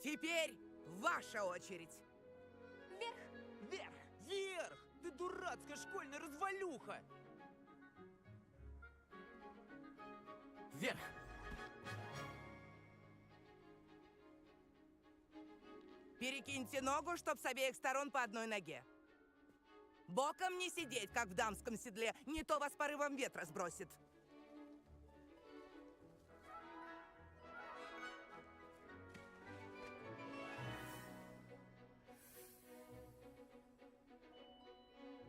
Теперь ваша очередь. Вверх! Вверх! Вверх! Ты дурацкая школьная развалюха! Вверх! Перекиньте ногу, чтоб с обеих сторон по одной ноге. Боком не сидеть, как в дамском седле, не то вас порывом ветра сбросит.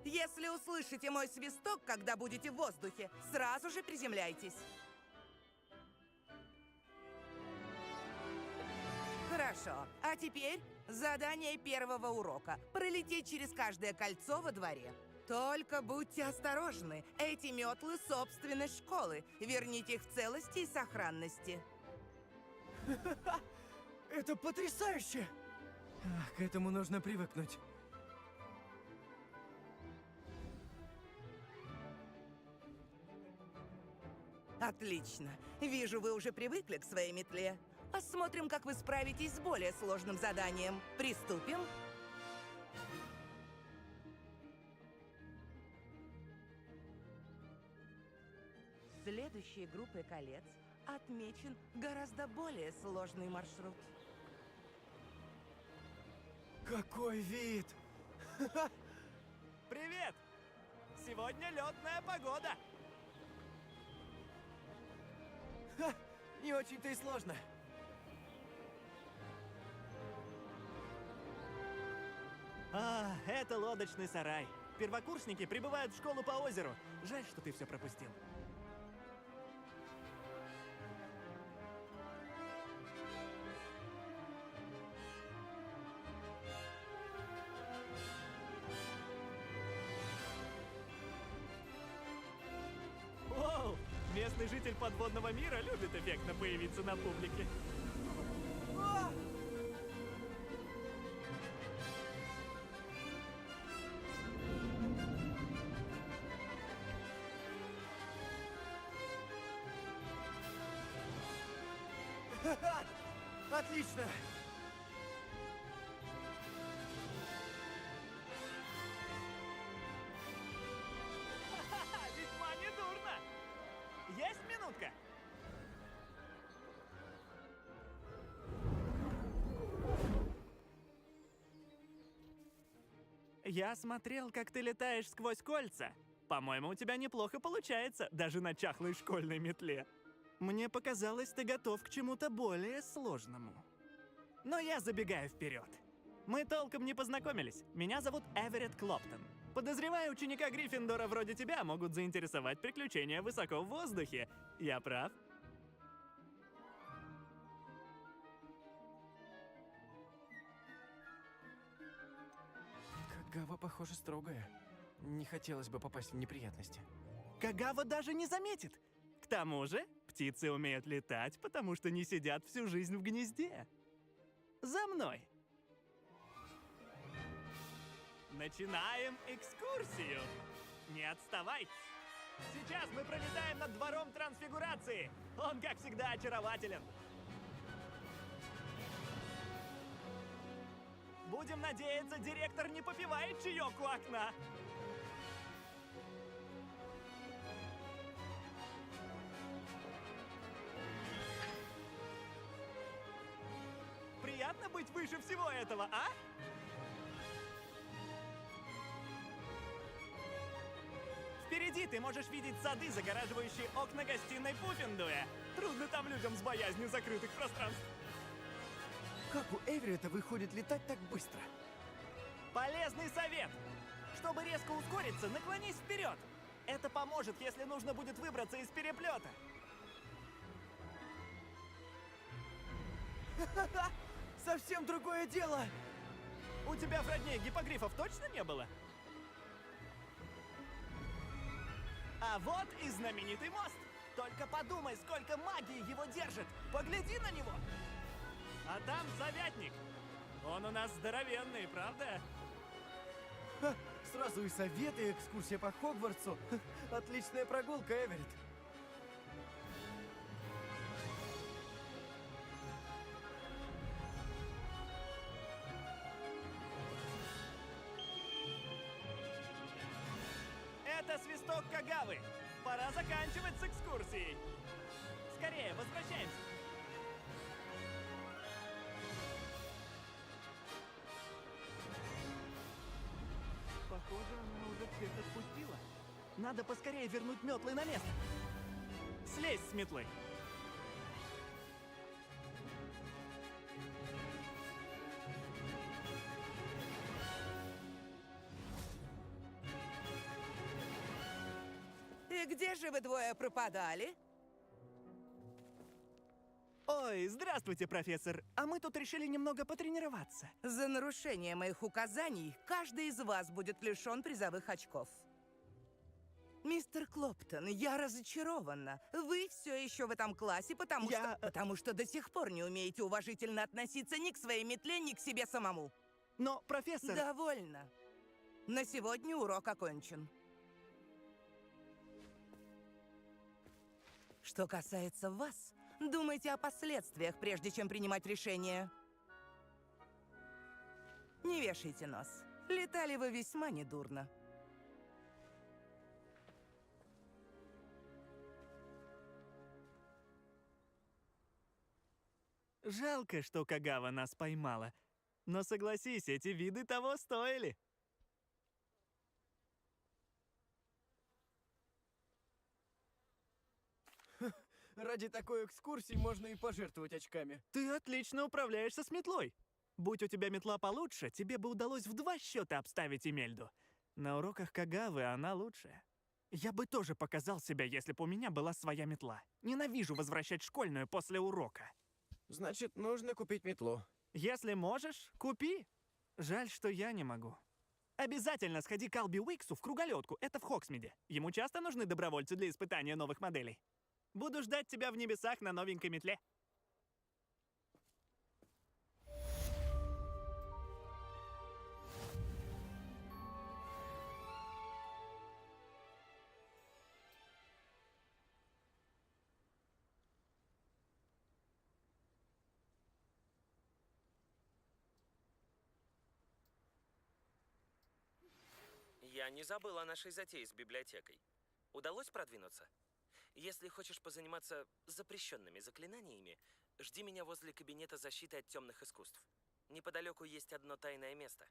Если услышите мой свисток, когда будете в воздухе, сразу же приземляйтесь. Хорошо. А теперь задание первого урока. Пролететь через каждое кольцо во дворе. Только будьте осторожны. Эти метлы собственность школы. Верните их в целости и сохранности. Это потрясающе! Ах, к этому нужно привыкнуть. Отлично. Вижу, вы уже привыкли к своей метле. Посмотрим, как вы справитесь с более сложным заданием. Приступим. Следующей группой колец отмечен гораздо более сложный маршрут. Какой вид! Привет! Сегодня летная погода! Ха, не очень-то и сложно. А, это лодочный сарай. Первокурсники прибывают в школу по озеру. Жаль, что ты все пропустил. Воу! Местный житель подводного мира любит эффектно появиться на публике. Отлично! Я смотрел, как ты летаешь сквозь кольца. По-моему, у тебя неплохо получается, даже на чахлой школьной метле. Мне показалось, ты готов к чему-то более сложному. Но я забегаю вперед. Мы толком не познакомились. Меня зовут Эверетт Клоптон. Подозреваю, ученика Гриффиндора вроде тебя могут заинтересовать приключения высоко в воздухе. Я прав? Кагава, похоже, строгая. Не хотелось бы попасть в неприятности. Кагава даже не заметит. К тому же, птицы умеют летать, потому что не сидят всю жизнь в гнезде. За мной! Начинаем экскурсию! Не отставай! Сейчас мы пролетаем над двором Трансфигурации! Он, как всегда, очарователен! Будем надеяться, директор не попивает чаек у окна! Приятно быть выше всего этого, а? Впереди ты можешь видеть сады, загораживающие окна гостиной Пуффендуя. Трудно там людям с боязнью закрытых пространств. Как у Эверетта выходит летать так быстро? Полезный совет! Чтобы резко ускориться, наклонись вперед. Это поможет, если нужно будет выбраться из переплета. Совсем другое дело! У тебя в родне гиппогрифов точно не было? А вот и знаменитый мост. Только подумай, сколько магии его держит. Погляди на него. А там Совятник. Он у нас здоровенный, правда? Ха, сразу и советы, и экскурсия по Хогвартсу. Ха, отличная прогулка, Эверетт. Это свисток Кагавы. Пора заканчивать с экскурсией. Скорее, возвращаемся. Похоже, она уже всех отпустила. Надо поскорее вернуть метлы на место. Слезь с метлы. И где же вы двое пропадали? Ой, здравствуйте, профессор. А мы тут решили немного потренироваться. За нарушение моих указаний каждый из вас будет лишен призовых очков. Мистер Клоптон, я разочарована. Вы все еще в этом классе, потому что до сих пор не умеете уважительно относиться ни к своей метле, ни к себе самому. Но, профессор... Довольно. На сегодня урок окончен. Что касается вас, думайте о последствиях, прежде чем принимать решение. Не вешайте нос. Летали вы весьма недурно. Жалко, что Кагава нас поймала. Но согласись, эти виды того стоили. Ради такой экскурсии можно и пожертвовать очками. Ты отлично управляешься с метлой. Будь у тебя метла получше, тебе бы удалось в 2 счета обставить Эмельду. На уроках Кагавы она лучшая. Я бы тоже показал себя, если бы у меня была своя метла. Ненавижу возвращать школьную после урока. Значит, нужно купить метлу. Если можешь, купи. Жаль, что я не могу. Обязательно сходи к Алби Уиксу в круголетку. Это в Хоксмиде. Ему часто нужны добровольцы для испытания новых моделей. Буду ждать тебя в небесах на новенькой метле. Я не забыл о нашей затее с библиотекой. Удалось продвинуться? Если хочешь позаниматься запрещенными заклинаниями, жди меня возле кабинета защиты от темных искусств. Неподалеку есть одно тайное место.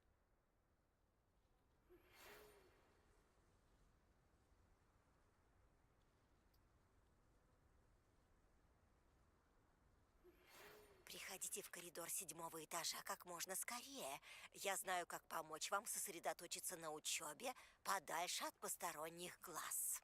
выходите в коридор 7-го этажа как можно скорее. Я знаю, как помочь вам сосредоточиться на учебе подальше от посторонних глаз.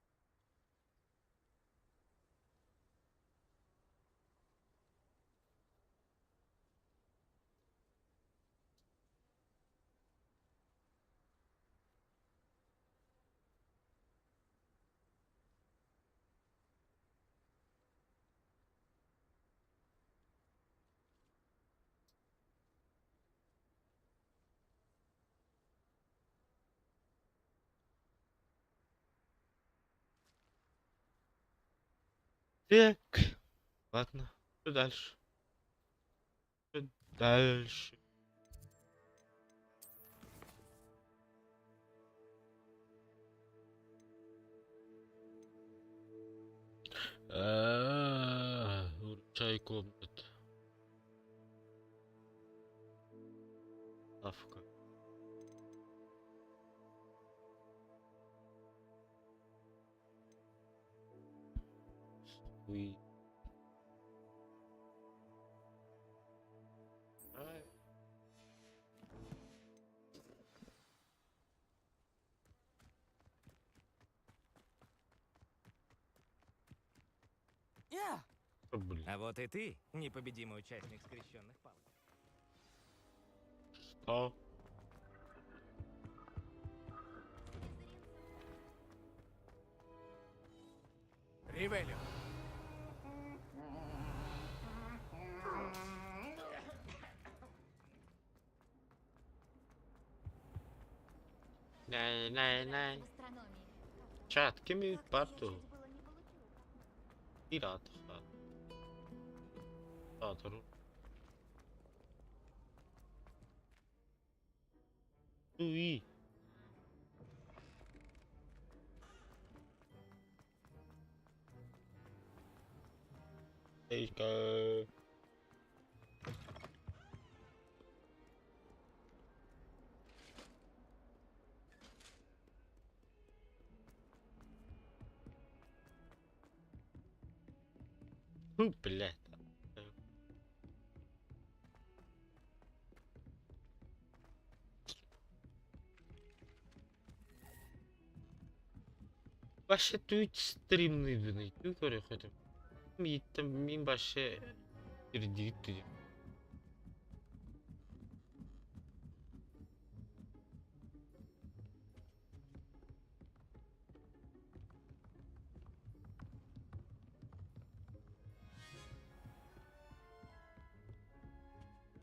Так, ладно, что дальше? Что дальше? Чай комната. Лавка. Уи. Блин. А вот и ты, непобедимый участник скрещенных палок. Что? Ривелио. Най. Чат, кеми парту. Пират. Патру. Уи. Эйка. Блядь. Başka Twitch stream'liydin. Kim görüyor hadi. Gittim min başka bir diyor.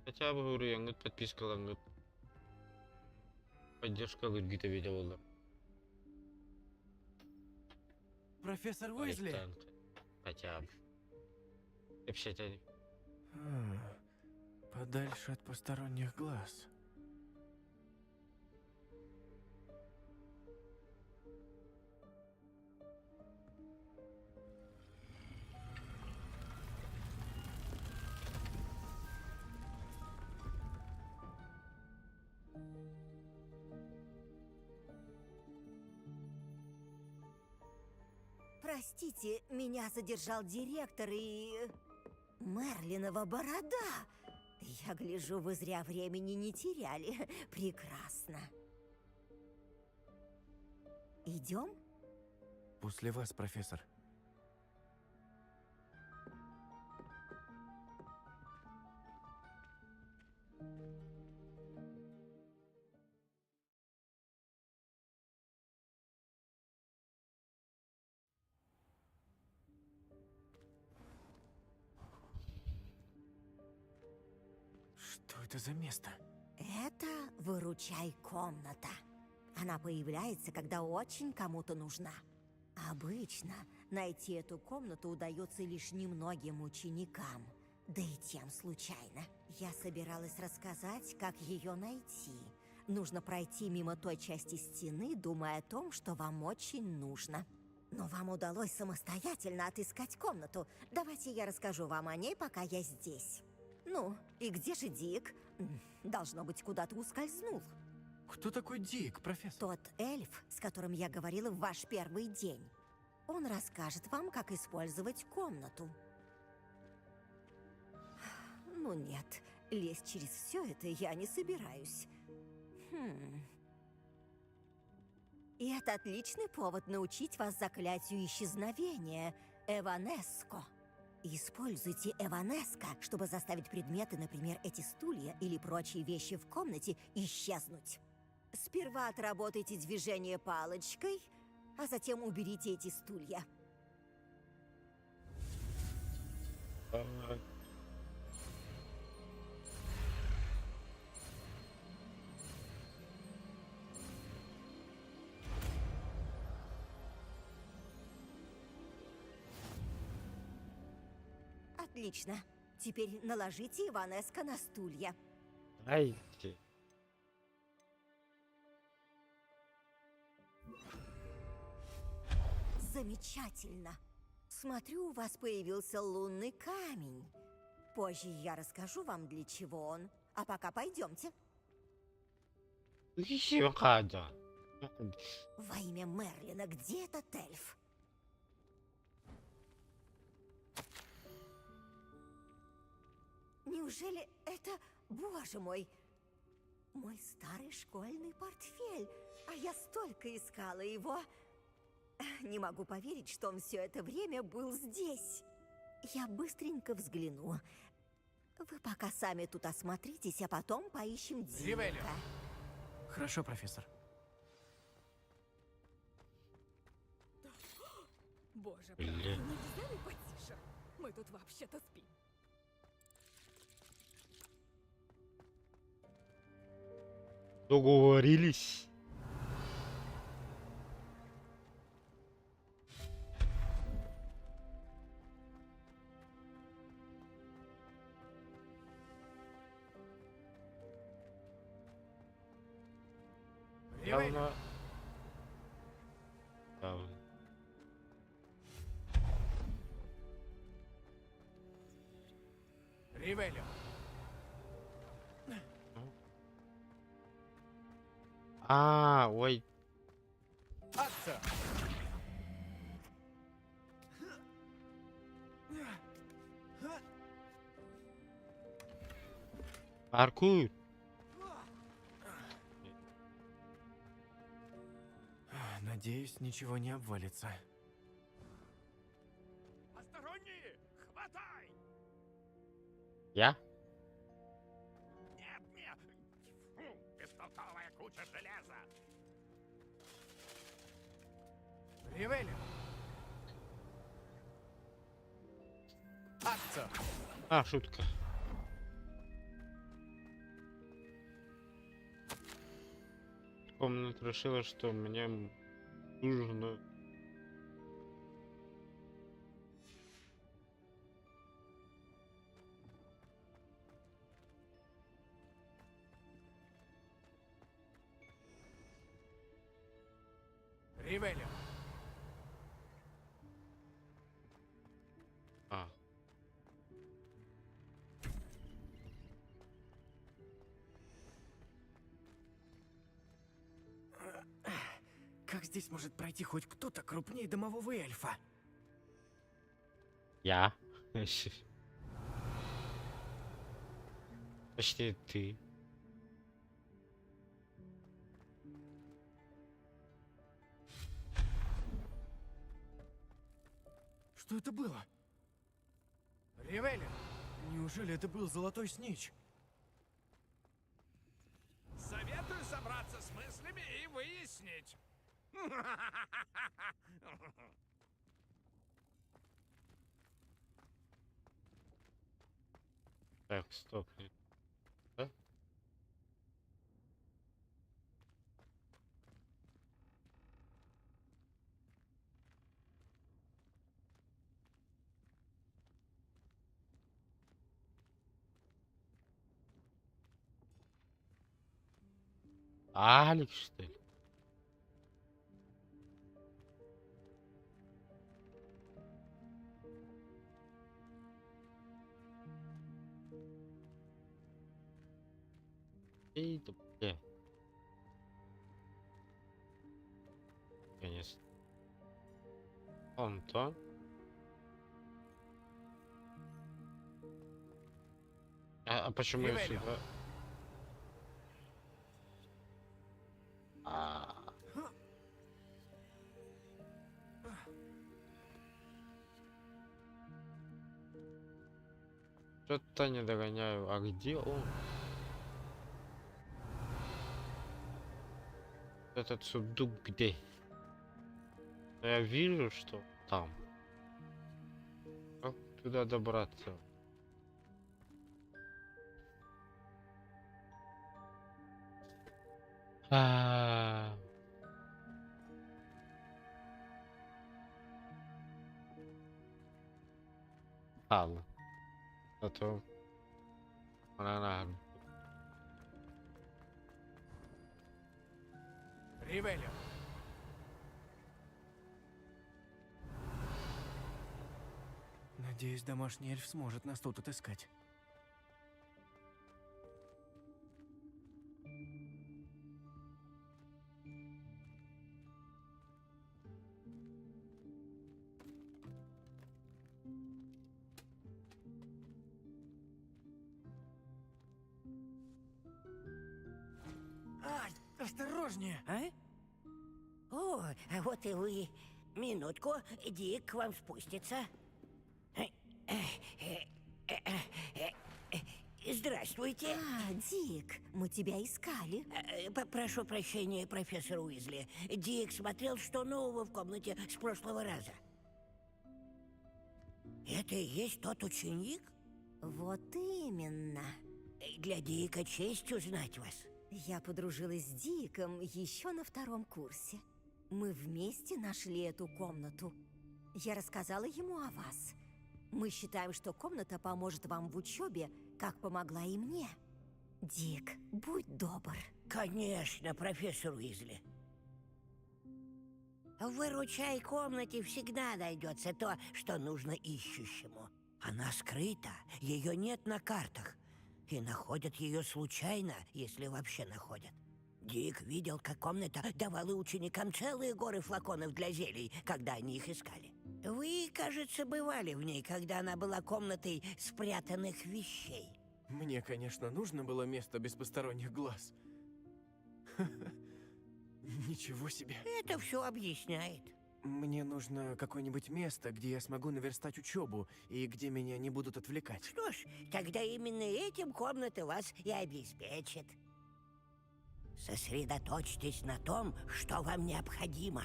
Хотя бы говорю, яңгыт подпискалаңгыт. Поддержка гыргыта видео болду. Профессор Уизли. Хотя бы. Вообще-то. Подальше от посторонних глаз. Простите, меня задержал директор и... Мерлинова борода. Я гляжу, вы зря времени не теряли. Прекрасно. Идем? После вас, профессор. Что это за место? Это выручай комната. Она появляется, когда очень кому-то нужна. Обычно найти эту комнату удается лишь немногим ученикам, да и тем случайно. Я собиралась рассказать, как ее найти. Нужно пройти мимо той части стены, думая о том, что вам очень нужно. Но вам удалось самостоятельно отыскать комнату. Давайте я расскажу вам о ней, пока я здесь. Ну, и где же Дик? Должно быть, куда-то ускользнул. Кто такой Дик, профессор? Тот эльф, с которым я говорила в ваш первый день. Он расскажет вам, как использовать комнату. Ну нет, лезть через все это я не собираюсь. И это отличный повод научить вас заклятию исчезновения Эванеско. Используйте Эванеско, чтобы заставить предметы, например, эти стулья или прочие вещи в комнате, исчезнуть. Сперва отработайте движение палочкой, а затем уберите эти стулья. Отлично. Теперь наложите Иванеско на стулья. Дайте. Замечательно. Смотрю, у вас появился лунный камень. Позже я расскажу вам, для чего он. А пока пойдемте. Еще надо. Во имя Мерлина, где этот эльф? Неужели это... Боже мой! Мой старый школьный портфель. А я столько искала его. Не могу поверить, что он все это время был здесь. Я быстренько взгляну. Вы пока сами тут осмотритесь, а потом поищем Ривелио. Динка. Хорошо, профессор. Боже, Блин. нельзя ли потише? Мы тут вообще-то спим. Договорились. Ривелио. Давно. Ривелио. Ой. Отца. Паркур. Надеюсь, ничего не обвалится. Посторонние! Хватай! Я? Нет, нет! Фу, бестолковая куча железа! Ривелио. Отца. Шутка. Комната решила, что мне нужно... Ривелио. Как здесь может пройти хоть кто-то крупнее домового эльфа? Я? Почти ты. Что это было? Ривелио. Неужели это был золотой снич? Советую собраться с мыслями и выяснить. Так, стоп. Да? Алекс, что ли? Эй, да бля. Конечно. Он-то. А почему я Ревелио. сюда? Что-то не догоняю. А где он? Этот сундук где? Я вижу, что там. Как туда добраться? А. Ладно. Зато наверное, Ревелио. Надеюсь, домашний эльф сможет нас тут отыскать. Ай, осторожнее! А? О, а вот и вы. Минутку, Дик к вам спустится. Здравствуйте. А, Дик, мы тебя искали. Прошу прощения, профессор Уизли. Дик смотрел, что нового в комнате с прошлого раза. Это и есть тот ученик? Вот именно. Для Дика честь узнать вас. Я подружилась с Диком еще на 2-м курсе. Мы вместе нашли эту комнату. Я рассказала ему о вас. Мы считаем, что комната поможет вам в учебе, как помогла и мне. Дик, будь добр. Конечно, профессор Уизли. В выручай комнате всегда найдется то, что нужно ищущему. Она скрыта, ее нет на картах. И находят ее случайно, если вообще находят. Дик видел, как комната давала ученикам целые горы флаконов для зелий, когда они их искали. Вы, кажется, бывали в ней, когда она была комнатой спрятанных вещей. Мне, конечно, нужно было место без посторонних глаз. Ничего себе. Это все объясняет. Мне нужно какое-нибудь место, где я смогу наверстать учебу и где меня не будут отвлекать. Что ж, тогда именно этим комната вас и обеспечит. Сосредоточьтесь на том, что вам необходимо.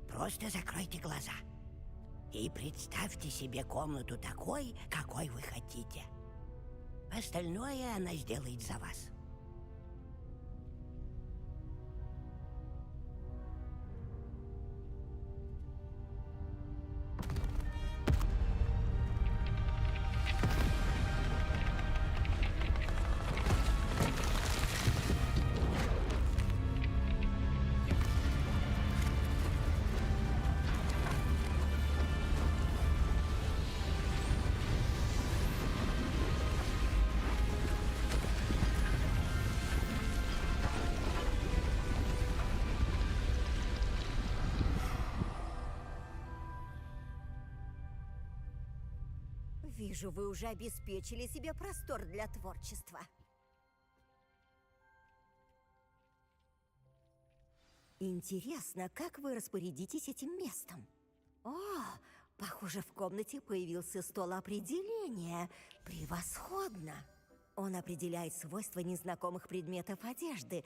Просто закройте глаза и представьте себе комнату такой, какой вы хотите. Остальное она сделает за вас. Вижу, вы уже обеспечили себе простор для творчества. Интересно, как вы распорядитесь этим местом? О, похоже, в комнате появился стол определения. Превосходно! Он определяет свойства незнакомых предметов одежды.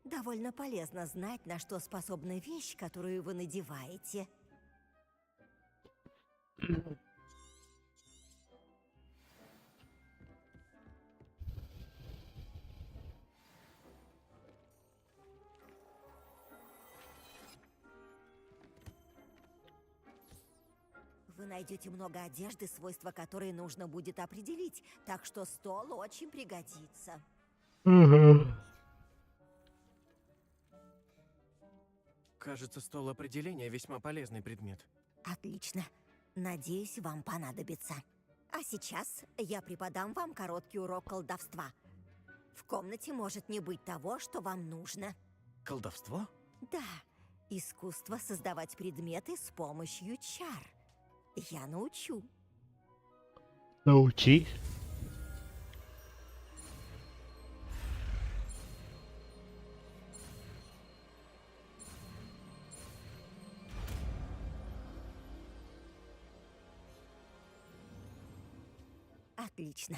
Довольно полезно знать, на что способна вещь, которую вы надеваете. Вы найдете много одежды, свойства которой нужно будет определить, так что стол очень пригодится. Кажется, стол определения весьма полезный предмет. Отлично. Надеюсь, вам понадобится. А сейчас я преподам вам короткий урок колдовства. В комнате может не быть того, что вам нужно. Колдовство? Да. Искусство создавать предметы с помощью чар. Я научу. Научи. Отлично.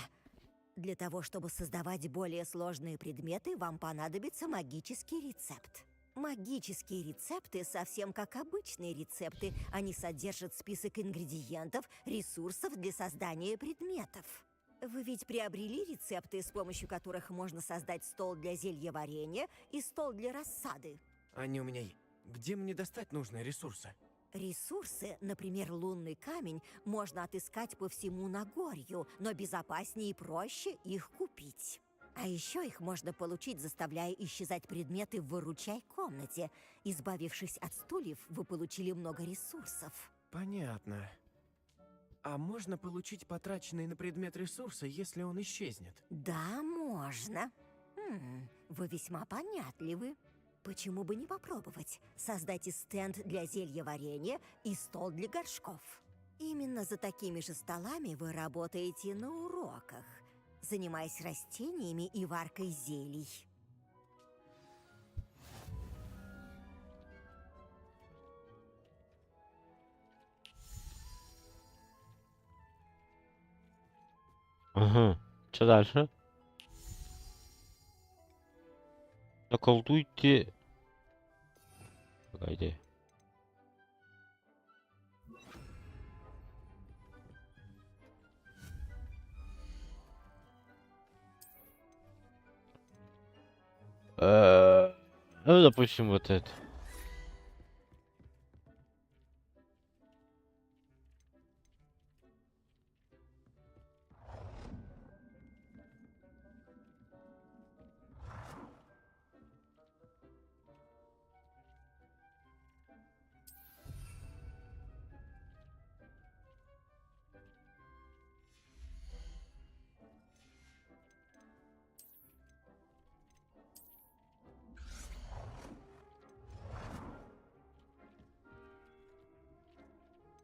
Для того, чтобы создавать более сложные предметы, вам понадобится магический рецепт. Магические рецепты совсем как обычные рецепты. Они содержат список ингредиентов, ресурсов для создания предметов. Вы ведь приобрели рецепты, с помощью которых можно создать стол для зельеварения и стол для рассады. Они у меня... Где мне достать нужные ресурсы? Ресурсы, например, лунный камень, можно отыскать по всему Нагорью, но безопаснее и проще их купить. А еще их можно получить, заставляя исчезать предметы в выручай-комнате. Избавившись от стульев, вы получили много ресурсов. Понятно. А можно получить потраченный на предмет ресурсы, если он исчезнет? Да, можно. Вы весьма понятливы. Почему бы не попробовать? Создайте стенд для зельеварения и стол для горшков. Именно за такими же столами вы работаете на уроках, занимаясь растениями и варкой зелий. Ага. Что дальше? Заколдуйте. Погоди. Ну, допустим, вот это.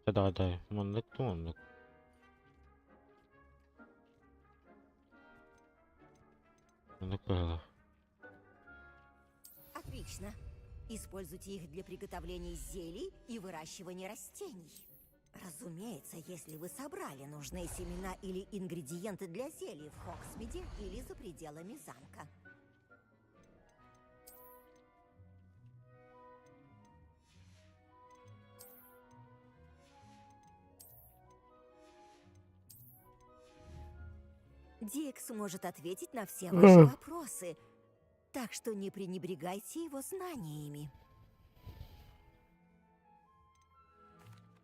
Да, монотонно. Отлично. Используйте их для приготовления зелий и выращивания растений. Разумеется, если вы собрали нужные семена или ингредиенты для зелий в Хоксмиде или за пределами замка. Дикс может ответить на все ваши вопросы, так что не пренебрегайте его знаниями.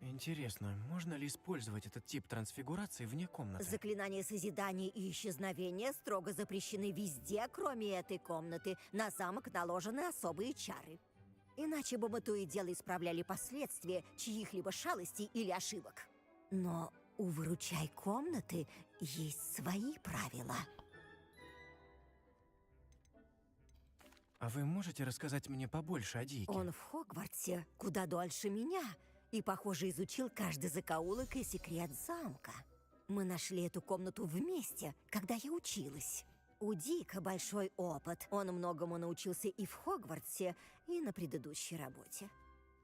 Интересно, можно ли использовать этот тип трансфигурации вне комнаты? Заклинания созидания и исчезновения строго запрещены везде, кроме этой комнаты. На замок наложены особые чары. Иначе бы мы то и дело исправляли последствия чьих-либо шалостей или ошибок. Но у выручай-комнаты есть свои правила. А вы можете рассказать мне побольше о Дике? Он в Хогвартсе куда дольше меня и, похоже, изучил каждый закоулок и секрет замка. Мы нашли эту комнату вместе, когда я училась. У Дика большой опыт. Он многому научился и в Хогвартсе, и на предыдущей работе.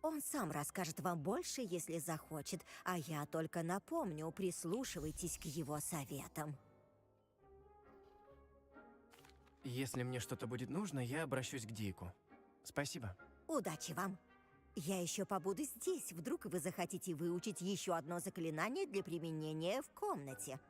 Он сам расскажет вам больше, если захочет, а я только напомню, прислушивайтесь к его советам. Если мне что-то будет нужно, я обращусь к Дику. Спасибо. Удачи вам! Я еще побуду здесь, вдруг вы захотите выучить еще одно заклинание для применения в комнате.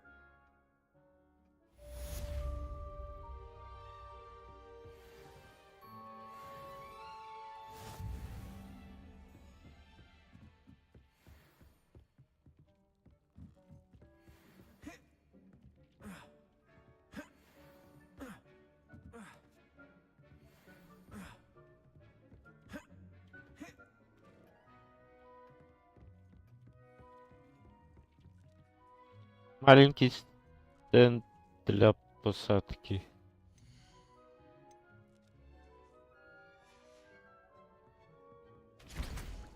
Маленький стенд для посадки.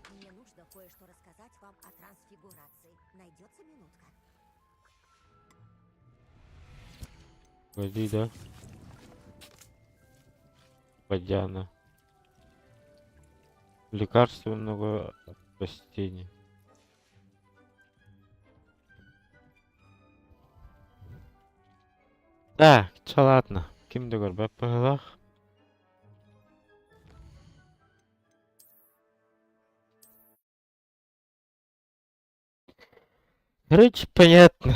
Мне нужно кое-что рассказать вам о трансфигурации. Найдется минутка? Погоди, да? Водяна. Лекарственного растения. Так, чё, ладно. Kimdir be pığlaq. Короче, понятно.